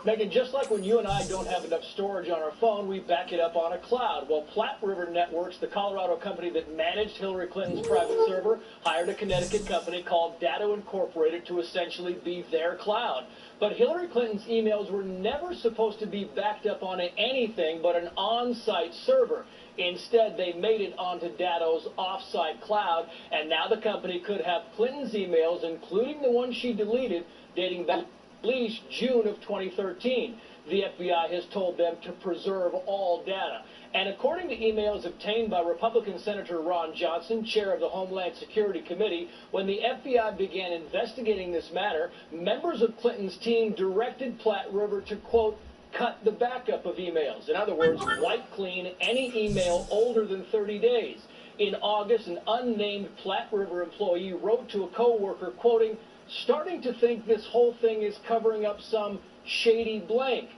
Megan, just like when you and I don't have enough storage on our phone, we back it up on a cloud. Well, Platte River Networks, the Colorado company that managed Hillary Clinton's private server, hired a Connecticut company called Datto Incorporated to essentially be their cloud. But Hillary Clinton's emails were never supposed to be backed up on anything but an on-site server. Instead, they made it onto Datto's off-site cloud, and now the company could have Clinton's emails, including the ones she deleted, dating back at least June of 2013. The FBI has told them to preserve all data. And according to emails obtained by Republican Senator Ron Johnson, chair of the Homeland Security Committee, when the FBI began investigating this matter, members of Clinton's team directed Platte River to, quote, cut the backup of emails. In other words, wipe clean any email older than 30 days. In August, an unnamed Platte River employee wrote to a co-worker, quoting, starting to think this whole thing is covering up some shady blank.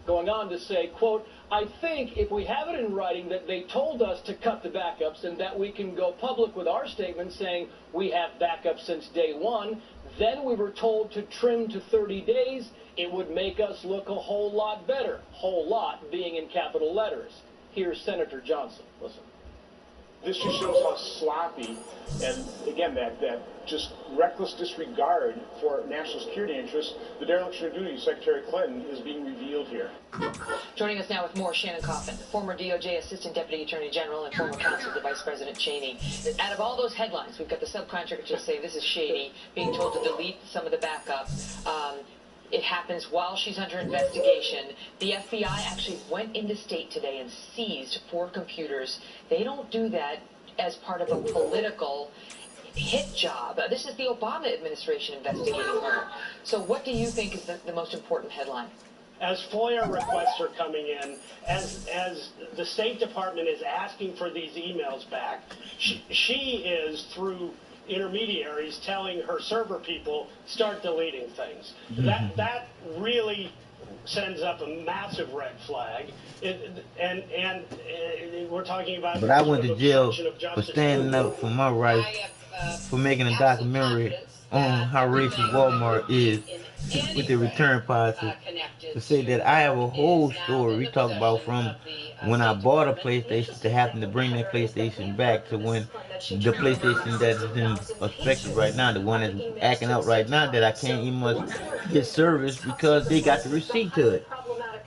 Going on to say, quote, I think if we have it in writing that they told us to cut the backups and that we can go public with our statement saying we have backups since day one, then we were told to trim to 30 days, it would make us look a whole lot better. Whole lot being in capital letters. Here's Senator Johnson. Listen. This just shows how sloppy and, again, that just reckless disregard for national security interests, the dereliction of duty of Secretary Clinton is being revealed here. Joining us now with more, Shannon Coffin, former DOJ Assistant Deputy Attorney General and former counsel to Vice President Cheney. Out of all those headlines, we've got the subcontractor saying this is shady, being told to delete some of the backup. It happens while she's under investigation. The FBI actually went into state today and seized 4 computers. They don't do that as part of a political hit job. This is the Obama administration investigating her. So what do you think is the most important headline? As FOIA requests are coming in, as the State Department is asking for these emails back, she is, through intermediaries, telling her server people, start deleting things. That really sends up a massive red flag. And we're talking about... But I went to jail for standing up for my rights, for making a documentary on how racist Walmart is with the return policy. To say that I have a whole story we talk about from when I bought a PlayStation to having to bring that PlayStation back to when the PlayStation that is in effect right now, the one that's acting out right now, that I can't even get service because they got the receipt to it.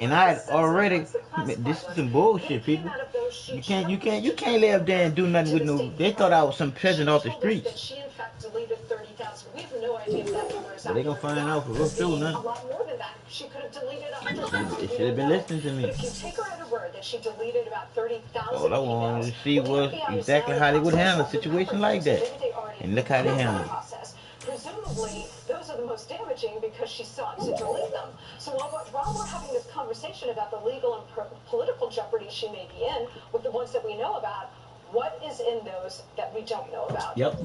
And I had already, this is some bullshit, people. You can't lay up there and do nothing with no, they thought I was some peasant off the streets. But they gonna find out for real too, now. She could have deleted 100,000 emails. They should have been listening to me. But if you take her at her word that she deleted about 30,000 all I wanted to see was exactly how they would handle a situation like that. And look how they handled it. Presumably, those are the most damaging because she sought to delete them. So while we're having this conversation about the legal and political jeopardy she may be in with the ones that we know about, what is in those that we don't know about? Yep.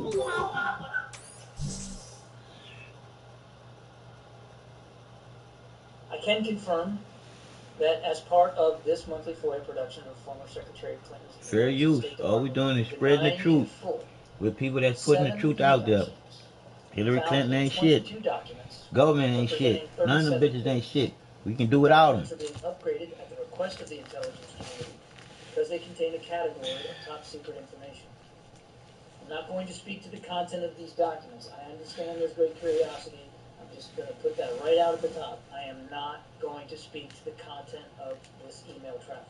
can confirm that as part of this monthly FOIA production of former Secretary Clinton's Fair use. All we doing is spreading the truth with people that's putting the truth out there. Hillary Clinton ain't shit. Government ain't shit. None of them bitches ain't shit. We can do without them. Documents are being upgraded at the request of the intelligence community because they contain a category of top secret information. I'm not going to speak to the content of these documents. I understand there's great curiosity. I'm just going to put that right out at the top. I am not going to speak to the content of this email traffic.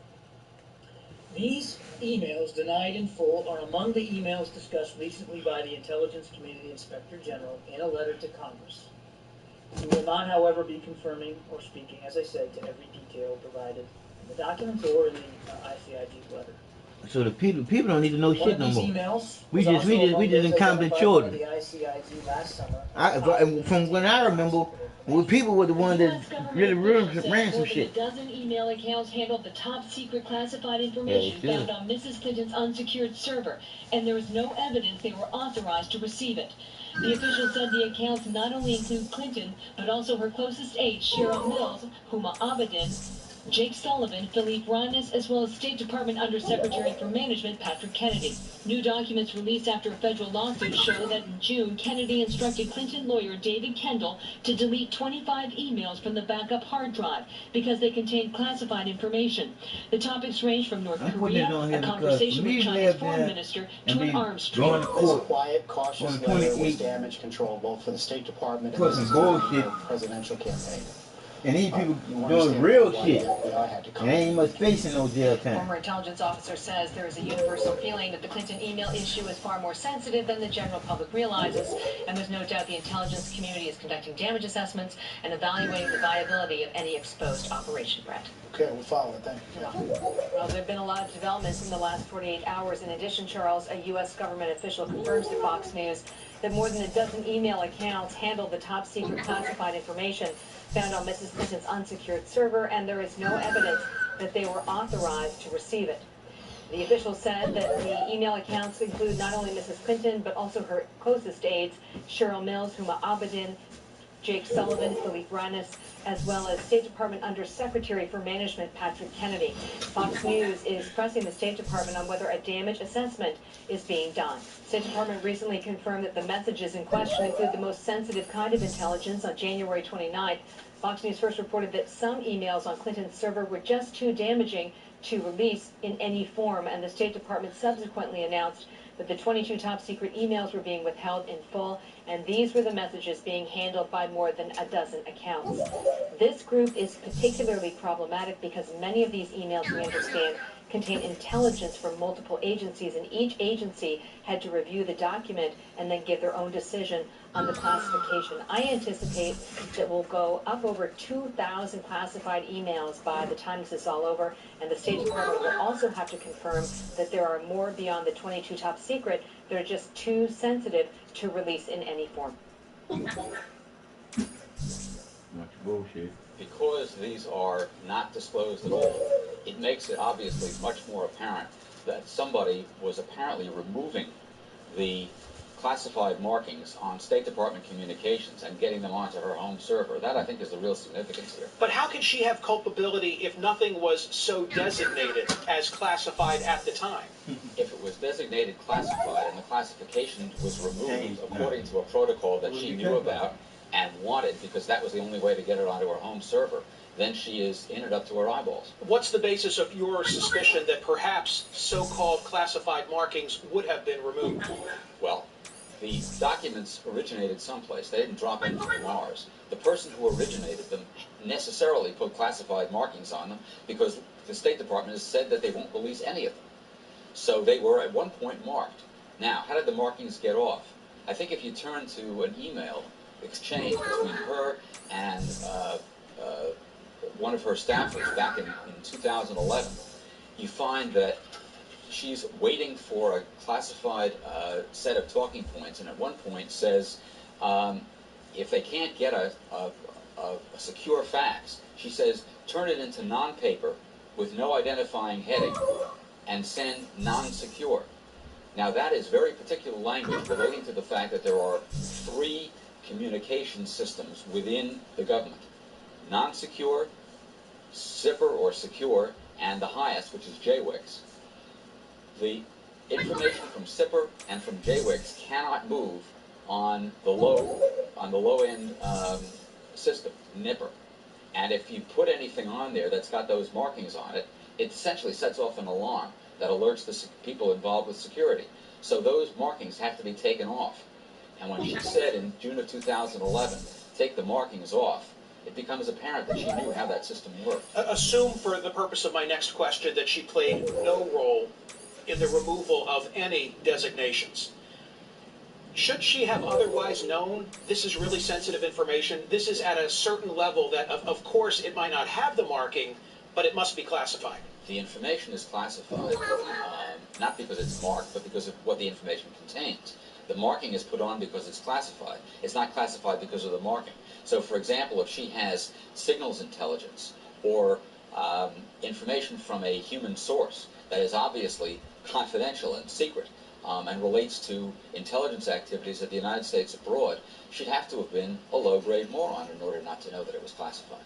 These emails denied in full are among the emails discussed recently by the Intelligence Community Inspector General in a letter to Congress. We will not, however, be confirming or speaking, as I said, to every detail provided in the documents or in the ICIG letter. So the people don't need to know shit no more. Emails We just incompetent children. The ICIG last summer. From when I remember, people were the ones that really ran some shit. More than a dozen email accounts handled the top secret classified information found on Mrs. Clinton's unsecured server, and there is no evidence they were authorized to receive it. The official said the accounts not only include Clinton, but also her closest aides, Cheryl Mills, Huma Abedin, Jake Sullivan, Philippe Reines, as well as State Department Undersecretary for Management Patrick Kennedy. New documents released after a federal lawsuit show that in June, Kennedy instructed Clinton lawyer David Kendall to delete 25 emails from the backup hard drive because they contained classified information. The topics range from North Korea, a conversation with China's foreign minister, to an arms trade. This quiet, cautious letter was damage control both for the State Department and the presidential campaign. And these people doing real shit. And ain't much space in no jail time. Former intelligence officer says there is a universal feeling that the Clinton email issue is far more sensitive than the general public realizes, and there's no doubt the intelligence community is conducting damage assessments and evaluating the viability of any exposed operation, Brett. Okay, we'll follow it. Thank you. Well, there have been a lot of developments in the last 48 hours. In addition, Charles, a U.S. government official confirms to Fox News that more than a dozen email accounts handled the top secret classified information found on Mrs. Clinton's unsecured server, and there is no evidence that they were authorized to receive it. The official said that the email accounts include not only Mrs. Clinton, but also her closest aides, Cheryl Mills, Huma Abedin, Jake Sullivan, Philippe Reines, as well as State Department Undersecretary for Management Patrick Kennedy. Fox News is pressing the State Department on whether a damage assessment is being done. State Department recently confirmed that the messages in question include the most sensitive kind of intelligence. On January 29th, Fox News first reported that some emails on Clinton's server were just too damaging to release in any form, and the State Department subsequently announced that the 22 top secret emails were being withheld in full, and these were the messages being handled by more than a dozen accounts. This group is particularly problematic because many of these emails, we understand, contain intelligence from multiple agencies, and each agency had to review the document and then give their own decision on the classification. I anticipate that we'll go up over 2,000 classified emails by the time this is all over, and the State Department will also have to confirm that there are more beyond the 22 top secret that are just too sensitive to release in any form. Much bullshit. Because these are not disclosed at all, it makes it obviously much more apparent that somebody was apparently removing the classified markings on State Department communications and getting them onto her home server. That, I think, is the real significance here. But how can she have culpability if nothing was so designated as classified at the time? If it was designated classified and the classification was removed according to a protocol that she knew about and wanted, because that was the only way to get it onto her home server, then she is in it up to her eyeballs. What's the basis of your suspicion that perhaps so-called classified markings would have been removed? Well, the documents originated someplace. They didn't drop in from Mars. The person who originated them necessarily put classified markings on them because the State Department has said that they won't release any of them. So they were at one point marked. Now, how did the markings get off? I think if you turn to an email exchange between her and one of her staffers back in 2011, you find that she's waiting for a classified set of talking points, and at one point says, if they can't get a secure fax, she says, turn it into non-paper with no identifying heading and send non-secure. Now that is very particular language relating to the fact that there are 3 communication systems within the government. non-secure, zipper or secure, and the highest, which is JWICS. The information from zipper and from JWICS cannot move on the low-end system, NIPR. And if you put anything on there that's got those markings on it, it essentially sets off an alarm that alerts the people involved with security. So those markings have to be taken off. And when she said in June of 2011, take the markings off, it becomes apparent that she knew how that system worked. Assume, for the purpose of my next question, that she played no role in the removal of any designations. Should she have otherwise known this is really sensitive information? This is at a certain level that, of course, it might not have the marking, but it must be classified. The information is classified, not because it's marked, but because of what the information contains. The marking is put on because it's classified. It's not classified because of the marking. So, for example, if she has signals intelligence or information from a human source that is obviously confidential and secret, and relates to intelligence activities of the United States abroad, she'd have to have been a low-grade moron in order not to know that it was classified.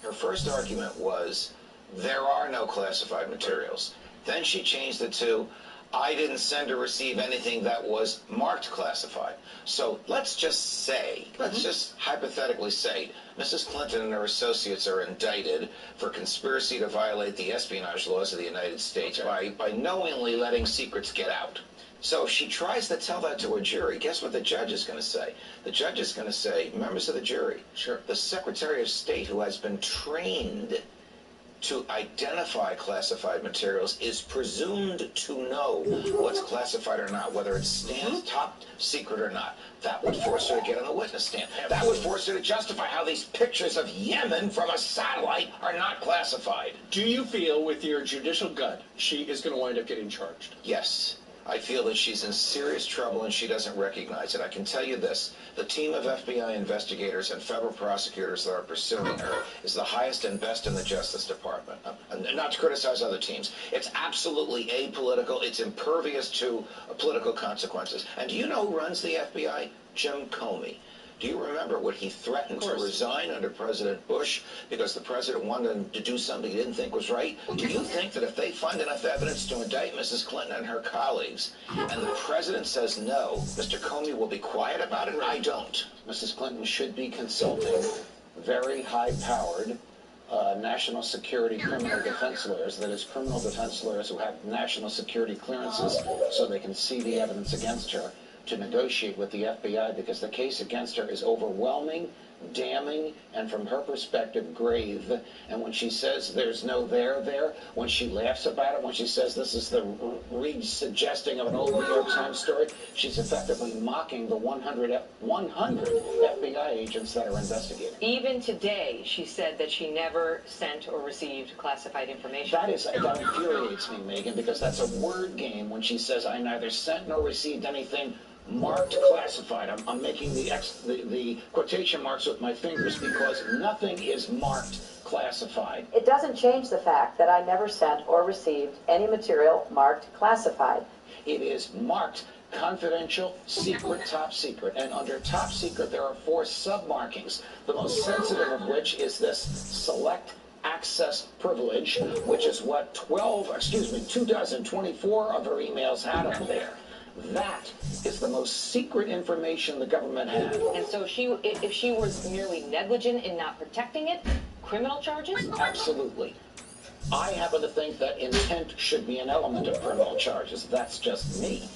Her first argument was, there are no classified materials. Then she changed it to, I didn't send or receive anything that was marked classified. So let's just say, let's just hypothetically say, Mrs. Clinton and her associates are indicted for conspiracy to violate the espionage laws of the United States by knowingly letting secrets get out. So if she tries to tell that to a jury, guess what the judge is going to say? The judge is going to say, members of the jury, the Secretary of State, who has been trained to identify classified materials, is presumed to know what's classified or not, whether it stands top secret or not. That would force her to get on the witness stand. That would force her to justify how these pictures of Yemen from a satellite are not classified. Do you feel, with your judicial gut, she is going to wind up getting charged? Yes. I feel that she's in serious trouble and she doesn't recognize it. I can tell you this, the team of FBI investigators and federal prosecutors that are pursuing her is the highest and best in the Justice Department. Not to criticize other teams. It's absolutely apolitical. It's impervious to political consequences. And do you know who runs the FBI? Jim Comey. Do you remember when he threatened to resign under President Bush because the president wanted him to do something he didn't think was right? Do you think that if they find enough evidence to indict Mrs. Clinton and her colleagues, and the president says no, Mr. Comey will be quiet about it? I don't. Mrs. Clinton should be consulting very high-powered national security criminal defense lawyers, that is, criminal defense lawyers who have national security clearances so they can see the evidence against her, to negotiate with the FBI, because the case against her is overwhelming, damning, and from her perspective, grave. And when she says there's no there, when she laughs about it, when she says this is the re-suggesting of an old New York Times story, she's effectively mocking the 100 FBI agents that are investigating. Even today, she said that she never sent or received classified information. That infuriates me, Megan, because that's a word game when she says, I neither sent nor received anything marked classified. I'm making the quotation marks with my fingers because nothing is marked classified. It doesn't change the fact that I never sent or received any material marked classified. It is marked confidential, secret, top secret. And under top secret, there are 4 sub-markings, the most sensitive of which is this select access privilege, which is what 24 of her emails had on there. That is the most secret information the government had. And so if she was merely negligent in not protecting it, criminal charges? Absolutely. I happen to think that intent should be an element of criminal charges. That's just me.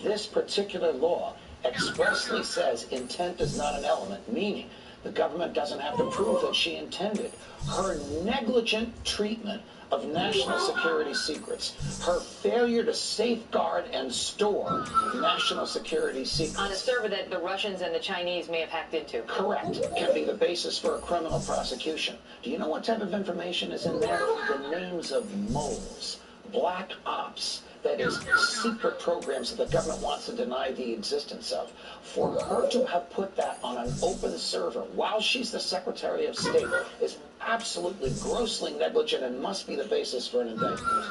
This particular law expressly says intent is not an element, meaning the government doesn't have to prove that she intended. Her negligent treatment of national security secrets, her failure to safeguard and store national security secrets on a server that the Russians and the Chinese may have hacked into. Correct. Can be the basis for a criminal prosecution. Do you know what type of information is in there? The names of moles, black ops, that is, secret programs that the government wants to deny the existence of. For her to have put that on an open server while she's the Secretary of State is absolutely grossly negligent and must be the basis for an indictment.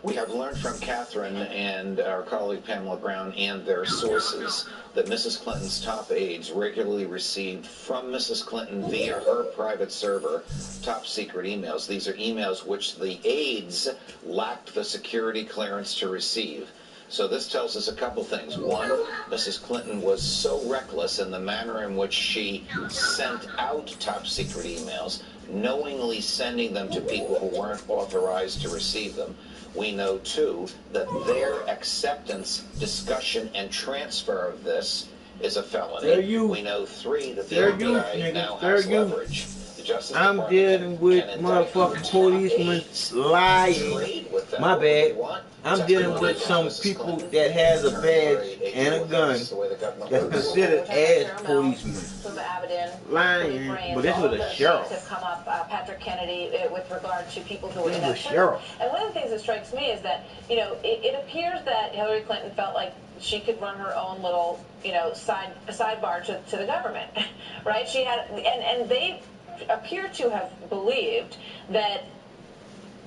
We have learned from Catherine and our colleague Pamela Brown and their sources that Mrs. Clinton's top aides regularly received from Mrs. Clinton via her private server top secret emails. These are emails which the aides lacked the security clearance to receive. So this tells us a couple things. One, Mrs. Clinton was so reckless in the manner in which she sent out top secret emails, knowingly sending them to people who weren't authorized to receive them. We know, too, that their acceptance, discussion, and transfer of this is a felony. We know, 3, that the FBI now has leverage. The Justice I'm Department dealing with can motherfucking policemen lying. My bad. I'm dealing with some people that has a badge and a gun that's considered as policemen. Lying, but this was a sheriff. Have come up, Patrick Kennedy, with regard to people who were This in was that a sheriff. And one of the things that strikes me is that, it appears that Hillary Clinton felt like she could run her own little, sidebar to the government, right? She had, and they appear to have believed that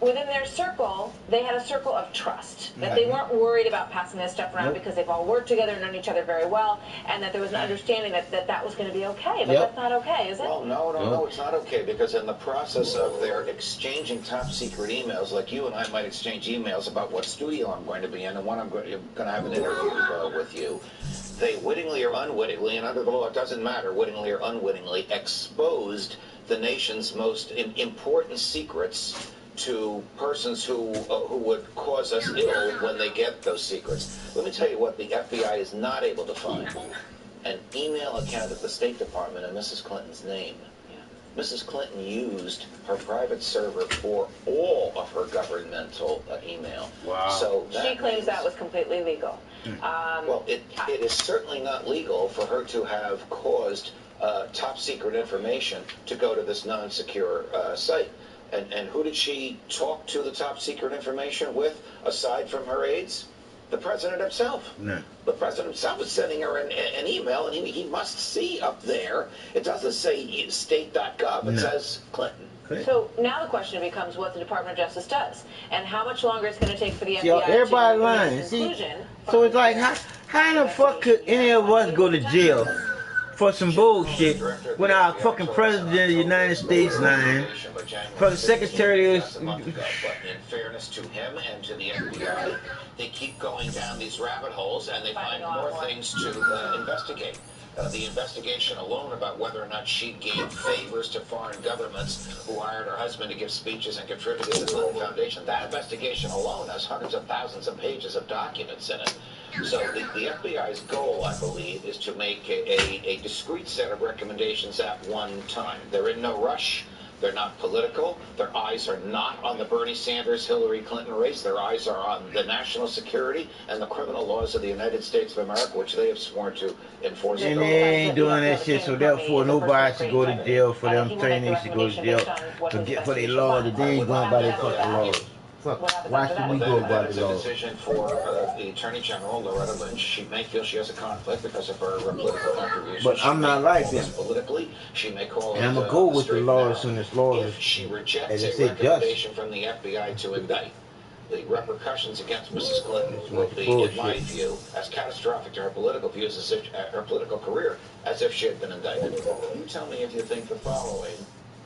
within their circle, they had a circle of trust, that they weren't worried about passing this stuff around because they've all worked together and known each other very well, and that there was an understanding that was going to be okay. But that's not okay, is it? Well, no, it's not okay, because in the process of their exchanging top secret emails, like you and I might exchange emails about what studio I'm going to be in and when I'm going to have an interview with you, they wittingly or unwittingly, and under the law it doesn't matter, wittingly or unwittingly, exposed the nation's most important secrets to persons who would cause us ill when they get those secrets. Let me tell you what the FBI is not able to find. An email account at the State Department in Mrs. Clinton's name. Mrs. Clinton used her private server for all of her governmental email. Wow. So she claims that was completely legal. Well, it is certainly not legal for her to have caused top secret information to go to this non-secure site. And who did she talk to the top secret information with, aside from her aides? The president himself. No. The president himself is sending her an email, and he must see up there. It doesn't say state.gov. It says Clinton. So now the question becomes what the Department of Justice does, and how much longer it's going to take for the FBI everybody to lying. conclusion. So it's like, how in the fuck could any of us go to jail for some bullshit when our fucking president of the United States lying, for the secretary of... But in fairness to him and to the FBI, they keep going down these rabbit holes and they find more things to investigate. The investigation alone about whether or not she gave favors to foreign governments who hired her husband to give speeches and contributed to the Clinton Foundation, that investigation alone has hundreds of thousands of pages of documents in it. So the FBI's goal, I believe, is to make a discrete set of recommendations at one time. They're in no rush. They're not political. Their eyes are not on the Bernie Sanders-Hillary Clinton race. Their eyes are on the national security and the criminal laws of the United States of America, which they have sworn to enforce. And they ain't doing that shit, so therefore nobody should go to jail for them saying they should go to jail for their law that they ain't going by their fucking laws. Fuck, why should we go by the law? It's a decision for the Attorney General, Loretta Lynch. She may feel she has a conflict because of her political contributions. But I'm not like them. Politically, she may call and I'm going to go with the law as soon as law is, if she rejects a recommendation from the FBI to indict. The repercussions against Mrs. Clinton will be, in my view, as catastrophic to her political views as if her political career as if she had been indicted. You tell me if you think the following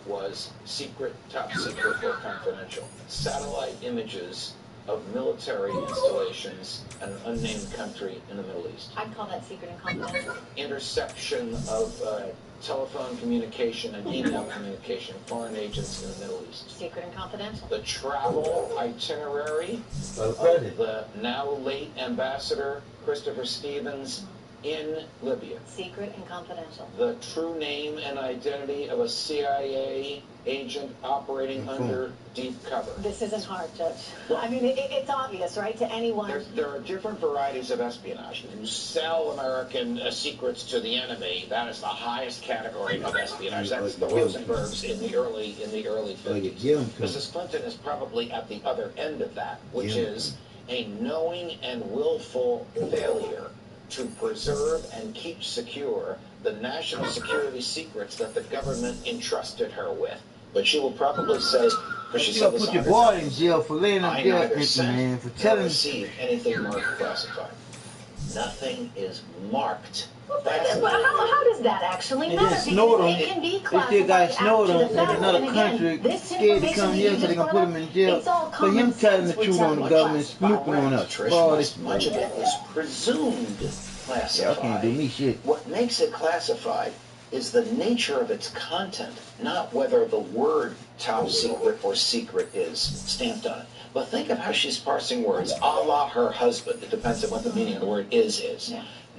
was secret, top secret, or confidential. Satellite images of military installations in an unnamed country in the Middle East. I'd call that secret and confidential. Interception of telephone communication and email communication, foreign agents in the Middle East. Secret and confidential. The travel itinerary of the now late Ambassador Christopher Stevens in Libya. Secret and confidential. The true name and identity of a CIA agent operating under deep cover. This isn't hard, Judge. I mean, it's obvious, right, to anyone. There are different varieties of espionage. You sell American secrets to the enemy. That is the highest category of espionage. That's the Rosenbergs in the early 50s. Mrs. Clinton is probably at the other end of that, which is a knowing and willful failure to preserve and keep secure the national security secrets that the government entrusted her with. But she will probably say, Because she You said gotta this put your 100 boy in times. jail for laying I up there, neither man, sent for nor telling. received anything marked classified. Nothing is marked. That's Well, how does that actually And matter? then snowed on. Because it can be They still got classified snowed after on the in fact. another And country, again, this scared to information come that here you so they just can brought put up, him in jail. it's all For him common telling the sense would truth tell on the you government, classified, snooping on right? us. Trish, Boy, this much of it is presumed classified. Y'all can't do me shit. What makes it classified is the nature of its content, not whether the word top secret or secret is stamped on it. But think of how she's parsing words, a la her husband. It depends on what the meaning of the word is.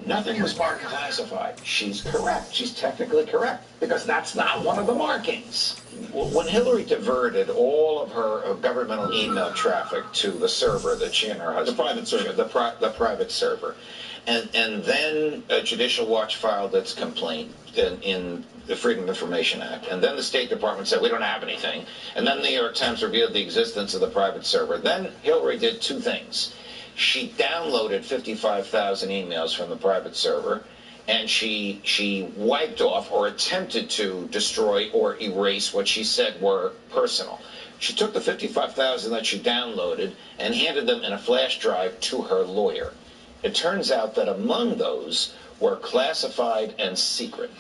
Nothing was marked classified. She's correct. She's technically correct because that's not one of the markings. When Hillary diverted all of her governmental email traffic to the server that she and her husband... The private server. The private server. And then Judicial Watch filed its complaint in the Freedom of Information Act. And then the State Department said, we don't have anything. And then the New York Times revealed the existence of the private server. Then Hillary did two things. She downloaded 55,000 emails from the private server, and she wiped off or attempted to destroy or erase what she said were personal. She took the 55,000 that she downloaded and handed them in a flash drive to her lawyer. It turns out that among those were classified and secret.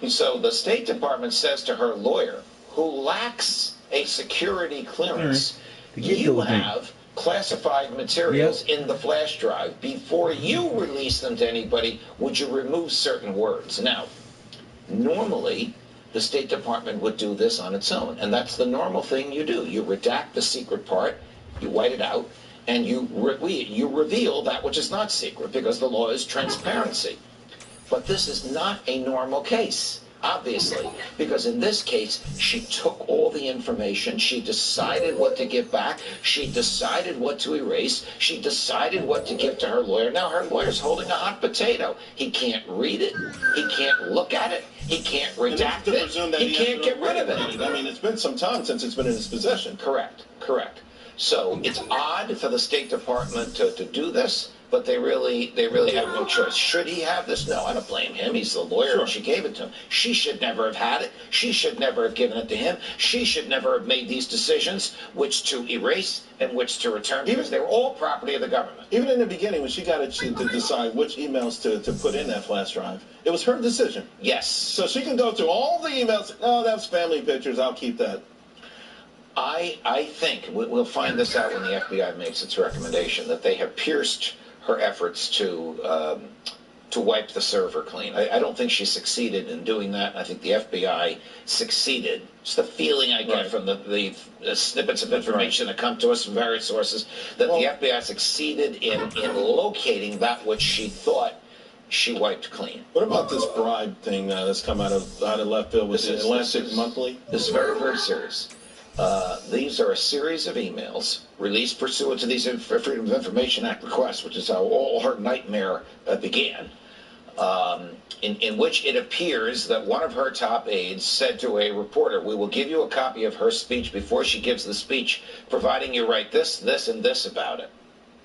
So the State Department says to her lawyer, who lacks a security clearance, you have classified materials in the flash drive. Before you release them to anybody, would you remove certain words? Now, normally, the State Department would do this on its own, and that's the normal thing you do. You redact the secret part, you white it out, and you reveal that which is not secret, because the law is transparency. But this is not a normal case, obviously, because in this case, she took all the information, she decided what to give back, she decided what to erase, she decided what to give to her lawyer. Now her lawyer's holding a hot potato. He can't read it, he can't look at it, he can't redact it, he can't get rid of it. I mean, it's been some time since it's been in his possession. Correct. So it's odd for the State Department to do this, but they really have no choice. Should he have this? No, I don't blame him. He's the lawyer, and she gave it to him. She should never have had it. She should never have given it to him. She should never have made these decisions, which to erase and which to return, because they were all property of the government. Even in the beginning, when she got to decide which emails to put in that flash drive, it was her decision. Yes. So she can go through all the emails. Oh, that's family pictures. I'll keep that. I think we'll find this out when the FBI makes its recommendation, that they have pierced her efforts to wipe the server clean. I don't think she succeeded in doing that. I think the FBI succeeded. It's the feeling I get from the snippets of information that come to us from various sources, that the FBI succeeded in locating that which she thought she wiped clean. What about this bribe thing that's come out of left field with the Atlantic Monthly? This is very, very serious. These are a series of emails released pursuant to these Freedom of Information Act requests, which is how all her nightmare began, in which it appears that one of her top aides said to a reporter, we will give you a copy of her speech before she gives the speech, providing you write this, this, and this about it.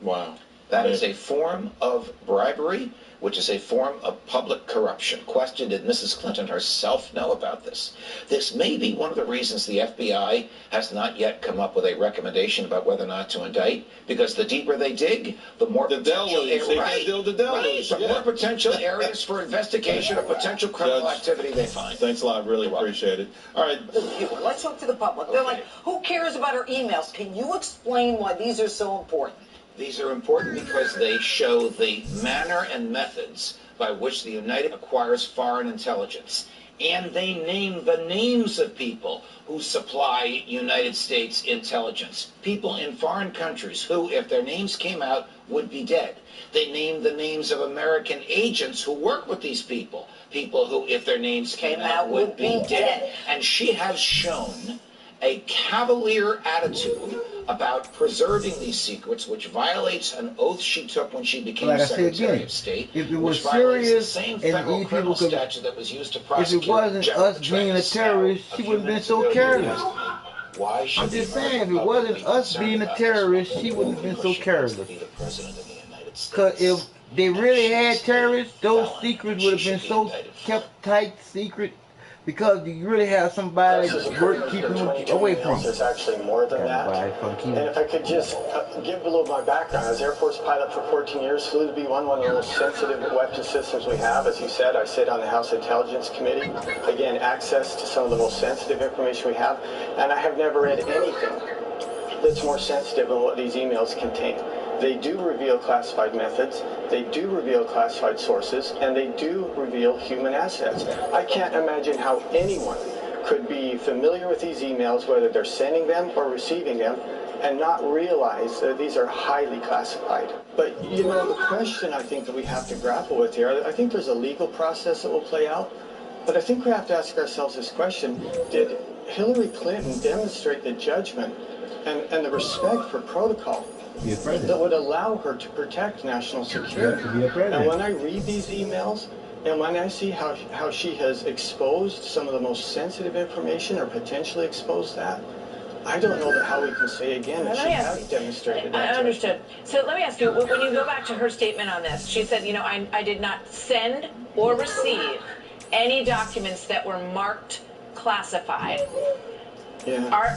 Wow. That is a form of bribery, which is a form of public corruption. Question, did Mrs. Clinton herself know about this? This may be one of the reasons the FBI has not yet come up with a recommendation about whether or not to indict, because the deeper they dig, the more potential more potential areas for investigation of potential criminal activity they find. Thanks a lot. Really appreciate it. All right. Let's talk to the public. They're like, who cares about our emails? Can you explain why these are so important? These are important because they show the manner and methods by which the United acquires foreign intelligence. And they name the names of people who supply United States intelligence. People in foreign countries who, if their names came out, would be dead. They name the names of American agents who work with these people. People who, if their names came out, would be dead. And she has shown a cavalier attitude about preserving these secrets, which violates an oath she took when she became Secretary of State, if it was which violates serious the same and federal these criminal people could, statute that was used to if prosecute it wasn't us being a terrorist, she wouldn't have been so careless. Why should I'm just saying, if it wasn't us being a terrorist, she wouldn't have been so careless. Because if they really had terrorists, those secrets would have been so kept tight secret Because you really have somebody keeping you away from. There's actually more than that. And if I could just give a little of my background. I was Air Force pilot for 14 years, flew the B-1, one of the most sensitive weapon systems we have. As you said, I sit on the House Intelligence Committee. Again, access to some of the most sensitive information we have. And I have never read anything that's more sensitive than what these emails contain. They do reveal classified methods, they do reveal classified sources, and they do reveal human assets. I can't imagine how anyone could be familiar with these emails, whether they're sending them or receiving them, and not realize that these are highly classified. But, you know, the question I think that we have to grapple with here, I think there's a legal process that will play out, but I think we have to ask ourselves this question: did Hillary Clinton demonstrate the judgment and the respect for protocol that would allow her to protect national security? And when I read these emails, and when I see how she has exposed some of the most sensitive information, or potentially exposed that, I don't know how we can say again that she has demonstrated that. I understood. So let me ask you, when you go back to her statement on this, she said, you know, I did not send or receive any documents that were marked classified. Yeah.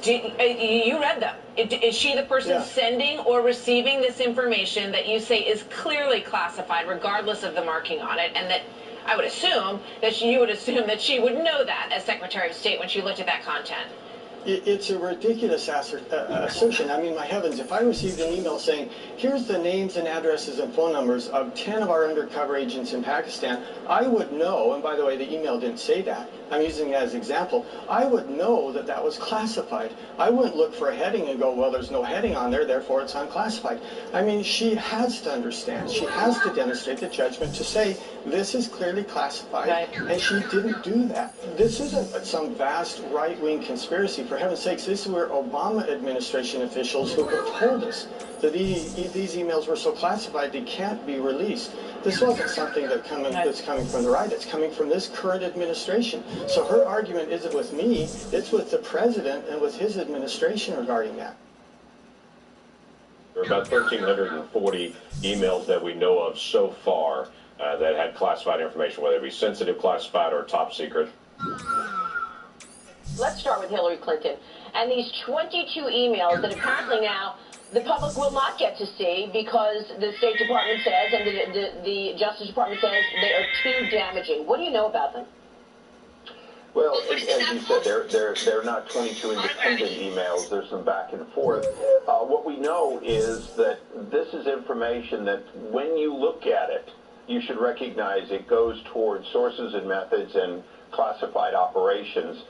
You read them. Is she the person sending or receiving this information that you say is clearly classified, regardless of the marking on it? And that I would assume that you would assume that she would know that as Secretary of State when she looked at that content. It's a ridiculous assertion. I mean, my heavens, if I received an email saying, here's the names and addresses and phone numbers of 10 of our undercover agents in Pakistan, I would know, and by the way, the email didn't say that, I'm using that as an example, I would know that that was classified. I wouldn't look for a heading and go, well, there's no heading on there, therefore it's unclassified. I mean, she has to understand, she has to demonstrate the judgment to say, this is clearly classified, and she didn't do that. This isn't some vast right-wing conspiracy. For heaven's sakes, this is where Obama administration officials who have told us that these emails were so classified they can't be released. This wasn't something that's coming from the right. It's coming from this current administration. So her argument isn't with me. It's with the president and with his administration regarding that. There are about 1,340 emails that we know of so far that had classified information, whether it be sensitive, classified, or top secret. Let's start with Hillary Clinton and these 22 emails that apparently now the public will not get to see because the State Department says and the Justice Department says they are too damaging. What do you know about them? Well, as you said, they're not 22 independent emails. There's some back and forth. What we know is that this is information that when you look at it, you should recognize it goes towards sources and methods and classified operations.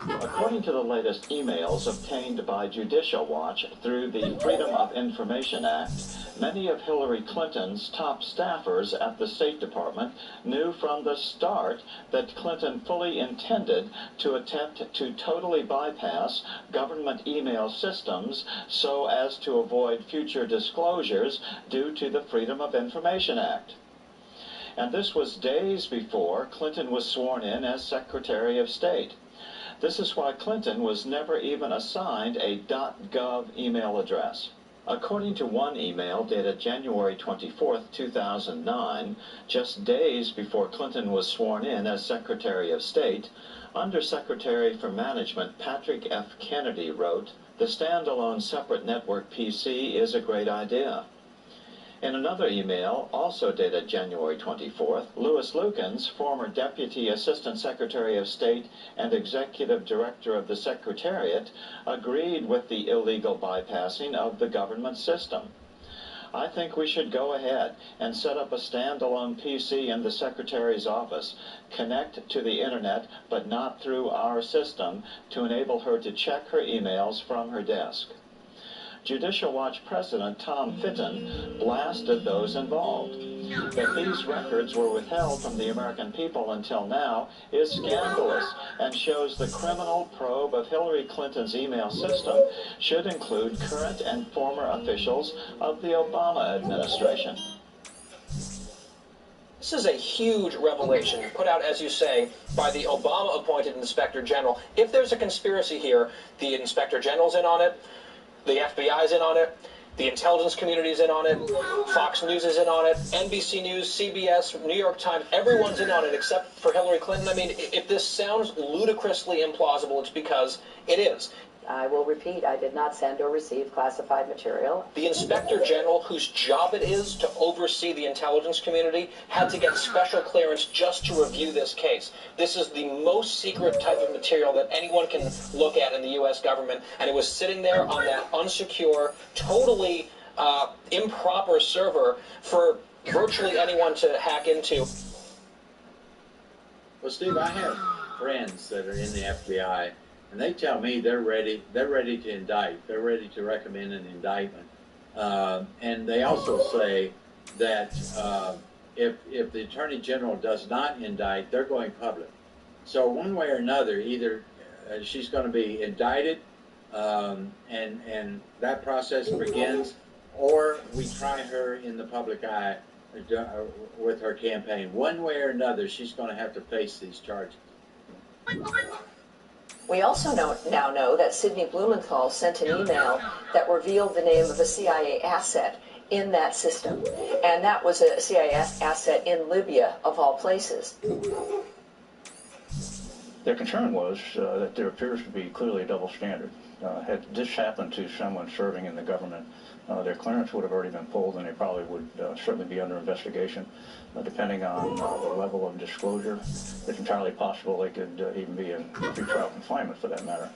According to the latest emails obtained by Judicial Watch through the Freedom of Information Act, many of Hillary Clinton's top staffers at the State Department knew from the start that Clinton fully intended to attempt to totally bypass government email systems so as to avoid future disclosures due to the Freedom of Information Act. And this was days before Clinton was sworn in as Secretary of State. This is why Clinton was never even assigned a .gov email address. According to one email dated January 24, 2009, just days before Clinton was sworn in as Secretary of State, Undersecretary for Management Patrick F. Kennedy wrote, "The standalone separate network PC is a great idea." In another email, also dated January 24th, Louis Lukens, former Deputy Assistant Secretary of State and Executive Director of the Secretariat, agreed with the illegal bypassing of the government system. I think we should go ahead and set up a standalone PC in the Secretary's office, connect to the Internet, but not through our system, to enable her to check her emails from her desk. Judicial Watch President Tom Fitton blasted those involved. That these records were withheld from the American people until now is scandalous and shows the criminal probe of Hillary Clinton's email system should include current and former officials of the Obama administration. This is a huge revelation put out, as you say, by the Obama-appointed Inspector General. If there's a conspiracy here, the Inspector General's in on it, the FBI's in on it. The intelligence community is in on it. Fox News is in on it. NBC News, CBS, New York Times, everyone's in on it except for Hillary Clinton. I mean, if this sounds ludicrously implausible, it's because it is. I will repeat, I did not send or receive classified material. The Inspector General, whose job it is to oversee the intelligence community, had to get special clearance just to review this case. This is the most secret type of material that anyone can look at in the U.S. government, and it was sitting there on that unsecure, totally improper server for virtually anyone to hack into. Well, Steve, I have friends that are in the FBI, and they tell me they're ready to indict. They're ready to recommend an indictment. And they also say that if the Attorney General does not indict, they're going public. So one way or another, either she's going to be indicted and that process begins, or we try her in the public eye with her campaign. One way or another, she's going to have to face these charges. We also now know that Sidney Blumenthal sent an email that revealed the name of a CIA asset in that system. And that was a CIA asset in Libya, of all places. Their concern was that there appears to be clearly a double standard. Had this happened to someone serving in the government, their clearance would have already been pulled, and they probably would certainly be under investigation. Depending on the level of disclosure, it's entirely possible they could even be in pretrial confinement for that matter.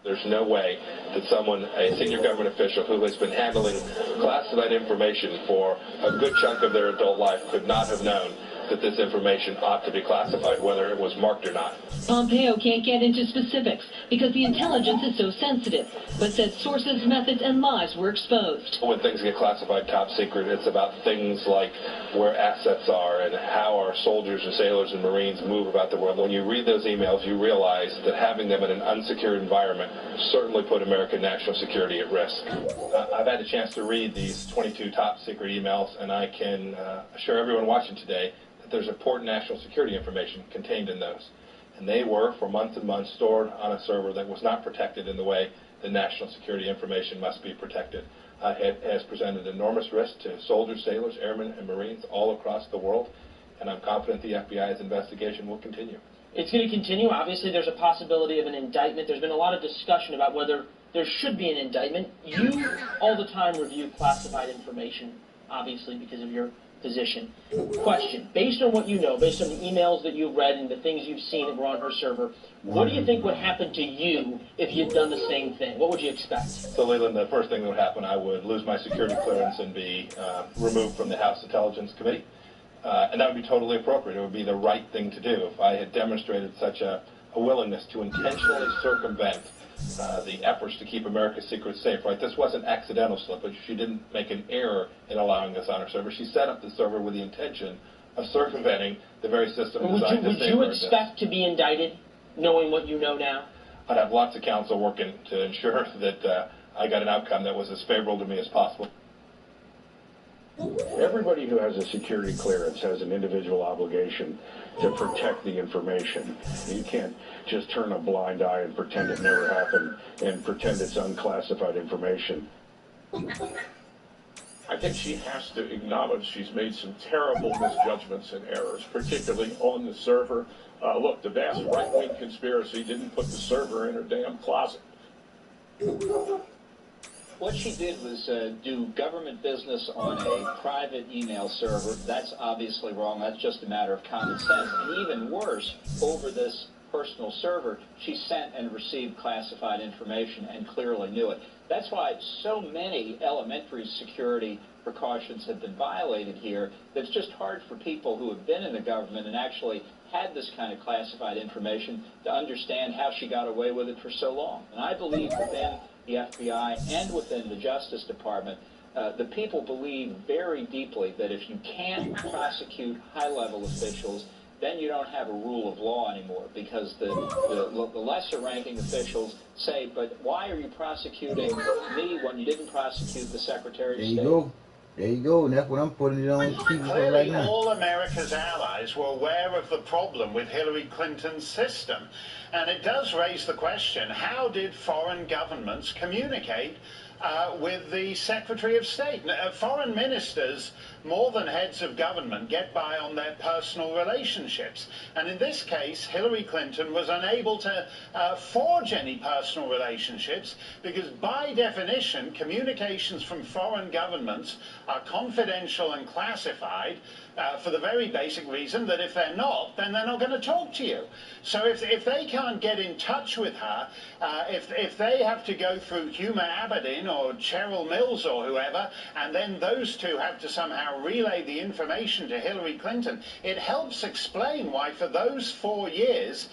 There's no way that someone, a senior government official who has been handling classified information for a good chunk of their adult life could not have known that this information ought to be classified, whether it was marked or not. Pompeo can't get into specifics because the intelligence is so sensitive, but said sources, methods, and lies were exposed. When things get classified top secret, it's about things like where assets are and how our soldiers and sailors and Marines move about the world. When you read those emails, you realize that having them in an unsecured environment certainly put American national security at risk. I've had a chance to read these 22 top secret emails, and I can assure everyone watching today that there's important national security information contained in those. And they were, for months and months, stored on a server that was not protected in the way the national security information must be protected. It has presented enormous risk to soldiers, sailors, airmen, and Marines all across the world, and I'm confident the FBI's investigation will continue. It's going to continue. Obviously, there's a possibility of an indictment. There's been a lot of discussion about whether there should be an indictment. You all the time review classified information, obviously, because of your position. Question, based on what you know, based on the emails that you've read and the things you've seen that were on her server, what do you think would happen to you if you'd done the same thing? What would you expect? So, Leland, the first thing that would happen, I would lose my security clearance and be removed from the House Intelligence Committee. And that would be totally appropriate. It would be the right thing to do if I had demonstrated such a willingness to intentionally circumvent the efforts to keep America's secrets safe, right? This wasn't accidental slippage. She didn't make an error in allowing this on her server. She set up the server with the intention of circumventing the very system designed to safeguard Would you expect to be indicted, knowing what you know now? I'd have lots of counsel working to ensure that I got an outcome that was as favorable to me as possible. Everybody who has a security clearance has an individual obligation to protect the information. You can't just turn a blind eye and pretend it never happened and pretend it's unclassified information. I think she has to acknowledge she's made some terrible misjudgments and errors, particularly on the server. Look, the vast right-wing conspiracy didn't put the server in her damn closet. What she did was do government business on a private email server. That's obviously wrong. That's just a matter of common sense. And even worse, over this personal server, she sent and received classified information and clearly knew it. That's why so many elementary security precautions have been violated here. It's just hard for people who have been in the government and actually had this kind of classified information to understand how she got away with it for so long. And I believe within the FBI and within the Justice Department, the people believe very deeply that if you can't prosecute high-level officials, then you don't have a rule of law anymore, because the lesser-ranking officials say, but why are you prosecuting me when you didn't prosecute the Secretary of State? There you go. There you go, and that's what I'm putting it on TV for right Clearly, now. all America's allies were aware of the problem with Hillary Clinton's system. And it does raise the question, how did foreign governments communicate with the Secretary of State? Foreign ministers, more than heads of government, get by on their personal relationships. And in this case, Hillary Clinton was unable to forge any personal relationships because, by definition, communications from foreign governments are confidential and classified for the very basic reason that if they're not, then they're not going to talk to you. So if they can't get in touch with her, if they have to go through Huma Abedin or Cheryl Mills or whoever, and then those two have to somehow relay the information to Hillary Clinton, it helps explain why for those 4 years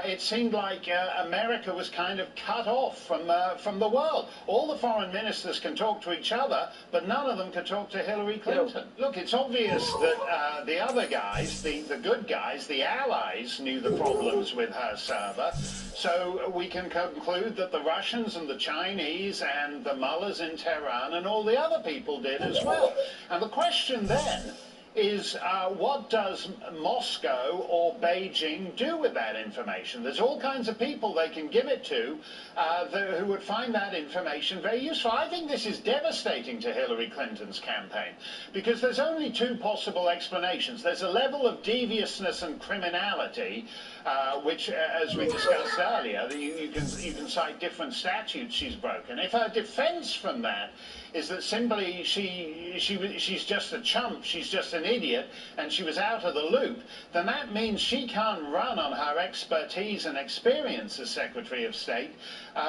it seemed like America was kind of cut off from the world. All the foreign ministers can talk to each other, but none of them can talk to Hillary Clinton. Look, it's obvious that the other guys, the good guys, the allies, knew the problems with her server. So we can conclude that the Russians and the Chinese and the mullahs in Tehran and all the other people did as well. And the question then is what does Moscow or Beijing do with that information? There's all kinds of people they can give it to who would find that information very useful. I think this is devastating to Hillary Clinton's campaign because there's only two possible explanations. There's a level of deviousness and criminality which, as we discussed earlier, you can cite different statutes she's broken. If her defense from that is that simply she's just a chump, she's just an idiot, and she was out of the loop, then that means she can't run on her expertise and experience as Secretary of State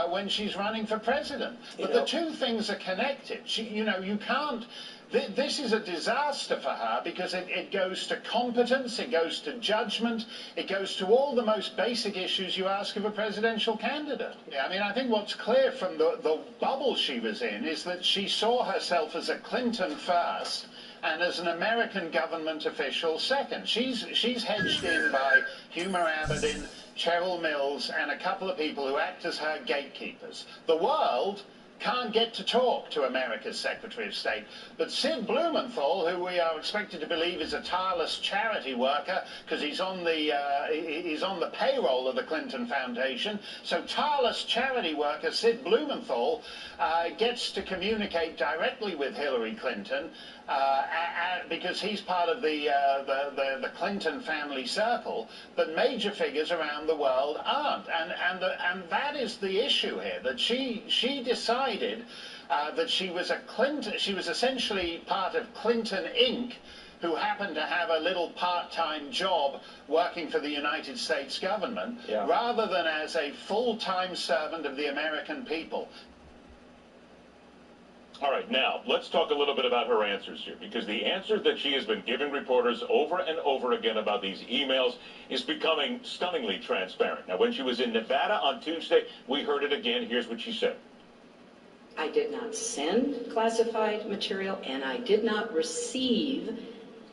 when she's running for president. But the two things are connected. You can't. This is a disaster for her because it goes to competence, it goes to judgment, it goes to all the most basic issues you ask of a presidential candidate. I mean, I think what's clear from the bubble she was in is that she saw herself as a Clinton first and as an American government official second. She's hedged in by Huma Abedin, Cheryl Mills, and a couple of people who act as her gatekeepers. The world can't get to talk to America's Secretary of State. But Sid Blumenthal, who we are expected to believe is a tireless charity worker because he's on the payroll of the Clinton Foundation, so tireless charity worker Sid Blumenthal gets to communicate directly with Hillary Clinton because he's part of the Clinton family circle, but major figures around the world aren't. And that is the issue here, that she decided that she was essentially part of Clinton Inc., who happened to have a little part-time job working for the United States government, rather than as a full-time servant of the American people. All right, now, let's talk a little bit about her answers here, because the answer that she has been giving reporters over and over again about these emails is becoming stunningly transparent. Now, when she was in Nevada on Tuesday, we heard it again. Here's what she said. I did not send classified material, and I did not receive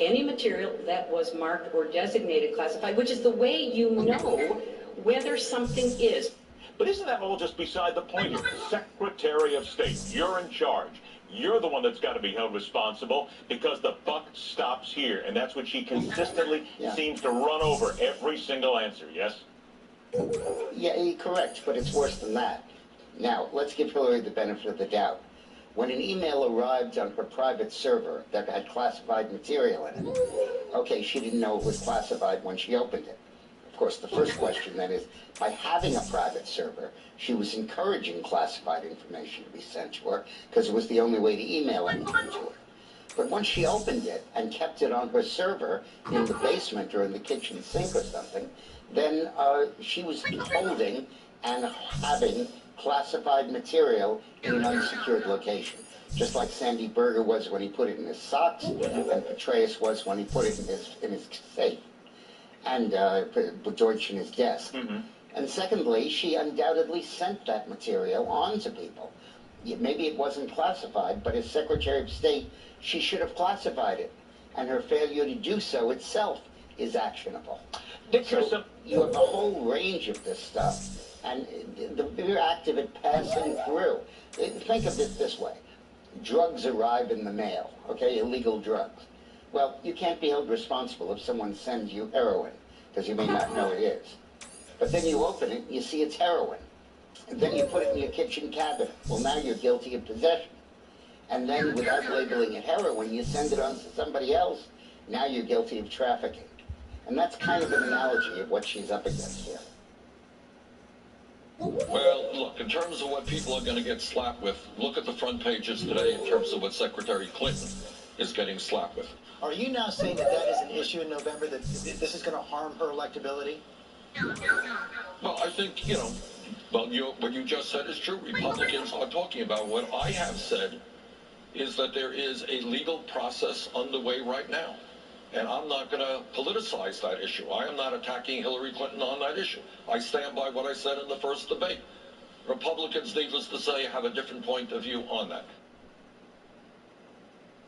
any material that was marked or designated classified, which is the way you know whether something is. But isn't that all just beside the point here? Secretary of State, you're in charge. You're the one that's got to be held responsible because the buck stops here. And that's what she consistently seems to run over every single answer, yes? Yeah, correct, but it's worse than that. Now, let's give Hillary the benefit of the doubt. When an email arrived on her private server that had classified material in it, okay, she didn't know it was classified when she opened it. Of course, the first question then is, by having a private server, she was encouraging classified information to be sent to her because it was the only way to email anything to her. But once she opened it and kept it on her server in the basement or in the kitchen sink or something, then she was holding and having classified material in an unsecured location. Just like Sandy Berger was when he put it in his socks, and Petraeus was when he put it in his safe, and George in his desk. And secondly, she undoubtedly sent that material on to people. Maybe it wasn't classified, but as Secretary of State, she should have classified it. And her failure to do so itself is actionable. So you have a whole range of this stuff. And the mere act of it passing through. Think of it this way. drugs arrive in the mail, okay, illegal drugs. Well, you can't be held responsible if someone sends you heroin, because you may not know it is. But then you open it, you see it's heroin. And then you put it in your kitchen cabinet. Well, now you're guilty of possession. And then, without labeling it heroin, you send it on to somebody else. Now you're guilty of trafficking. And that's kind of an analogy of what she's up against here. Well, look, in terms of what people are going to get slapped with, look at the front pages today in terms of what Secretary Clinton is getting slapped with. Are you now saying that that is an issue in November, that this is going to harm her electability? Well, I think, what you just said is true. Republicans are talking about what I have said is that there is a legal process underway right now. And I'm not going to politicize that issue. I am not attacking Hillary Clinton on that issue. I stand by what I said in the first debate. Republicans, needless to say, have a different point of view on that.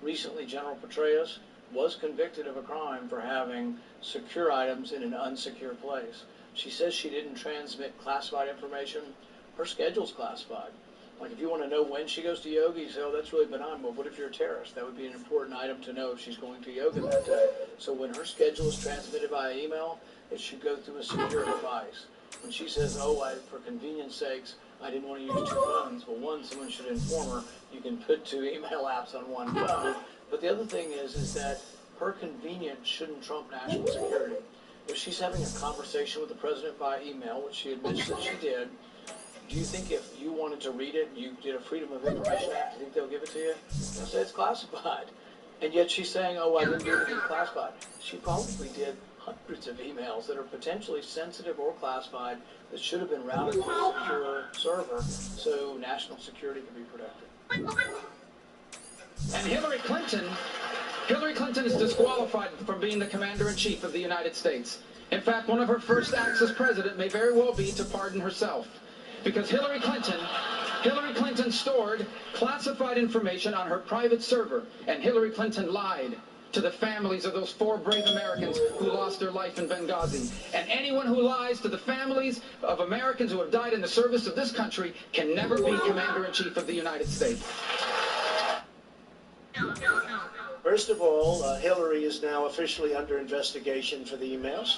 Recently, General Petraeus was convicted of a crime for having secure items in an unsecure place. She says she didn't transmit classified information. Her schedule's classified. Like, if you want to know when she goes to yoga, you say, oh, that's really benign. Well, what if you're a terrorist? That would be an important item to know if she's going to yoga that day. So when her schedule is transmitted via email, it should go through a secure device. When she says, oh, for convenience sakes, I didn't want to use 2 phones, well, one, someone should inform her you can put 2 email apps on 1 phone. But the other thing is that her convenience shouldn't trump national security. If she's having a conversation with the president via email, which she admits that she did, do you think if you wanted to read it, you did a Freedom of Information Act, do you think they'll give it to you? They'll say it's classified. And yet she's saying, oh, I didn't do anything classified. She probably did hundreds of emails that are potentially sensitive or classified that should have been routed to a secure server so national security can be protected. And Hillary Clinton is disqualified from being the commander-in-chief of the United States. In fact, one of her first acts as president may very well be to pardon herself. Because Hillary Clinton stored classified information on her private server, and Hillary Clinton lied to the families of those 4 brave Americans who lost their life in Benghazi. And anyone who lies to the families of Americans who have died in the service of this country can never be Commander-in-Chief of the United States. First of all, Hillary is now officially under investigation for the emails.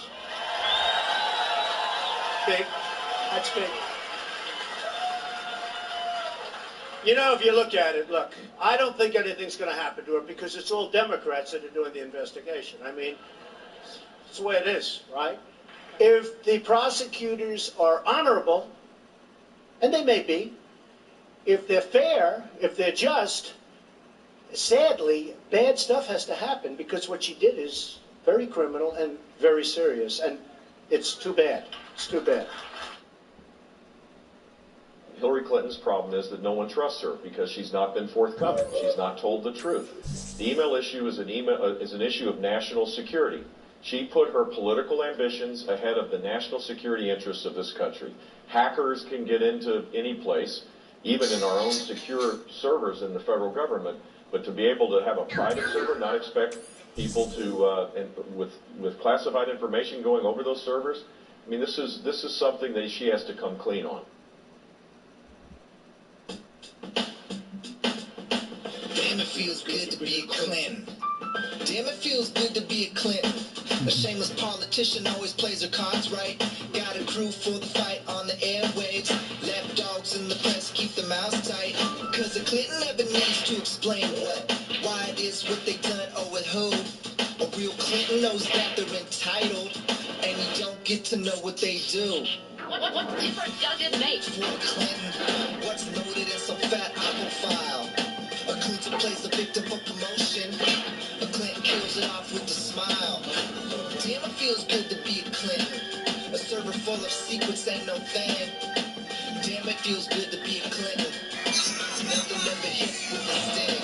Big. That's big. You know, if you look at it, look, I don't think anything's going to happen to her because it's all Democrats that are doing the investigation. I mean, it's the way it is, right? If the prosecutors are honorable, and they may be, if they're fair, if they're just, sadly, bad stuff has to happen because what she did is very criminal and very serious, and it's too bad. It's too bad. Hillary Clinton's problem is that no one trusts her because she's not been forthcoming. She's not told the truth. The email issue is an issue of national security. She put her political ambitions ahead of the national security interests of this country. Hackers can get into any place, even in our own secure servers in the federal government, but to be able to have a private server, not expect people to, with classified information going over those servers, I mean, this is something that she has to come clean on. Damn, it feels good to be a Clinton. Damn, it feels good to be a Clinton. A shameless politician always plays her cards right. Got a crew for the fight on the airwaves. Lapdogs in the press keep their mouths tight. Cause a Clinton never needs to explain why it is what they done or with who. A real Clinton knows that they're entitled, and you don't get to know what they do. What difference does it make? For a Clinton, what's loaded in some fat Apple file? A Clinton plays the victim for promotion. A Clinton kills it off with a smile. Damn, it feels good to be a Clinton. A server full of secrets ain't no thing. Damn, it feels good to be a Clinton. Never hit with a sting.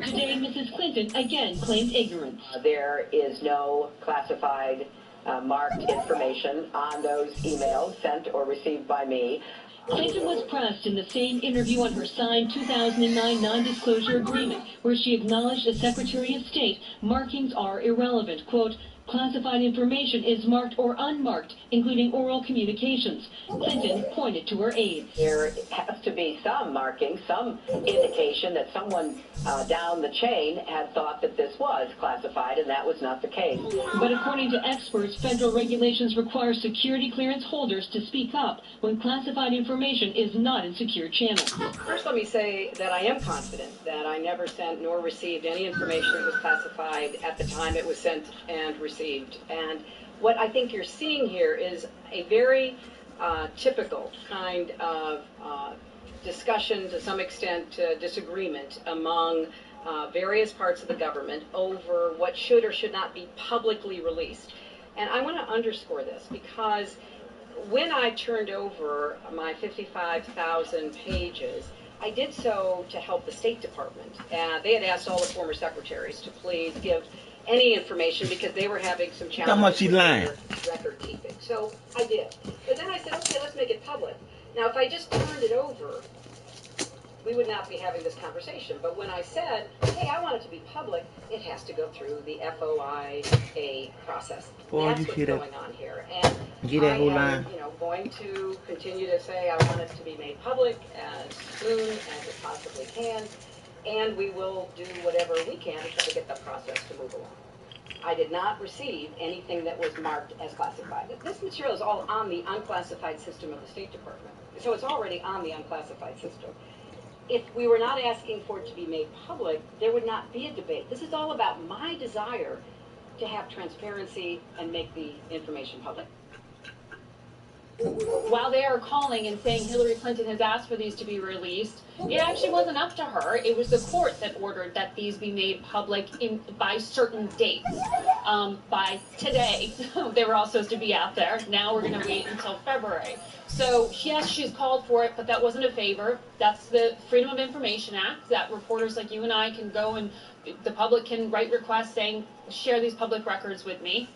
Today, Mrs. Clinton again claimed ignorance. There is no classified marked information on those emails sent or received by me. Clinton was pressed in the same interview on her signed 2009 non-disclosure agreement, where she acknowledged as Secretary of State, markings are irrelevant. Quote, classified information is marked or unmarked, including oral communications. Clinton pointed to her aides. There has to be some marking, some indication that someone down the chain had thought that this was classified, and that was not the case. But according to experts, federal regulations require security clearance holders to speak up when classified information is not in secure channels. First, let me say that I am confident that I never sent nor received any information that was classified at the time it was sent and received. And what I think you're seeing here is a very typical kind of discussion, to some extent disagreement among various parts of the government over what should or should not be publicly released. And I want to underscore this because when I turned over my 55,000 pages, I did so to help the State Department. They had asked all the former secretaries to please give any information because they were having some challenges How much he lying? with their record keeping. So I did. But then I said, okay, let's make it public. Now, if I just turned it over, we would not be having this conversation. But when I said, hey, I want it to be public, it has to go through the FOIA process. Boy, That's you what's hear that? going on here. And Get that I whole am, line? going to continue to say I want it to be made public as soon as it possibly can. And we will do whatever we can to try to get the process to move along. I did not receive anything that was marked as classified. This material is all on the unclassified system of the State Department. So it's already on the unclassified system. If we were not asking for it to be made public, there would not be a debate. This is all about my desire to have transparency and make the information public. While they are calling and saying Hillary Clinton has asked for these to be released, it actually wasn't up to her. It was the court that ordered that these be made public by certain dates. By today, they were all supposed to be out there. Now we're going to wait until February. So yes, she's called for it, but that wasn't a favor. That's the Freedom of Information Act, that reporters like you and I can go and the public can write requests saying, share these public records with me.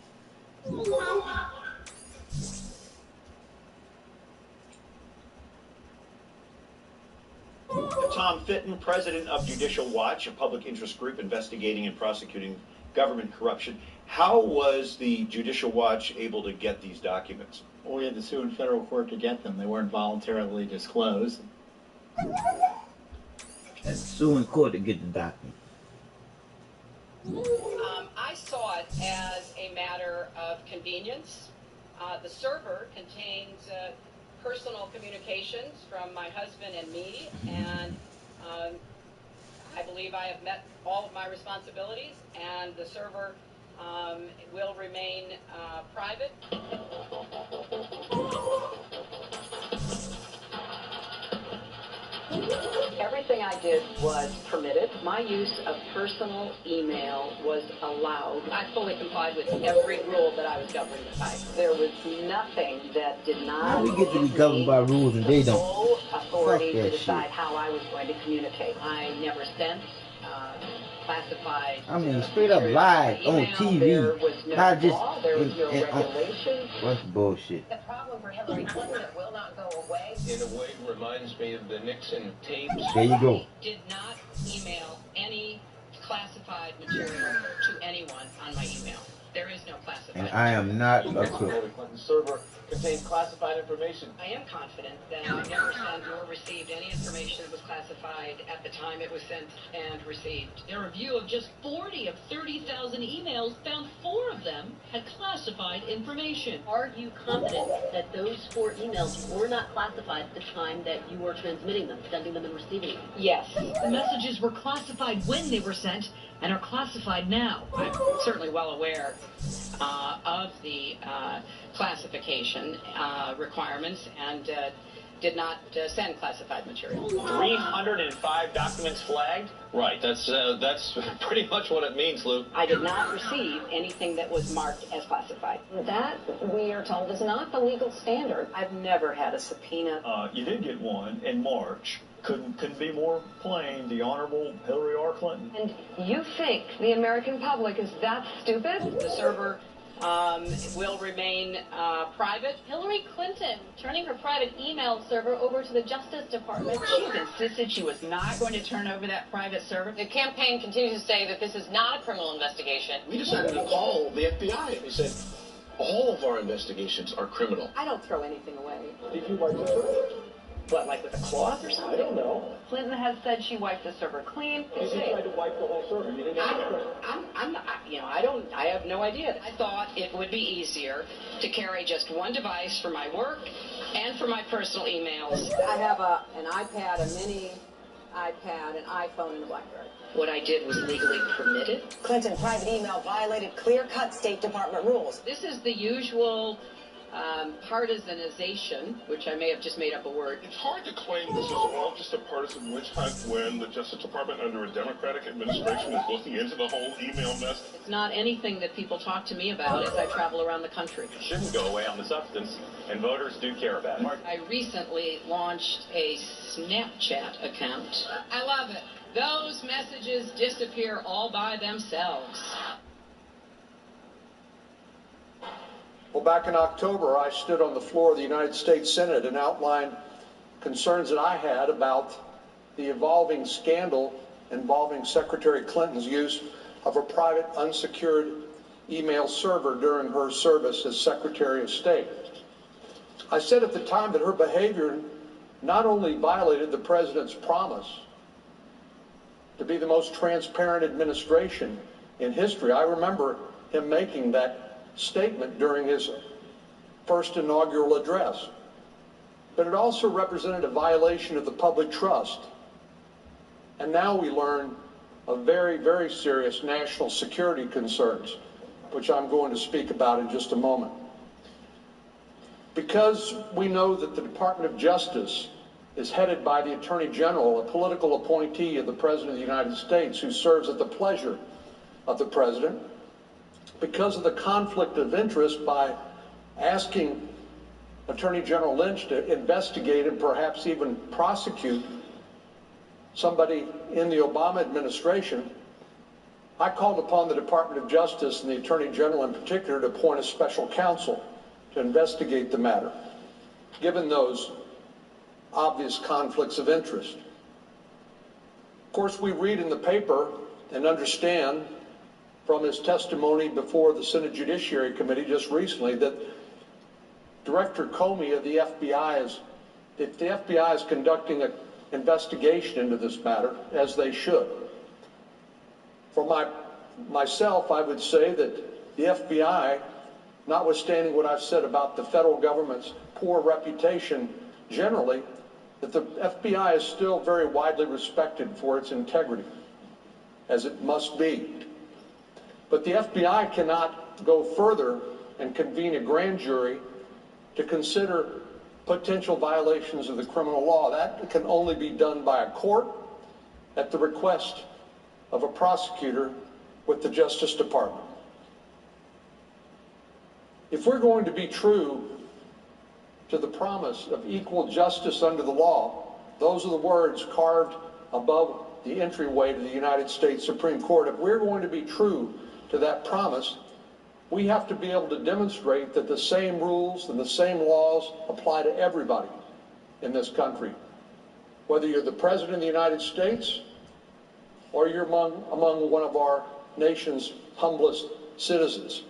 Tom Fitton, president of Judicial Watch, a public interest group investigating and prosecuting government corruption. How was the Judicial Watch able to get these documents? Well, we had to sue in federal court to get them. They weren't voluntarily disclosed. And sue in court to get the document. I saw it as a matter of convenience. The server contains personal communications from my husband and me, and I believe I have met all of my responsibilities, and the server will remain private. Everything I did was permitted. My use of personal email was allowed. I fully complied with every rule that I was governed by. There was nothing that did not How we get to be governed by rules and they don't? full authority Fuck to that decide shit. how I was going to communicate. I never sent classified. I mean, straight up live on TV, There was no not just law. There was no on. regulation. What's bullshit? The problem for Hillary Clinton that will not go away. In a way, reminds me of the Nixon tapes. There you go. Did not email any classified material to anyone on my email. There is no classified. And I am not a Hillary crook. Clinton's server contains classified information. I am confident that I never sent nor received any information that was classified at the time it was sent and received. A review of just 40 of 30,000 emails found 4 of them had classified information. Are you confident that those 4 emails were not classified at the time that you were transmitting them, sending them and receiving them? Yes. The messages were classified when they were sent and are classified now. I'm certainly well aware of the classification requirements and did not send classified material. 305 documents flagged? Right, that's pretty much what it means, Lou. I did not receive anything that was marked as classified. That, we are told, is not the legal standard. I've never had a subpoena. You did get one in March. Couldn't be more plain. The Honorable Hillary R. Clinton. And you think the American public is that stupid? The server will remain private. Hillary Clinton turning her private email server over to the Justice Department. She's insisted she was not going to turn over that private server. The campaign continues to say that this is not a criminal investigation. We decided to call the FBI. We said, all of our investigations are criminal. I don't throw anything away. Did you wipe the server? What, like with a cloth or something? I don't know. Clinton has said she wiped the server clean. You tried to wipe the whole server. You didn't I have no idea. I thought it would be easier to carry just one device for my work and for my personal emails. I have an iPad, a mini iPad, an iPhone, and a BlackBerry. What I did was legally permitted. Clinton private email violated clear-cut State Department rules. This is the usual partisanization, which I may have just made up a word. It's hard to claim this is all just a partisan witch hunt when the Justice Department under a Democratic administration is looking into the whole email mess. It's not anything that people talk to me about as I travel around the country. It shouldn't go away on the substance, and voters do care about it. I recently launched a Snapchat account. I love it. Those messages disappear all by themselves. Well, back in October, I stood on the floor of the United States Senate and outlined concerns that I had about the evolving scandal involving Secretary Clinton's use of a private, unsecured email server during her service as Secretary of State. I said at the time that her behavior not only violated the president's promise to be the most transparent administration in history. I remember him making that statement during his first inaugural address. But it also represented a violation of the public trust. And now we learn of very, very serious national security concerns, which I'm going to speak about in just a moment. Because we know that the Department of Justice is headed by the Attorney General, a political appointee of the President of the United States who serves at the pleasure of the President, because of the conflict of interest by asking Attorney General Lynch to investigate and perhaps even prosecute somebody in the Obama administration, I called upon the Department of Justice and the Attorney General in particular to appoint a special counsel to investigate the matter, given those obvious conflicts of interest. Of course, we read in the paper and understand from his testimony before the Senate Judiciary Committee just recently that Director Comey of the FBI if the FBI is conducting an investigation into this matter, as they should. For myself, I would say that the FBI, notwithstanding what I've said about the federal government's poor reputation generally, that the FBI is still very widely respected for its integrity, as it must be. But the FBI cannot go further and convene a grand jury to consider potential violations of the criminal law. That can only be done by a court at the request of a prosecutor with the Justice Department. If we're going to be true to the promise of equal justice under the law, those are the words carved above the entryway to the United States Supreme Court. If we're going to be true to that promise, we have to be able to demonstrate that the same rules and the same laws apply to everybody in this country, whether you're the President of the United States or you're among one of our nation's humblest citizens.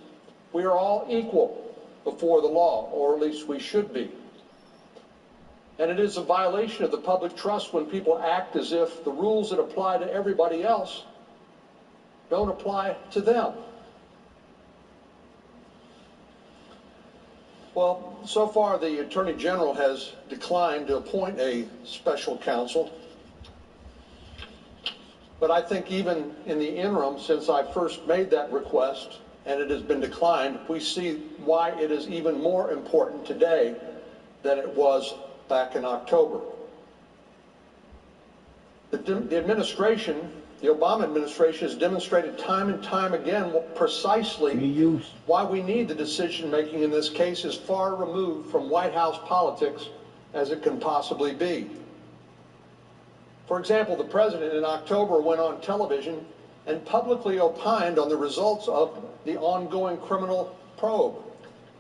We are all equal before the law, or at least we should be. And it is a violation of the public trust when people act as if the rules that apply to everybody else don't apply to them. Well, so far the Attorney General has declined to appoint a special counsel. But I think even in the interim, since I first made that request and it has been declined, we see why it is even more important today than it was back in October. The administration, the Obama administration, has demonstrated time and time again precisely why we need the decision-making in this case is far removed from White House politics as it can possibly be. For example, the president in October went on television and publicly opined on the results of the ongoing criminal probe.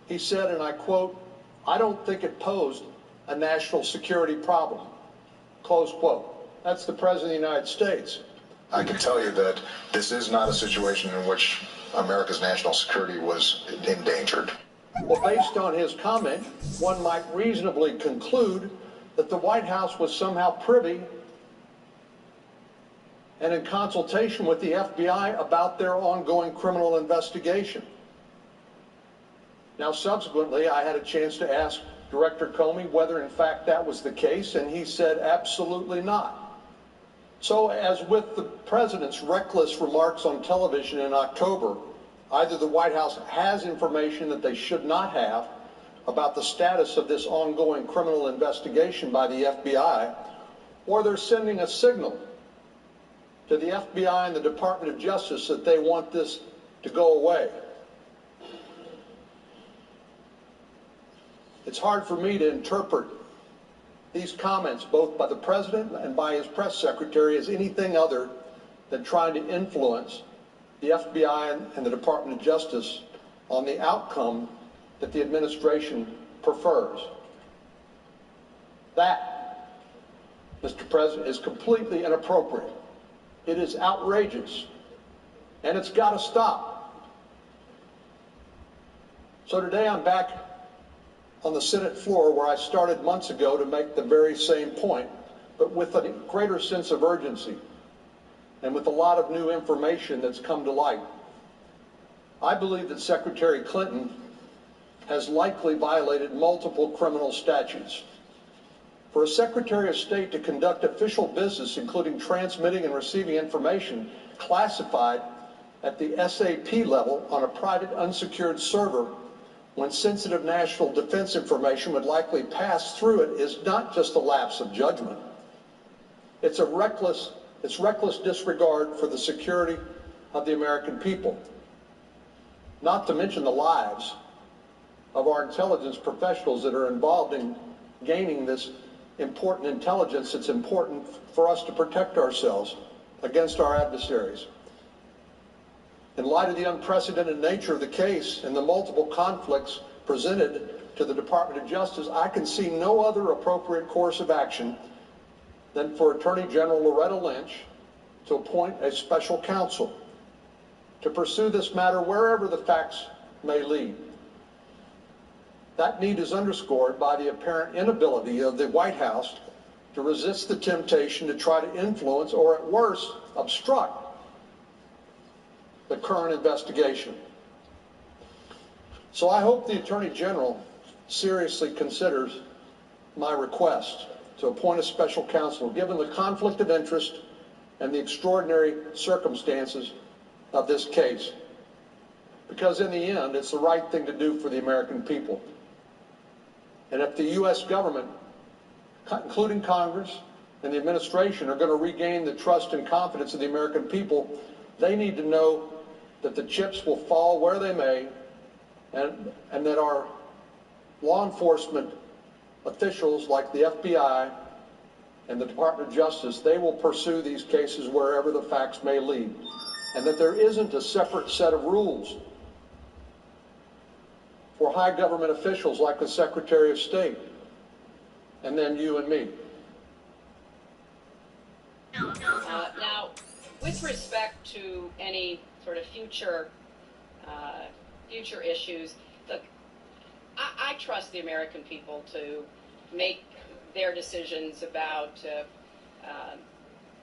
He said, and I quote, "I don't think it posed a national security problem." Close quote. That's the President of the United States. I can tell you that this is not a situation in which America's national security was endangered. Well, based on his comment, one might reasonably conclude that the White House was somehow privy and in consultation with the FBI about their ongoing criminal investigation. Now, subsequently, I had a chance to ask Director Comey whether in fact that was the case, and he said absolutely not. So, as with the President's reckless remarks on television in October, either the White House has information that they should not have about the status of this ongoing criminal investigation by the FBI, or they're sending a signal to the FBI and the Department of Justice that they want this to go away. It's hard for me to interpret these comments, both by the President and by his press secretary, as anything other than trying to influence the FBI and the Department of Justice on the outcome that the administration prefers. That, Mr. President, is completely inappropriate. It is outrageous, and it's got to stop. So today I'm back on the Senate floor where I started months ago to make the very same point, but with a greater sense of urgency and with a lot of new information that's come to light. I believe that Secretary Clinton has likely violated multiple criminal statutes. For a Secretary of State to conduct official business, including transmitting and receiving information classified at the SAP level on a private unsecured server when sensitive national defense information would likely pass through it, is not just a lapse of judgment. It's reckless disregard for the security of the American people, not to mention the lives of our intelligence professionals that are involved in gaining this important intelligence that's important for us to protect ourselves against our adversaries. In light of the unprecedented nature of the case and the multiple conflicts presented to the Department of Justice, I can see no other appropriate course of action than for Attorney General Loretta Lynch to appoint a special counsel to pursue this matter wherever the facts may lead. That need is underscored by the apparent inability of the White House to resist the temptation to try to influence or, at worst, obstruct the current investigation. So I hope the Attorney General seriously considers my request to appoint a special counsel, given the conflict of interest and the extraordinary circumstances of this case. Because in the end, it's the right thing to do for the American people. And if the U.S. government, including Congress and the administration, are going to regain the trust and confidence of the American people, they need to know that the chips will fall where they may, and that our law enforcement officials like the FBI and the Department of Justice, they will pursue these cases wherever the facts may lead, and that there isn't a separate set of rules for high government officials like the Secretary of State and then you and me. Now, with respect to any sort of future issues, look, I trust the American people to make their decisions about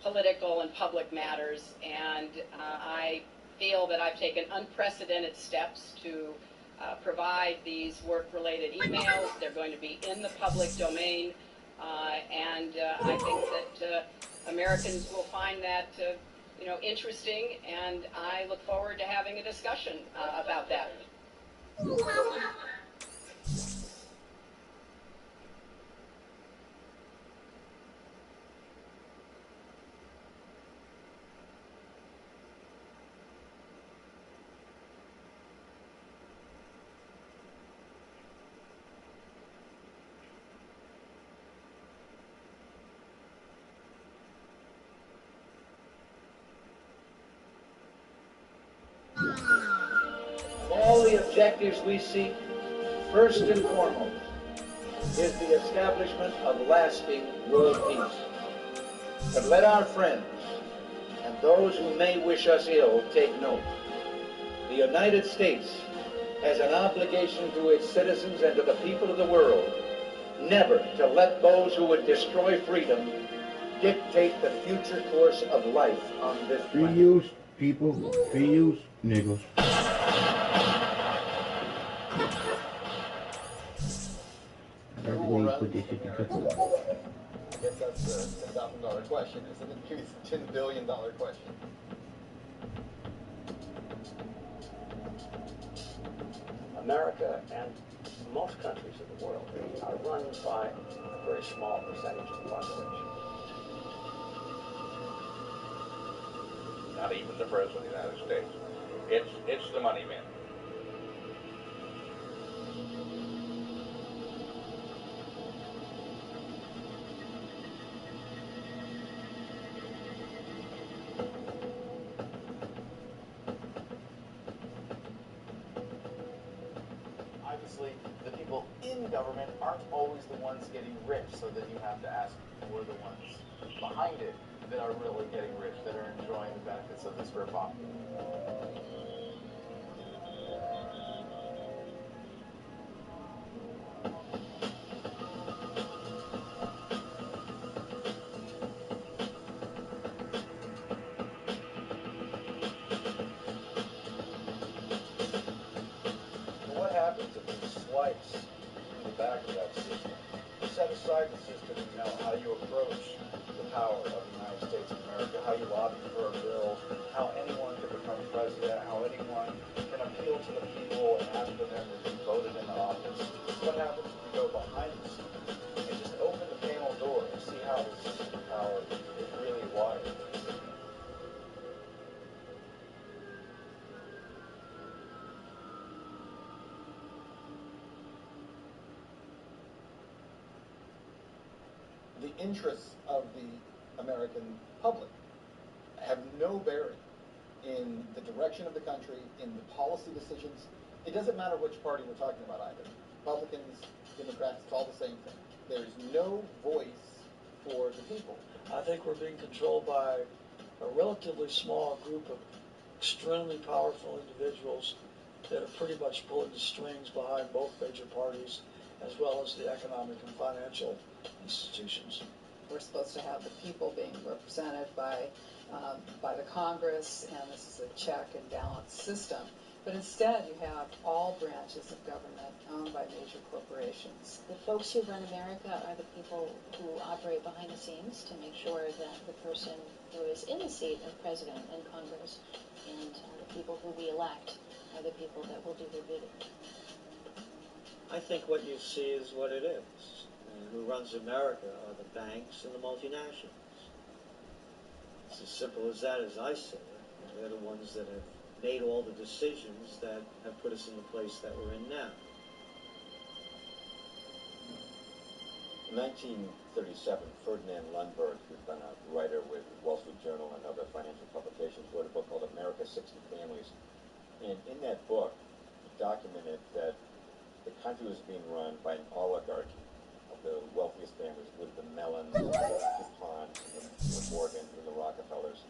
political and public matters, and I feel that I've taken unprecedented steps to provide these work-related emails. They're going to be in the public domain, and I think that Americans will find that interesting, and I look forward to having a discussion about that. All the objectives we seek, first and foremost, is the establishment of lasting world peace. But let our friends and those who may wish us ill take note. The United States has an obligation to its citizens and to the people of the world never to let those who would destroy freedom dictate the future course of life on this Free planet. use, people. Free use, niggas. That's the way you put this shit together. I guess that's the $1,000 question, isn't it? The $10 billion question. America and most countries of the world are run by a very small percentage of the population. Not even the President of the United States. It's the money men. Obviously, the people in government aren't always the ones getting rich, so that you have to ask who are the ones behind it that are really getting rich, that are enjoying the benefits of this rip-off. What happens if you slice through the back of that system? Set aside the system and know how you approach the power of the United States of America, how you lobby for a bill, how anyone can become president, how anyone can appeal to the people and ask for them to be voted into office. What happens if you go behind the scenes and just open the panel door and see how the system of power is really wired? The interests of the American public have no bearing in the direction of the country, in the policy decisions. It doesn't matter which party we're talking about either. Republicans, Democrats, it's all the same thing. There's no voice for the people. I think we're being controlled by a relatively small group of extremely powerful individuals that are pretty much pulling the strings behind both major parties, as well as the economic and financial institutions. We're supposed to have the people being represented by the Congress, and this is a check and balance system. But instead, you have all branches of government owned by major corporations. The folks who run America are the people who operate behind the scenes to make sure that the person who is in the seat of president and Congress and the people who we elect are the people that will do their bidding. I think what you see is what it is. And who runs America are the banks and the multinationals. It's as simple as that, as I see it. They're the ones that have made all the decisions that have put us in the place that we're in now. In 1937, Ferdinand Lundberg, who'd been a writer with Wall Street Journal and other financial publications, wrote a book called America 60 Families. And in that book, he documented that the country was being run by an oligarchy of the wealthiest families, with the Mellons, the DuPonts, the Morgans, and the Rockefellers,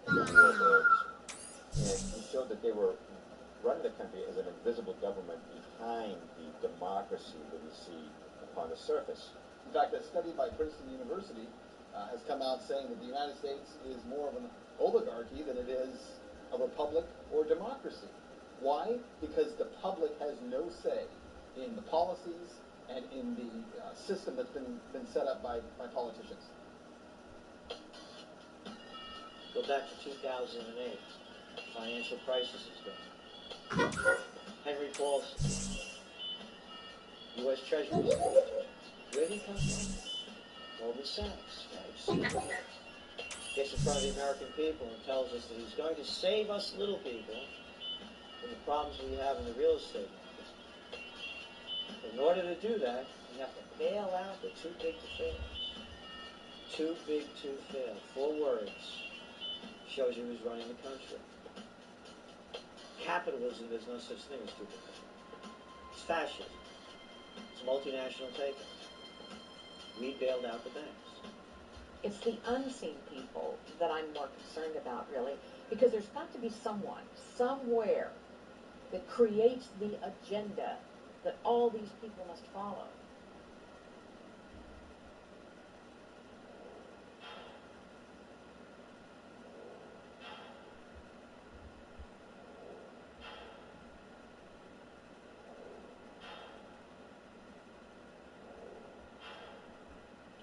and the Warburgs. And he showed that they were running the country as an invisible government behind the democracy that we see upon the surface. In fact, a study by Princeton University has come out saying that the United States is more of an oligarchy than it is a republic or democracy. Why? Because the public has no say in the policies and in the system that's been set up by politicians. Go back to 2008. Financial crisis is going. Henry Paulson, U.S. Treasury Secretary. Where did he come from? Goldman Sachs, right? Gets in front of the American people and tells us that he's going to save us little people from the problems we have in the real estate market. In order to do that, you have to bail out the too big to fail. Too big to fail. 4 words. Shows you who's running the country. capitalism, there's no such thing as stupid money. It's fascism. It's multinational taking. We bailed out the banks. It's the unseen people that I'm more concerned about, really, because there's got to be someone, somewhere, that creates the agenda that all these people must follow.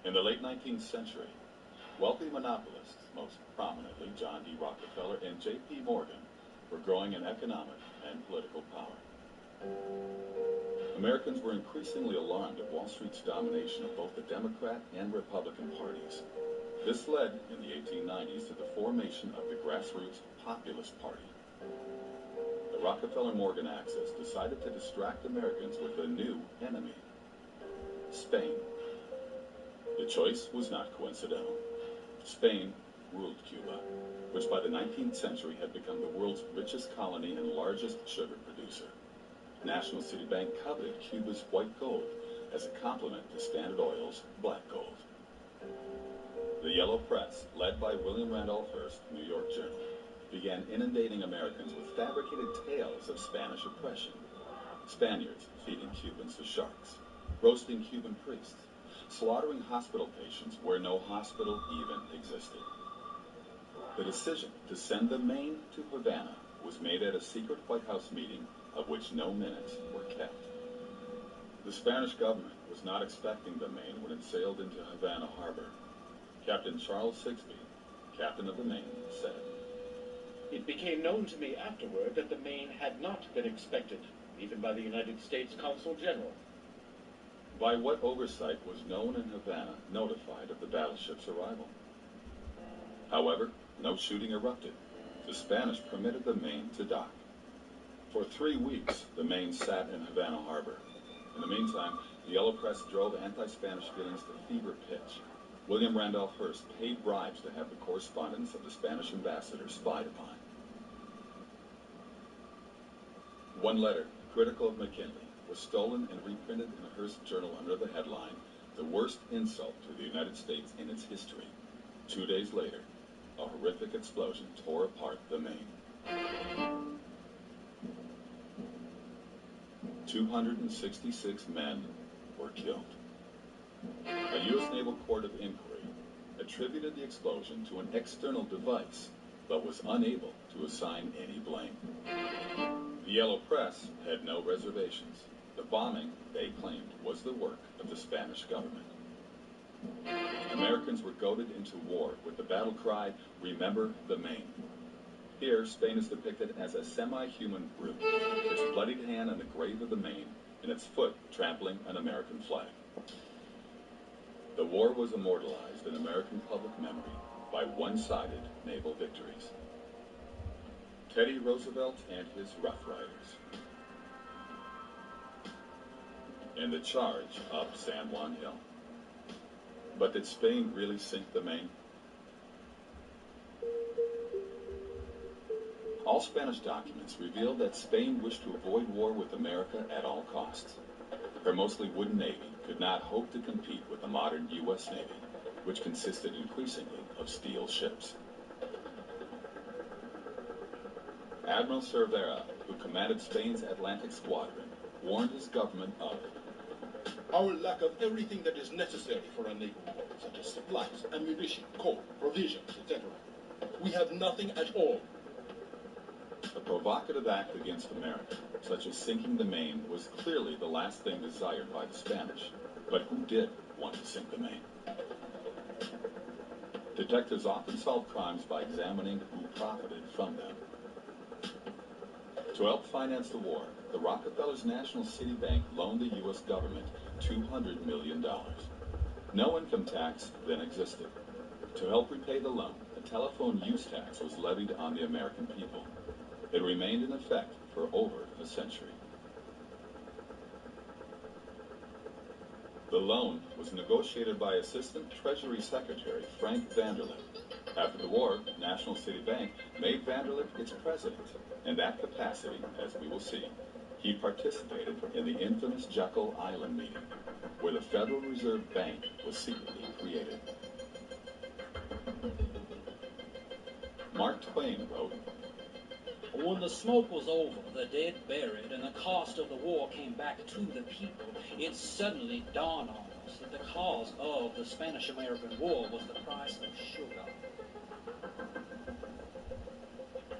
In the late 19th century, wealthy monopolists, most prominently John D. Rockefeller and J.P. Morgan, were growing in economic and political power. Americans were increasingly alarmed at Wall Street's domination of both the Democrat and Republican parties. This led, in the 1890s, to the formation of the grassroots Populist Party. The Rockefeller-Morgan axis decided to distract Americans with a new enemy, Spain. The choice was not coincidental. Spain ruled Cuba, which by the 19th century had become the world's richest colony and largest sugar producer. National City Bank coveted Cuba's white gold as a complement to Standard Oil's black gold. The Yellow Press, led by William Randolph Hearst, New York Journal, began inundating Americans with fabricated tales of Spanish oppression. Spaniards feeding Cubans to sharks, roasting Cuban priests, slaughtering hospital patients where no hospital even existed. The decision to send the Maine to Havana was made at a secret White House meeting of which no minutes were kept. The Spanish government was not expecting the Maine when it sailed into Havana harbor. Captain Charles Sigsbee, captain of the Maine, said, "It became known to me afterward that the Maine had not been expected, even by the United States Consul General." By what oversight was no one in Havana notified of the battleship's arrival? However, no shooting erupted. The Spanish permitted the Maine to dock. For 3 weeks, the Maine sat in Havana harbor. In the meantime, the Yellow Press drove anti-Spanish feelings to fever pitch. William Randolph Hearst paid bribes to have the correspondence of the Spanish ambassador spied upon. One letter, critical of McKinley, was stolen and reprinted in a Hearst journal under the headline, "The Worst Insult to the United States in Its History." 2 days later, a horrific explosion tore apart the Maine. 266 men were killed. A U.S. Naval Court of Inquiry attributed the explosion to an external device, but was unable to assign any blame. The Yellow Press had no reservations. The bombing, they claimed, was the work of the Spanish government. Americans were goaded into war with the battle cry, "Remember the Maine." Here, Spain is depicted as a semi-human brute, its bloodied hand on the grave of the Maine, and its foot trampling an American flag. The war was immortalized in American public memory by one-sided naval victories. Teddy Roosevelt and his Rough Riders. And the charge up San Juan Hill. But did Spain really sink the Maine? All Spanish documents reveal that Spain wished to avoid war with America at all costs. Her mostly wooden navy could not hope to compete with the modern U.S. Navy, which consisted increasingly of steel ships. Admiral Cervera, who commanded Spain's Atlantic Squadron, warned his government of our lack of everything that is necessary for a naval war, such as supplies, ammunition, coal, provisions, etc. We have nothing at all. A provocative act against America, such as sinking the Maine, was clearly the last thing desired by the Spanish. But who did want to sink the Maine? Detectives often solved crimes by examining who profited from them. To help finance the war, the Rockefellers' National City Bank loaned the U.S. government $200 million. No income tax then existed. To help repay the loan, a telephone use tax was levied on the American people. It remained in effect for over a century. The loan was negotiated by Assistant Treasury Secretary Frank Vanderlip After the war, National City Bank made Vanderlip its president. In that capacity, as we will see, he participated in the infamous Jekyll Island meeting, where the Federal Reserve Bank was secretly created. Mark Twain wrote, "When the smoke was over, the dead buried, and the cost of the war came back to the people, it suddenly dawned on us that the cause of the Spanish-American War was the price of sugar."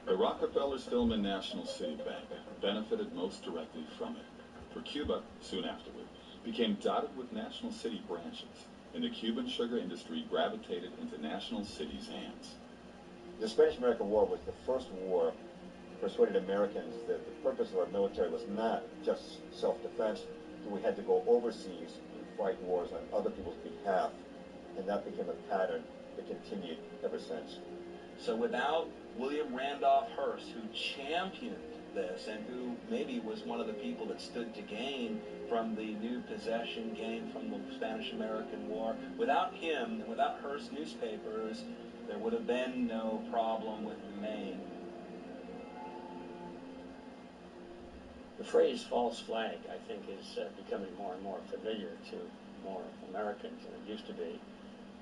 The Rockefellers' Film and National City Bank benefited most directly from it, for Cuba, soon afterward, became dotted with National City branches, and the Cuban sugar industry gravitated into National City's hands. The Spanish-American War was the first war persuaded Americans that the purpose of our military was not just self-defense, that we had to go overseas and fight wars on other people's behalf, and that became a pattern that continued ever since. So without William Randolph Hearst, who championed this and who maybe was one of the people that stood to gain from the new possession gain from the Spanish-American War, without him and without Hearst newspapers, there would have been no problem with Maine. The phrase false flag, I think, is becoming more and more familiar to more Americans than it used to be.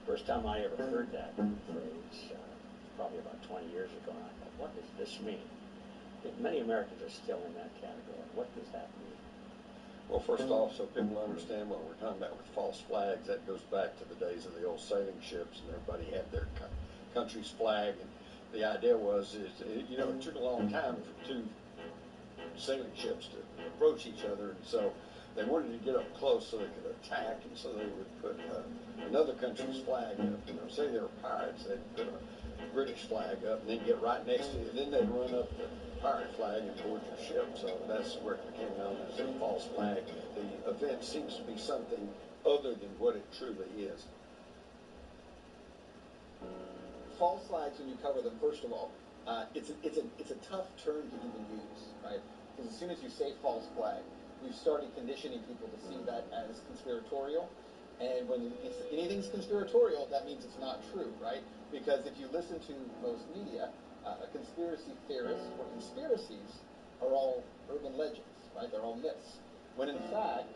First time I ever heard that phrase, probably about 20 years ago, and I thought, what does this mean? I think many Americans are still in that category. What does that mean? Well, first off, so people understand what we're talking about with false flags, that goes back to the days of the old sailing ships, and everybody had their country's flag. And the idea was, it took a long time for two sailing ships to approach each other, and so they wanted to get up close so they could attack, and so they would put another country's flag up. Say they were pirates, they'd put a British flag up, and then get right next to you. Then they'd run up the pirate flag and board your ship. So that's where it became known as a false flag. The event seems to be something other than what it truly is. False flags, when you cover them, first of all, it's a tough term to even use, right? Because as soon as you say false flag, you've started conditioning people to see that as conspiratorial. And when anything's conspiratorial, that means it's not true, right? Because if you listen to most media, conspiracy theorists or conspiracies are all urban legends, right? They're all myths. When in fact,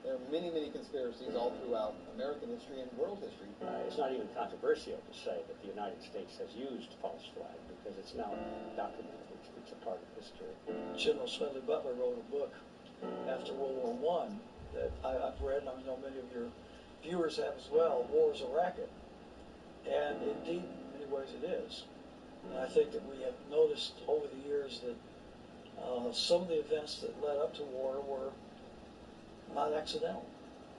there are many, many conspiracies all throughout American history and world history. It's not even controversial to say that the United States has used false flag because it's now documented. It's a part of history. General Smedley Butler wrote a book after World War I that I've read, and I know many of your viewers have as well, War is a Racket. And indeed, in many ways it is. And I think that we have noticed over the years that some of the events that led up to war were not accidental.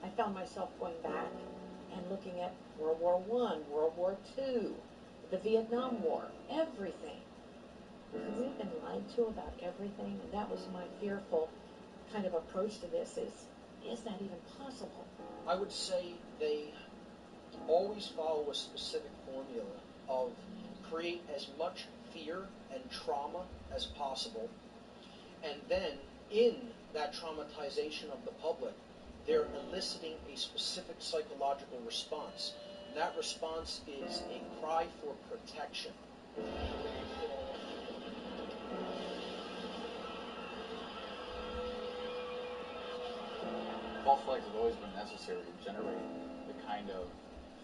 I found myself going back and looking at World War I, World War II, the Vietnam War, everything. Could we have been lied to about everything? And that was my fearful kind of approach to this is that even possible? I would say they always follow a specific formula of create as much fear and trauma as possible, and then in that traumatization of the public, they're eliciting a specific psychological response. And that response is a cry for protection. False flags have always been necessary to generate the kind of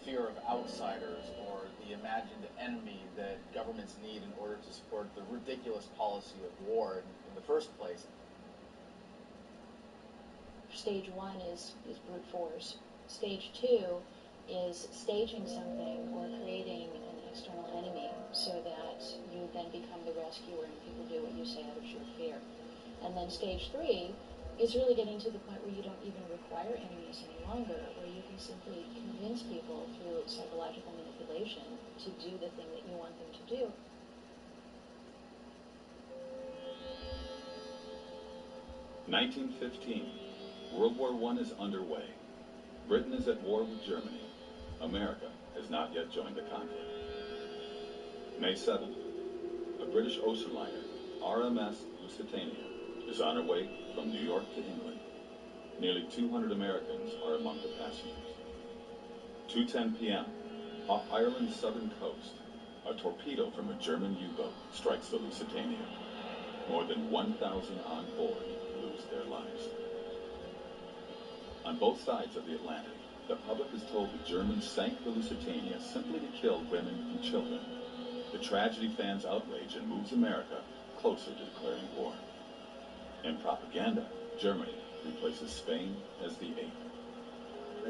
fear of outsiders or the imagined enemy that governments need in order to support the ridiculous policy of war in the first place. Stage one is brute force. Stage two is staging something or creating an external enemy so that you then become the rescuer and people do what you say out of sheer fear. And then stage three is really getting to the point where you don't even require enemies any longer, where you can simply convince people through psychological manipulation to do the thing that you want them to do. (1915). World War I is underway. Britain is at war with Germany. America has not yet joined the conflict. May 7th. A British ocean liner, RMS Lusitania, is on her way from New York to England. Nearly 200 Americans are among the passengers. 2:10 p.m. Off Ireland's southern coast, A torpedo from a German U-boat strikes the Lusitania. More than 1,000 on board lose their lives. On both sides of the Atlantic, the public is told the Germans sank the Lusitania simply to kill women and children. The tragedy fans outrage and moves America closer to declaring war. In propaganda, Germany replaces Spain as the eighth.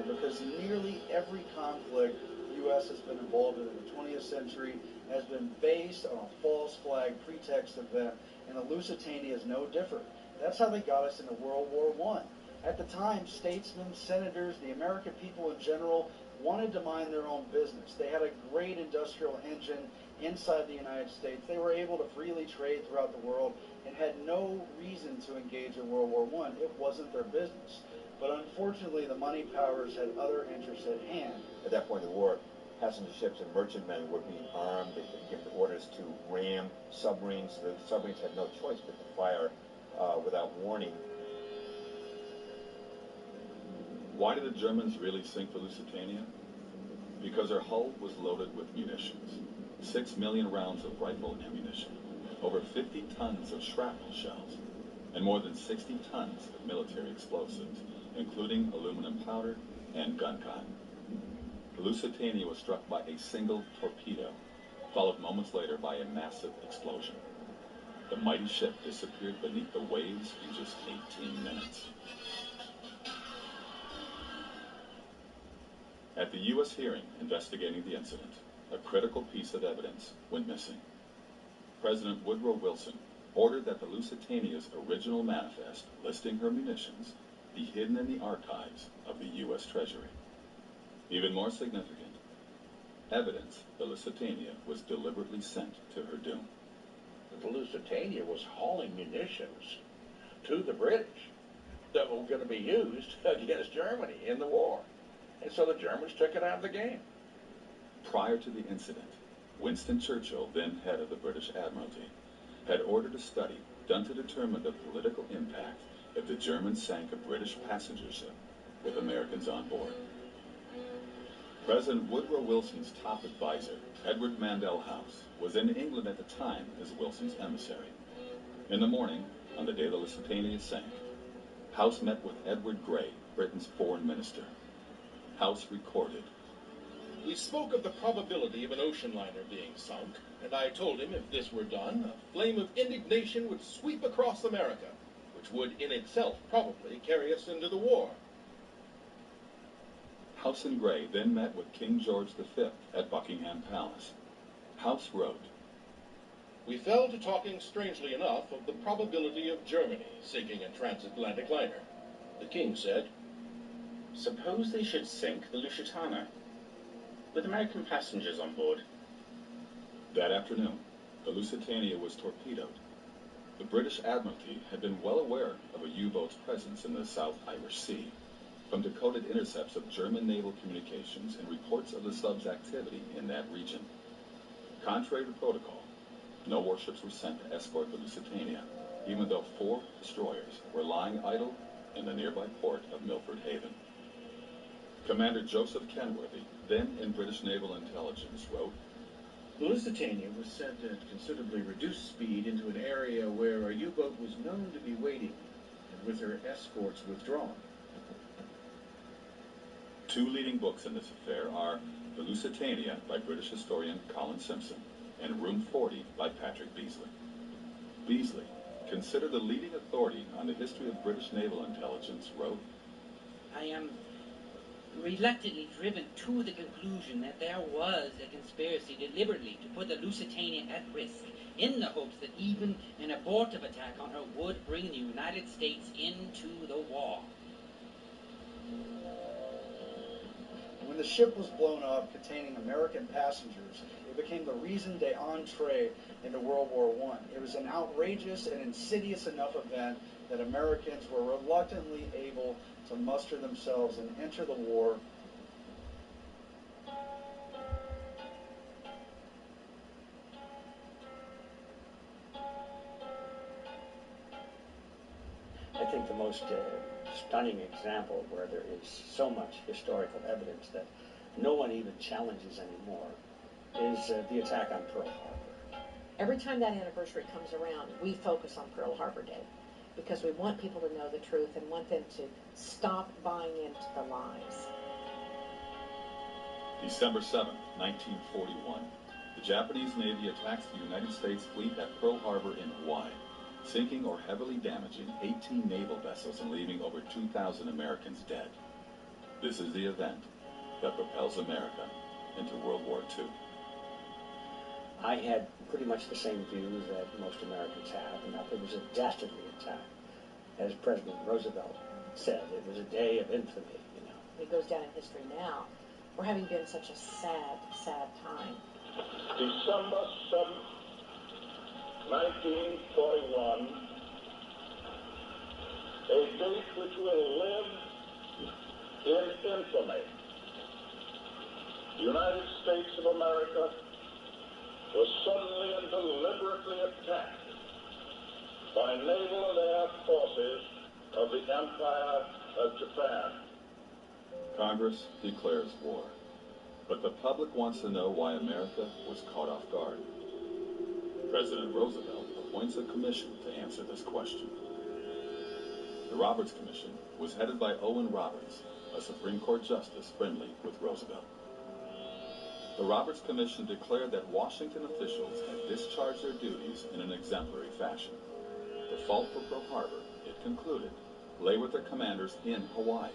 Because nearly every conflict the U.S. has been involved in the 20th century has been based on a false flag pretext event, and the Lusitania is no different. That's how they got us into World War I. At the time, statesmen, senators, the American people in general wanted to mind their own business. They had a great industrial engine inside the United States. They were able to freely trade throughout the world and had no reason to engage in World War I. It wasn't their business. But unfortunately, the money powers had other interests at hand. At that point in the war, passenger ships and merchantmen were being armed. They were given orders to ram submarines. The submarines had no choice but to fire without warning. Why did the Germans really sink the Lusitania? Because her hull was loaded with munitions. 6 million rounds of rifle ammunition, over 50 tons of shrapnel shells, and more than 60 tons of military explosives, including aluminum powder and gun cotton. The Lusitania was struck by a single torpedo, followed moments later by a massive explosion. The mighty ship disappeared beneath the waves in just 18 minutes. At the U.S. hearing investigating the incident, a critical piece of evidence went missing. President Woodrow Wilson ordered that the Lusitania's original manifest listing her munitions be hidden in the archives of the U.S. Treasury. Even more significant, evidence the Lusitania was deliberately sent to her doom. The Lusitania was hauling munitions to the British that were going to be used against Germany in the war. And so the Germans took it out of the game. Prior to the incident, Winston Churchill, then head of the British Admiralty, had ordered a study done to determine the political impact if the Germans sank a British passenger ship with Americans on board. President Woodrow Wilson's top advisor, Edward Mandell House, was in England at the time as Wilson's emissary. In the morning, on the day the Lusitania sank, House met with Edward Grey, Britain's foreign minister. House recorded. We spoke of the probability of an ocean liner being sunk, and I told him if this were done, a flame of indignation would sweep across America, which would in itself probably carry us into the war. House and Grey then met with King George V at Buckingham Palace. House wrote, We fell to talking, strangely enough, of the probability of Germany sinking a transatlantic liner. The king said, Suppose they should sink the Lusitania, with American passengers on board. That afternoon, the Lusitania was torpedoed. The British Admiralty had been well aware of a U-boat's presence in the South Irish Sea, from decoded intercepts of German naval communications and reports of the sub's activity in that region. Contrary to protocol, no warships were sent to escort the Lusitania, even though 4 destroyers were lying idle in the nearby port of Milford Haven. Commander Joseph Kenworthy, then in British Naval Intelligence, wrote, The Lusitania was sent at considerably reduced speed into an area where a U-boat was known to be waiting, and with her escorts withdrawn. 2 leading books in this affair are The Lusitania by British historian Colin Simpson and Room 40 by Patrick Beasley. Beasley, considered the leading authority on the history of British naval intelligence, wrote, I am reluctantly driven to the conclusion that there was a conspiracy deliberately to put the Lusitania at risk, in the hopes that even an abortive attack on her would bring the United States into the war. When the ship was blown up containing American passengers, it became the raison d'entrée into World War I. It was an outrageous and insidious enough event that Americans were reluctantly able to muster themselves and enter the war. I think the most stunning example where there is so much historical evidence that no one even challenges anymore is the attack on Pearl Harbor. Every time that anniversary comes around, we focus on Pearl Harbor Day because we want people to know the truth and want them to stop buying into the lies. December 7, 1941. The Japanese Navy attacks the United States fleet at Pearl Harbor in Hawaii, sinking or heavily damaging 18 naval vessels and leaving over 2,000 Americans dead. This is the event that propels America into World War II. I had pretty much the same view that most Americans have, and that it was a dastardly attack. As President Roosevelt said, it was a day of infamy, you know. It goes down in history now for having been such a sad, sad time. December 7th, 1941, a date which will live in infamy. The United States of America was suddenly and deliberately attacked by naval and air forces of the Empire of Japan. Congress declares war, but the public wants to know why America was caught off guard. President Roosevelt appoints a commission to answer this question. The Roberts Commission was headed by Owen Roberts, a Supreme Court justice friendly with Roosevelt. The Roberts Commission declared that Washington officials had discharged their duties in an exemplary fashion. The fault for Pearl Harbor, it concluded, lay with their commanders in Hawaii,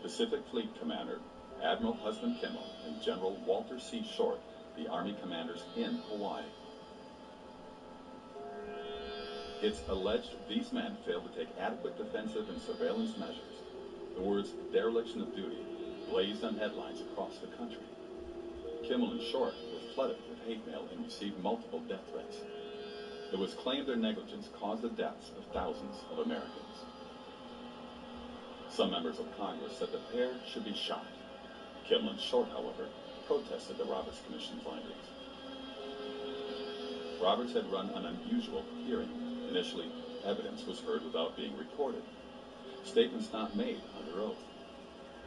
Pacific Fleet Commander Admiral Husband Kimmel and General Walter C. Short, the Army commanders in Hawaii. It's alleged these men failed to take adequate defensive and surveillance measures. The words dereliction of duty blazed on headlines across the country. Kimmel and Short were flooded with hate mail and received multiple death threats. It was claimed their negligence caused the deaths of thousands of Americans. Some members of Congress said the pair should be shot. Kimmel and Short, however, protested the Roberts Commission findings. Roberts had run an unusual hearing. Initially, evidence was heard without being recorded. Statements not made under oath.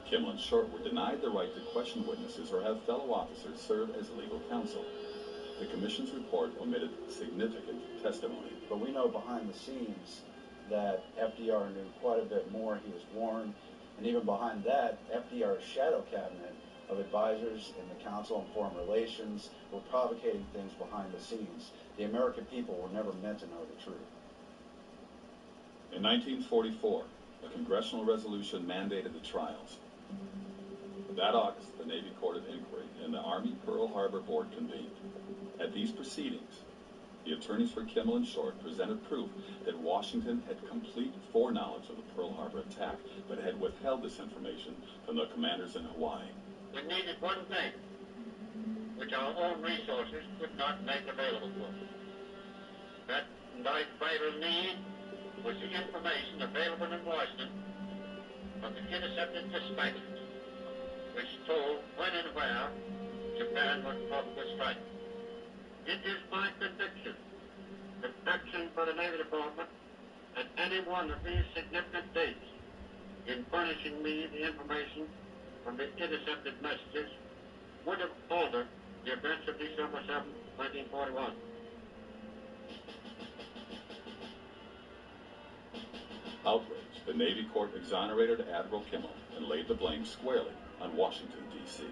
Kimmel and Short were denied the right to question witnesses or have fellow officers serve as legal counsel. The Commission's report omitted significant testimony. But we know behind the scenes that FDR knew quite a bit more. He was warned. And even behind that, FDR's shadow cabinet of advisors in the Council on Foreign Relations were provocating things behind the scenes. The American people were never meant to know the truth. In 1944, a congressional resolution mandated the trials. That August, the Navy Court of Inquiry and the Army Pearl Harbor Board convened. At these proceedings, the attorneys for Kimmel and Short presented proof that Washington had complete foreknowledge of the Pearl Harbor attack, but had withheld this information from the commanders in Hawaii. We needed one thing, which our own resources could not make available to us. That vital need was the information available in Washington from the intercepted dispatches, which told when and where Japan would probably strike. It is my conviction that action by the Navy Department at any one of these significant dates in furnishing me the information from the intercepted messages would have altered the events of December 7, 1941. Outraged, the Navy Court exonerated Admiral Kimmel and laid the blame squarely on Washington, D.C.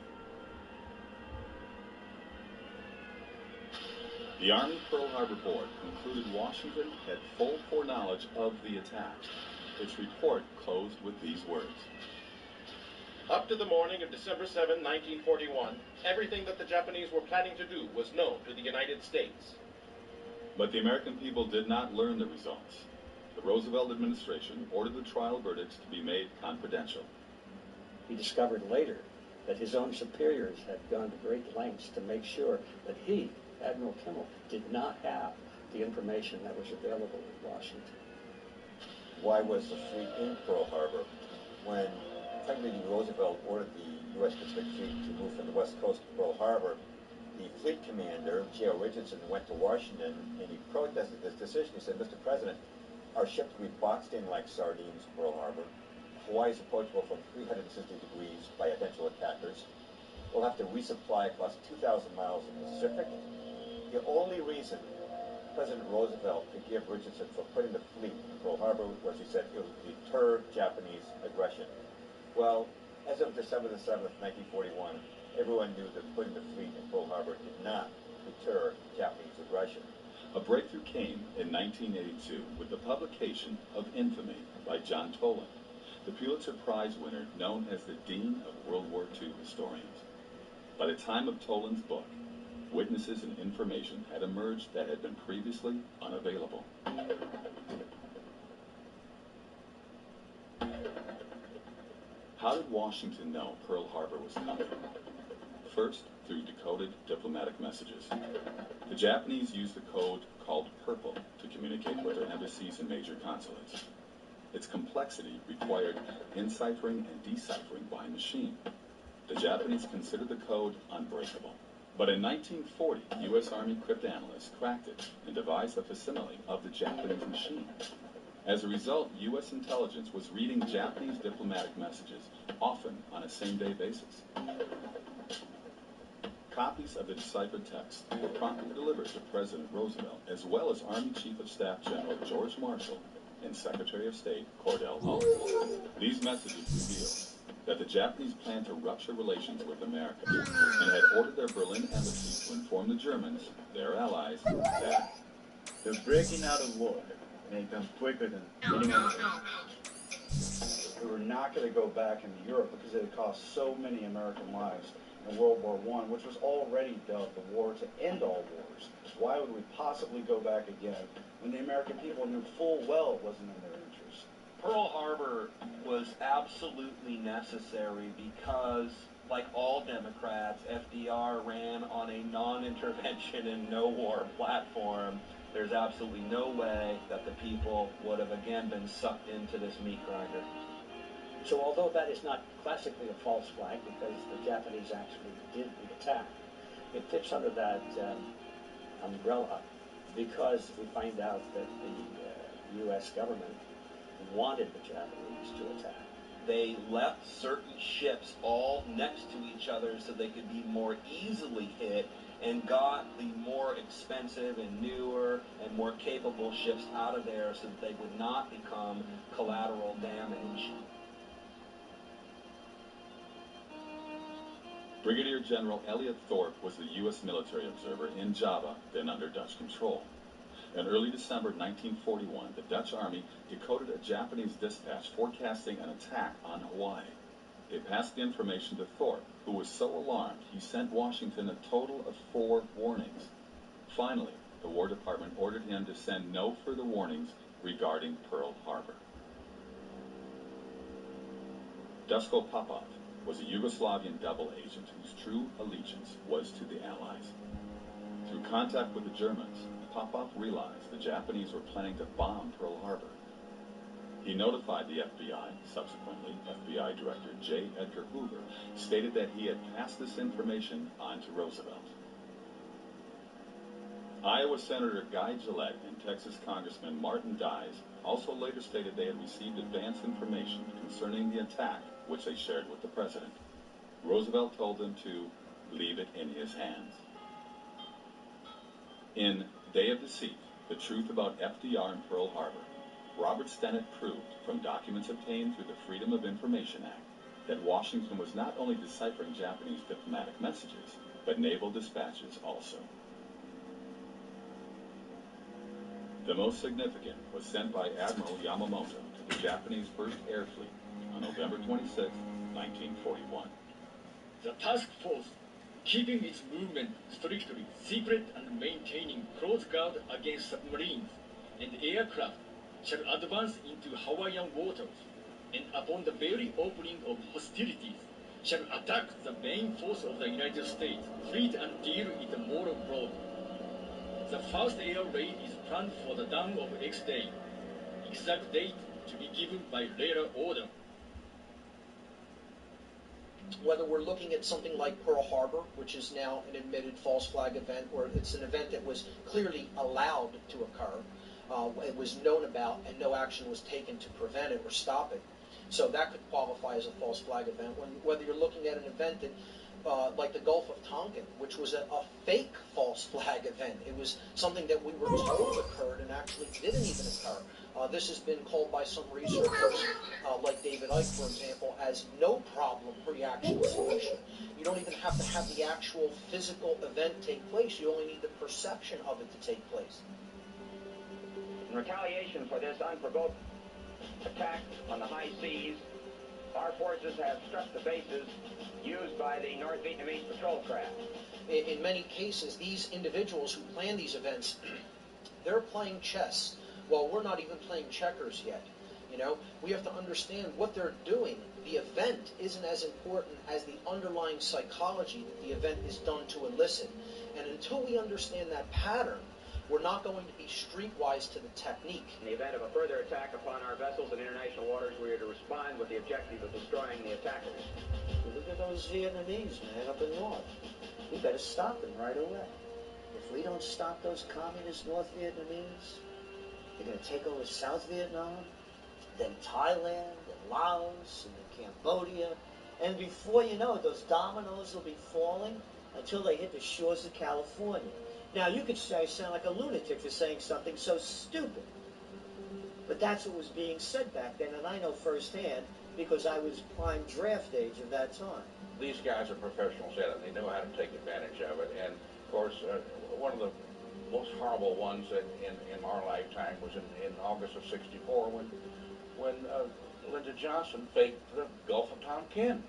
The Army Pearl Harbor Board concluded Washington had full foreknowledge of the attack. Its report closed with these words. Up to the morning of December 7, 1941, everything that the Japanese were planning to do was known to the United States. But the American people did not learn the results. The Roosevelt administration ordered the trial verdicts to be made confidential. He discovered later that his own superiors had gone to great lengths to make sure that he, Admiral Kimmel, did not have the information that was available in Washington. Why was the fleet in Pearl Harbor when Franklin D. Roosevelt ordered the U.S. Pacific Fleet to move from the west coast to Pearl Harbor? The fleet commander, J.O. Richardson, went to Washington and he protested this decision. He said, Mr. President, our ships will be boxed in like sardines in Pearl Harbor. Hawaii is approachable from 360 degrees by eventual attackers. will have to resupply across 2,000 miles of Pacific. The only reason President Roosevelt could give Richardson for putting the fleet in Pearl Harbor was he said it would deter Japanese aggression. Well, as of December the 7th, 1941, everyone knew that putting the fleet in Pearl Harbor did not deter Japanese aggression. A breakthrough came in 1982 with the publication of Infamy by John Toland, the Pulitzer Prize winner known as the Dean of World War II historians. By the time of Toland's book, witnesses and information had emerged that had been previously unavailable. How did Washington know Pearl Harbor was coming? First, through decoded diplomatic messages. The Japanese used a code called Purple to communicate with their embassies and major consulates. Its complexity required enciphering and deciphering by machine. The Japanese considered the code unbreakable. But in 1940, U.S. Army cryptanalysts cracked it and devised a facsimile of the Japanese machine. As a result, U.S. intelligence was reading Japanese diplomatic messages, often on a same-day basis. Copies of the deciphered text were promptly delivered to President Roosevelt, as well as Army Chief of Staff General George Marshall and Secretary of State Cordell Hull. These messages revealed that the Japanese planned to rupture relations with America and had ordered their Berlin embassy to inform the Germans, their allies, that the breaking out of war may come quicker than anyone expected. We were not going to go back into Europe because it had cost so many American lives in World War I, which was already dubbed the war to end all wars. Why would we possibly go back again when the American people knew full well it wasn't in their interest? Pearl Harbor was absolutely necessary because, like all Democrats, FDR ran on a non-intervention and no-war platform. There's absolutely no way that the people would have again been sucked into this meat grinder. So although that is not classically a false flag, because the Japanese actually did the attack, it fits under that umbrella because we find out that the U.S. government wanted the Japanese to attack. They left certain ships all next to each other so they could be more easily hit, and got the more expensive and newer and more capable ships out of there so that they would not become collateral damage. Brigadier General Elliot Thorpe was the U.S. military observer in Java, then under Dutch control. In early December 1941, the Dutch Army decoded a Japanese dispatch forecasting an attack on Hawaii. They passed the information to Thorpe, who was so alarmed he sent Washington a total of 4 warnings. Finally, the War Department ordered him to send no further warnings regarding Pearl Harbor. Duško Popov was a Yugoslavian double agent whose true allegiance was to the Allies. Through contact with the Germans, Popov realized the Japanese were planning to bomb Pearl Harbor. He notified the FBI. Subsequently, FBI Director J. Edgar Hoover stated that he had passed this information on to Roosevelt. Iowa Senator Guy Gillette and Texas Congressman Martin Dies also later stated they had received advance information concerning the attack, which they shared with the president. Roosevelt told them to leave it in his hands. In Day of Deceit, The Truth About FDR and Pearl Harbor, Robert Stennett proved, from documents obtained through the Freedom of Information Act, that Washington was not only deciphering Japanese diplomatic messages, but naval dispatches also. The most significant was sent by Admiral Yamamoto to the Japanese First Air Fleet on November 26, 1941. The task force, keeping its movement strictly secret and maintaining close guard against submarines and aircraft, shall advance into Hawaiian waters, and upon the very opening of hostilities, shall attack the main force of the United States fleet and deal it more broad. The first air raid is planned for the dawn of X day. Exact date to be given by later order. Whether we're looking at something like Pearl Harbor, which is now an admitted false flag event, or it's an event that was clearly allowed to occur, it was known about, and no action was taken to prevent it or stop it. So that could qualify as a false flag event. Whether you're looking at an event that like the Gulf of Tonkin, which was a fake false flag event. It was something that we were told occurred and actually didn't even occur. This has been called by some researchers, like David Icke, for example, as no problem reaction solution. You don't even have to have the actual physical event take place. You only need the perception of it to take place. In retaliation for this unprovoked attack on the high seas, our forces have struck the bases used by the North Vietnamese patrol craft. In many cases, these individuals who plan these events, they're playing chess. Well, we're not even playing checkers yet. You know, we have to understand what they're doing. The event isn't as important as the underlying psychology that the event is done to elicit. And until we understand that pattern, we're not going to be streetwise to the technique. In the event of a further attack upon our vessels in international waters, we are to respond with the objective of destroying the attackers. Look at those Vietnamese, man, up in north. We better stop them right away. If we don't stop those communist North Vietnamese, they're going to take over South Vietnam, then Thailand, and Laos, and then Cambodia. And before you know it, those dominoes will be falling until they hit the shores of California. Now, you could say I sound like a lunatic for saying something so stupid. But that's what was being said back then, and I know firsthand because I was prime draft age of that time. These guys are professionals at it. They know how to take advantage of it. And, of course, one of the most horrible ones in our lifetime was in August of '64 when Lyndon Johnson faked the Gulf of Tonkin.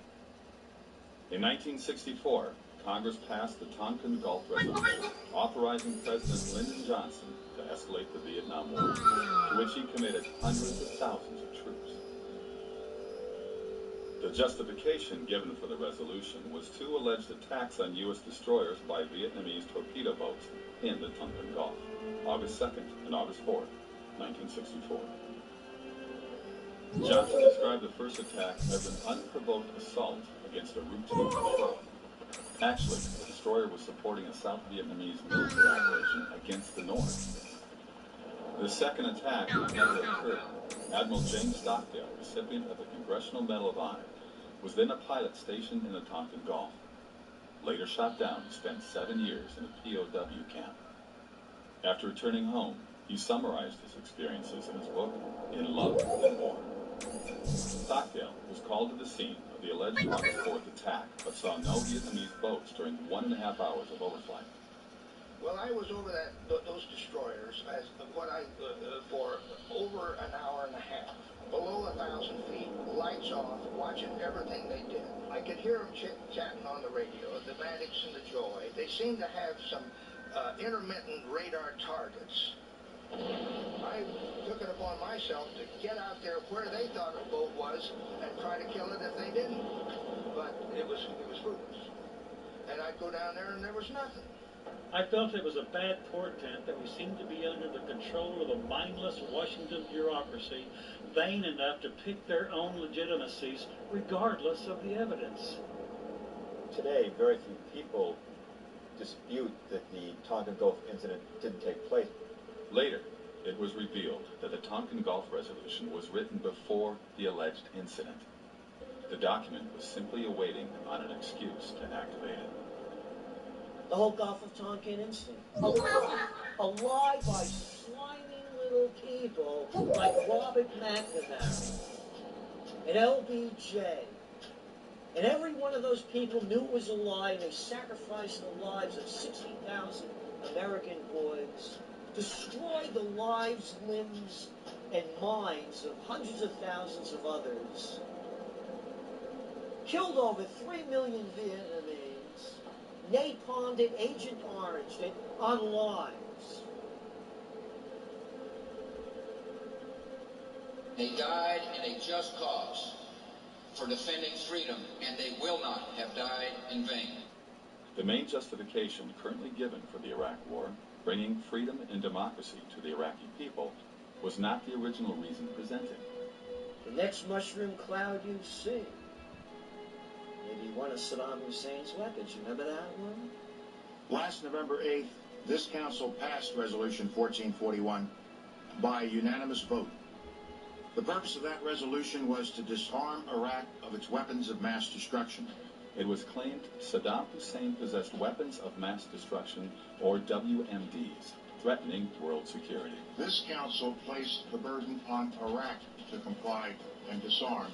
In 1964, Congress passed the Tonkin Gulf Resolution, authorizing President Lyndon Johnson to escalate the Vietnam War, to which he committed hundreds of thousands of troops. The justification given for the resolution was two alleged attacks on U.S. destroyers by Vietnamese torpedo boats in the Tonkin Gulf, August 2nd and August 4th, 1964. Johnson described the first attack as an unprovoked assault against a routine patrol. Actually, the destroyer was supporting a South Vietnamese military operation against the North. The second attack never occurred. Admiral James Stockdale, recipient of the Congressional Medal of Honor, was then a pilot stationed in the Tonkin Gulf. Later shot down, he spent 7 years in a POW camp. After returning home, he summarized his experiences in his book, In Love and War. Stockdale was called to the scene of the alleged August 4th attack, but saw no Vietnamese boats during 1.5 hours of overflight. Well, I was over those destroyers for over an hour and a half, below 1,000 feet, lights off, watching everything they did. I could hear them chit-chatting on the radio, the Maddox and the Joy. They seemed to have some intermittent radar targets. I took it upon myself to get out there where they thought a boat was and try to kill it if they didn't. But it was fruitless. And I'd go down there and there was nothing. I felt it was a bad portent that we seemed to be under the control of a mindless Washington bureaucracy, vain enough to pick their own legitimacies regardless of the evidence. Today, very few people dispute that the Tonkin Gulf incident didn't take place. Later, it was revealed that the Tonkin Gulf Resolution was written before the alleged incident. The document was simply awaiting on an excuse to activate it. The whole Gulf of Tonkin incident. A lie by slimy little people like Robert McNamara and LBJ. And every one of those people knew it was a lie, and they sacrificed the lives of 60,000 American boys, destroyed the lives, limbs, and minds of hundreds of thousands of others, killed over 3 million Vietnamese, napalmed it, Agent Oranged it on lives. They died in a just cause for defending freedom, and they will not have died in vain. The main justification currently given for the Iraq War, bringing freedom and democracy to the Iraqi people, was not the original reason presented. The next mushroom cloud you see, maybe one of Saddam Hussein's weapons. You remember that one? Last November 8th, this council passed Resolution 1441 by unanimous vote. The purpose of that resolution was to disarm Iraq of its weapons of mass destruction. it was claimed Saddam Hussein possessed weapons of mass destruction, or WMDs, threatening world security. This council placed the burden on Iraq to comply and disarm,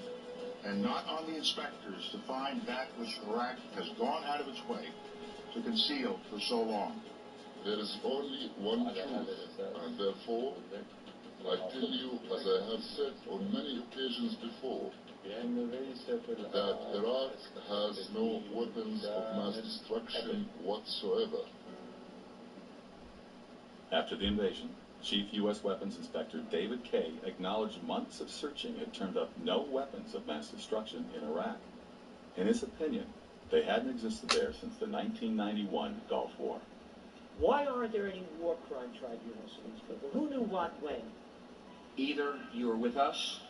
and not on the inspectors to find that which Iraq has gone out of its way to conceal for so long. There is only one truth, and therefore, I tell you, as I have said on many occasions before, that Iraq has no weapons of mass destruction whatsoever. After the invasion, Chief U.S. Weapons Inspector David Kay acknowledged months of searching had turned up no weapons of mass destruction in Iraq. In his opinion, they hadn't existed there since the 1991 Gulf War. Why aren't there any war crime tribunals for these people? Who knew what when? Either you are with us,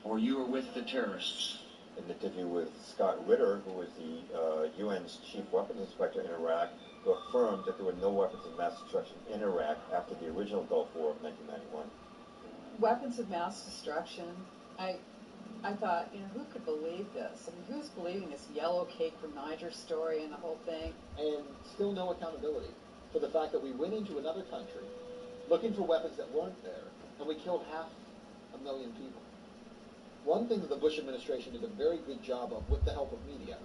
or you are with the terrorists. In the interview with Scott Ritter, who was the UN's chief weapons inspector in Iraq, who affirmed that there were no weapons of mass destruction in Iraq after the original Gulf War of 1991. Weapons of mass destruction, I thought, who could believe this? I mean, who's believing this yellow cake from Niger story and the whole thing? And still no accountability for the fact that we went into another country looking for weapons that weren't there, and we killed 500,000 people. One thing that the Bush administration did a very good job of, with the help of media,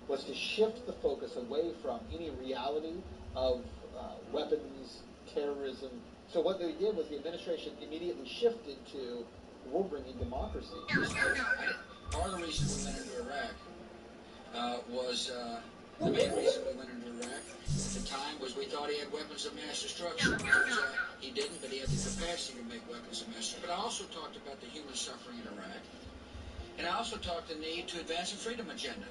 was to shift the focus away from any reality of weapons, terrorism. So what they did was the administration immediately shifted to, we're bringing democracy. Part of the reason we went into Iraq was the main reason we went into Iraq at the time was we thought he had weapons of mass destruction. He didn't, but he had the capacity to make weapons of mass destruction. But I also talked about the human suffering in Iraq, and I also talked the need to advance a freedom agenda.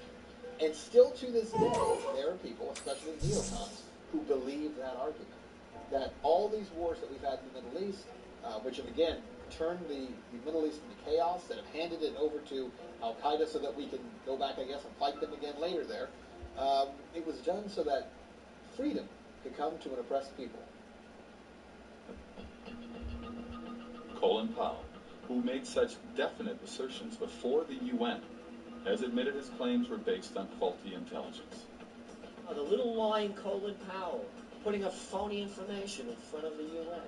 And still to this day, there are people, especially neocons, who believe that argument. That all these wars that we've had in the Middle East, which have again turned the Middle East into chaos, that have handed it over to Al-Qaeda so that we can go back, I guess, and fight them again later there, it was done so that freedom could come to an oppressed people. Colin Powell, who made such definite assertions before the UN, has admitted his claims were based on faulty intelligence. The little lying Colin Powell, putting up phony information in front of the UN.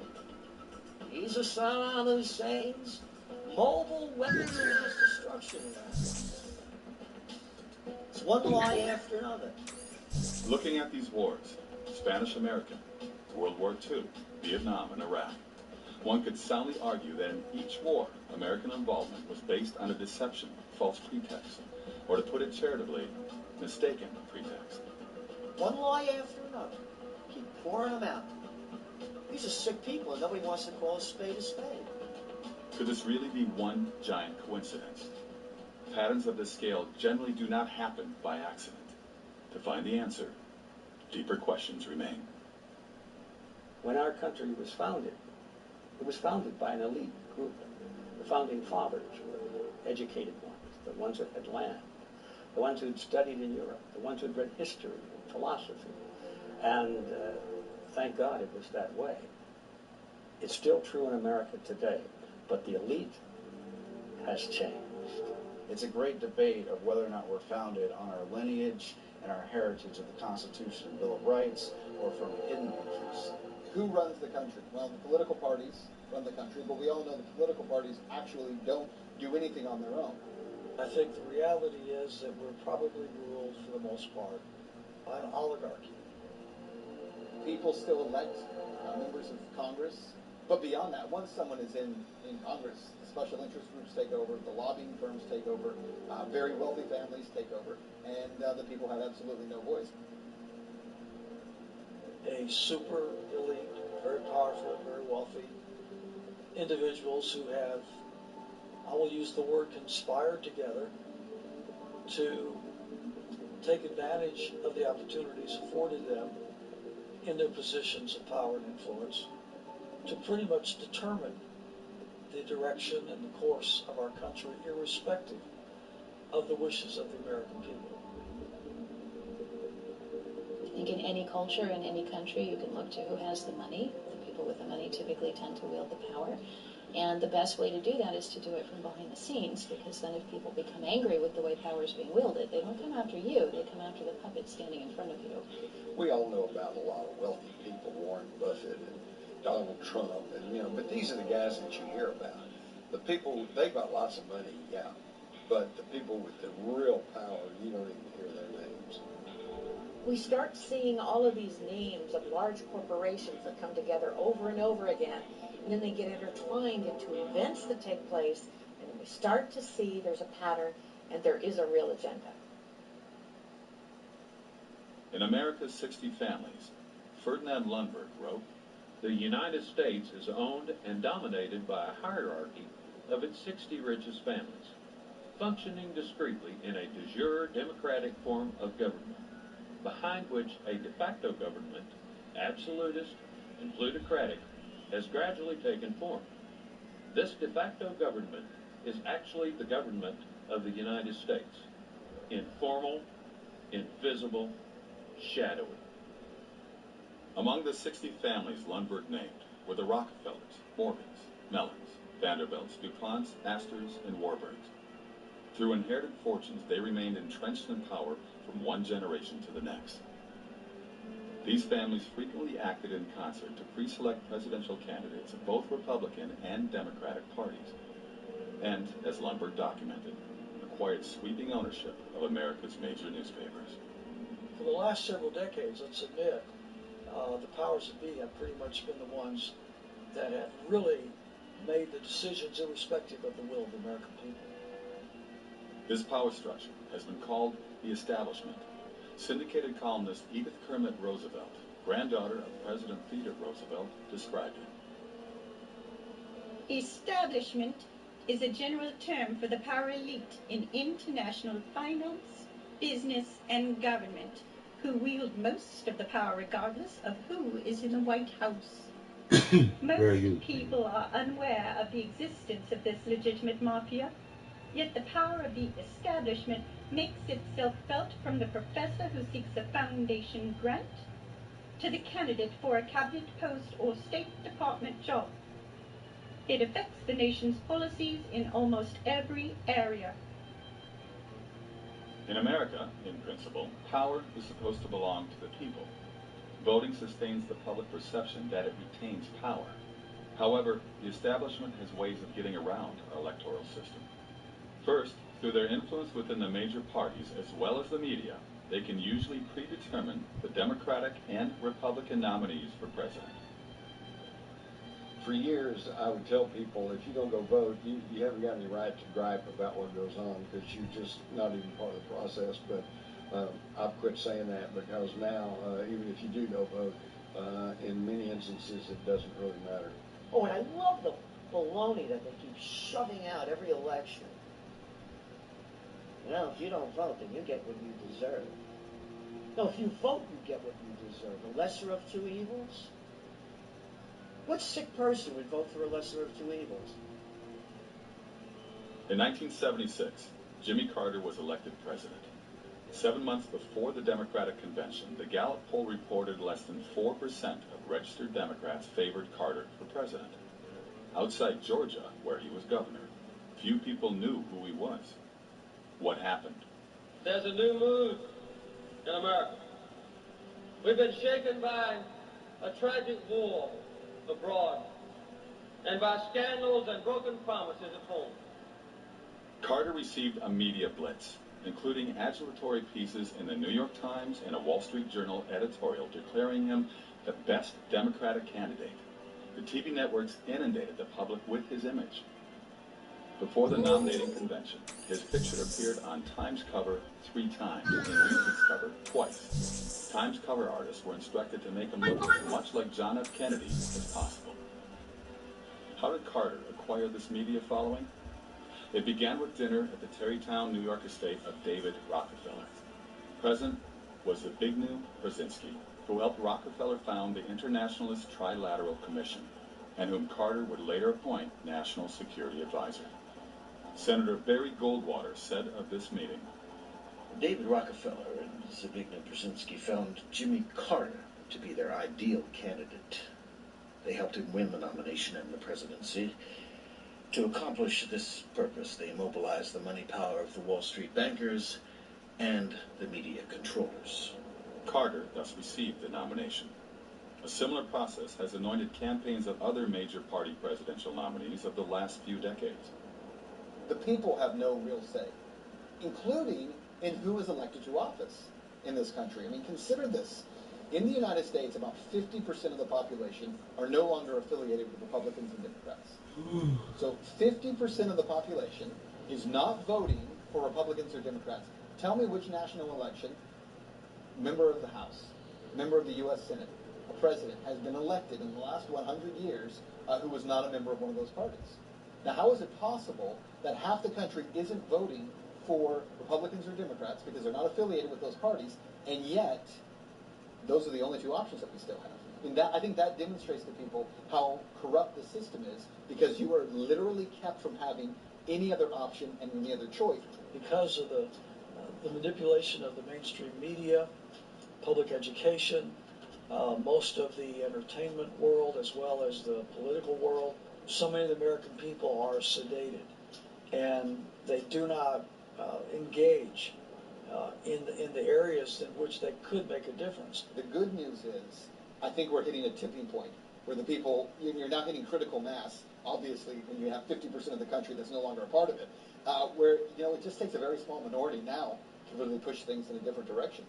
He's Saddam Hussein's mobile weapons of mass destruction. It's one lie after another. Looking at these wars, Spanish-American, World War II, Vietnam, and Iraq, one could soundly argue that in each war, American involvement was based on a deception, false pretext, or to put it charitably, mistaken pretext. One lie after another. Keep pouring them out. These are sick people, and nobody wants to call a spade a spade. Could this really be one giant coincidence? Patterns of this scale generally do not happen by accident. To find the answer, deeper questions remain. When our country was founded, it was founded by an elite group. The founding fathers were the educated ones, the ones that had land, the ones who had studied in Europe, the ones who had read history and philosophy. And thank God it was that way. It's still true in America today, but the elite has changed. It's a great debate of whether or not we're founded on our lineage and our heritage of the Constitution and Bill of Rights, or from hidden interests. Who runs the country? Well, the political parties run the country, but we all know the political parties actually don't do anything on their own. I think the reality is that we're probably ruled, for the most part, by an oligarchy. People still elect members of Congress, but beyond that, once someone is in Congress, the special interest groups take over, the lobbying firms take over, very wealthy families take over, and the people have absolutely no voice. A super elite, very powerful, very wealthy individuals who have, I will use the word, conspired together to take advantage of the opportunities afforded them in their positions of power and influence to pretty much determine the direction and the course of our country, irrespective of the wishes of the American people. I think in any culture, in any country, you can look to who has the money. The people with the money typically tend to wield the power. And the best way to do that is to do it from behind the scenes, because then if people become angry with the way power is being wielded, they don't come after you, they come after the puppet standing in front of you. We all know about a lot of wealthy people, Warren Buffett and Donald Trump, and but these are the guys that you hear about. The people, they've got lots of money, yeah, but the people with the real power, you don't even hear their names. We start seeing all of these names of large corporations that come together over and over again, and then they get intertwined into events that take place, and we start to see there's a pattern and there is a real agenda. In America's 60 Families, Ferdinand Lundberg wrote, "The United States is owned and dominated by a hierarchy of its 60 richest families, functioning discreetly in a de jure democratic form of government, behind which a de facto government, absolutist and plutocratic, has gradually taken form. This de facto government is actually the government of the United States, informal, invisible, shadowy." Among the 60 families Lundberg named were the Rockefellers, Morgans, Mellons, Vanderbilts, DuPonts, Astors, and Warburgs. Through inherited fortunes, they remained entrenched in power from one generation to the next. These families frequently acted in concert to pre-select presidential candidates of both Republican and Democratic parties, and, as Lundberg documented, acquired sweeping ownership of America's major newspapers. For the last several decades, let's admit, the powers that be have pretty much been the ones that have really made the decisions irrespective of the will of the American people. This power structure has been called the establishment. Syndicated columnist Edith Kermit Roosevelt, granddaughter of President Theodore Roosevelt, described it. Establishment is a general term for the power elite in international finance, business, and government, who wield most of the power regardless of who is in the White House. Most people are unaware of the existence of this legitimate mafia, yet the power of the establishment makes itself felt from the professor who seeks a foundation grant to the candidate for a cabinet post or State Department job. It affects the nation's policies in almost every area. In America, in principle, power is supposed to belong to the people. Voting sustains the public perception that it retains power. However, the establishment has ways of getting around our electoral system. First, through their influence within the major parties as well as the media, they can usually predetermine the Democratic and Republican nominees for president. For years, I would tell people, if you don't go vote, you haven't got any right to gripe about what goes on, because you're just not even part of the process. But I've quit saying that, because now, even if you do go vote, in many instances, it doesn't really matter. Oh, and I love the baloney that they keep shoving out every election. You know, if you don't vote, then you get what you deserve. No, if you vote, you get what you deserve. The lesser of two evils? What sick person would vote for a lesser of two evils? In 1976, Jimmy Carter was elected president. 7 months before the Democratic convention, the Gallup poll reported less than 4% of registered Democrats favored Carter for president. Outside Georgia, where he was governor, few people knew who he was. What happened? There's a new mood in America. We've been shaken by a tragic war abroad and by scandals and broken promises at home. Carter received a media blitz, including adulatory pieces in the New York Times and a Wall Street Journal editorial declaring him the best Democratic candidate. The TV networks inundated the public with his image. Before the nominating convention, his picture appeared on Time's cover 3 times and Newsweek's cover twice. Time's cover artists were instructed to make him look as much like John F. Kennedy as possible. How did Carter acquire this media following? It began with dinner at the Tarrytown, New York estate of David Rockefeller. Present was Zbigniew Brzezinski, who helped Rockefeller found the Internationalist Trilateral Commission, and whom Carter would later appoint National Security Advisor. Senator Barry Goldwater said of this meeting, David Rockefeller and Zbigniew Brzezinski found Jimmy Carter to be their ideal candidate. They helped him win the nomination and the presidency, To accomplish this purpose, they mobilized the money power of the Wall Street bankers and the media controllers. Carter thus received the nomination. A similar process has anointed campaigns of other major party presidential nominees of the last few decades. The people have no real say, including in who is elected to office in this country. I mean, consider this. In the United States, about 50% of the population are no longer affiliated with Republicans and Democrats. So 50% of the population is not voting for Republicans or Democrats. Tell me which national election, member of the House, member of the U.S. Senate, a president has been elected in the last 100 years who was not a member of one of those parties. Now, how is it possible that half the country isn't voting for Republicans or Democrats because they're not affiliated with those parties, and yet those are the only two options that we still have? I mean, I think that demonstrates to people how corrupt the system is, because you are literally kept from having any other option and any other choice. Because of the manipulation of the mainstream media, public education, most of the entertainment world, as well as the political world, so many of the American people are sedated, and they do not engage in the areas in which they could make a difference. The good news is, I think we're hitting a tipping point where the people, you're not hitting critical mass, obviously, when you have 50% of the country that's no longer a part of it, where, it just takes a very small minority now to really push things in a different direction.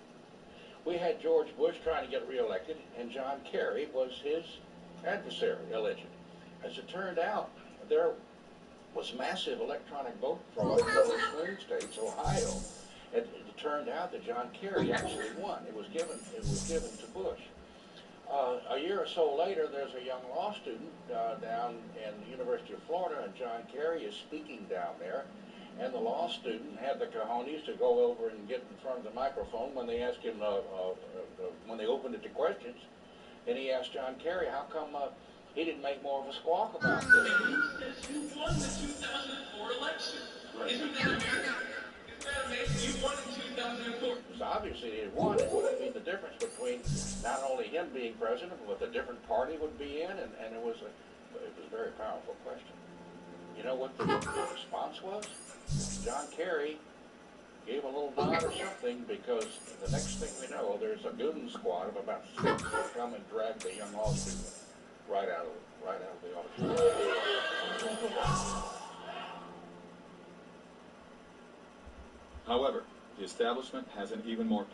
We had George Bush trying to get reelected, and John Kerry was his adversary, alleged. As it turned out, there was massive electronic vote fraud in the swing states, Ohio. It turned out that John Kerry actually won. It was given to Bush. A year or so later, there's a young law student down in the University of Florida, and John Kerry is speaking down there. And the law student had the cojones to go over and get in front of the microphone when they asked him, when they opened it to questions. And he asked John Kerry, how come he didn't make more of a squawk about this? You won the 2004 election. Isn't that amazing? You won in 2004. Because obviously he had won. It would have been the difference between not only him being president, but what a different party would be in, and it was a very powerful question. You know what the response was? John Kerry gave a little nod or something, because the next thing we know, there's a goon squad of about 6 that come and drag the young law student right out of the auditorium. However, the establishment has an even more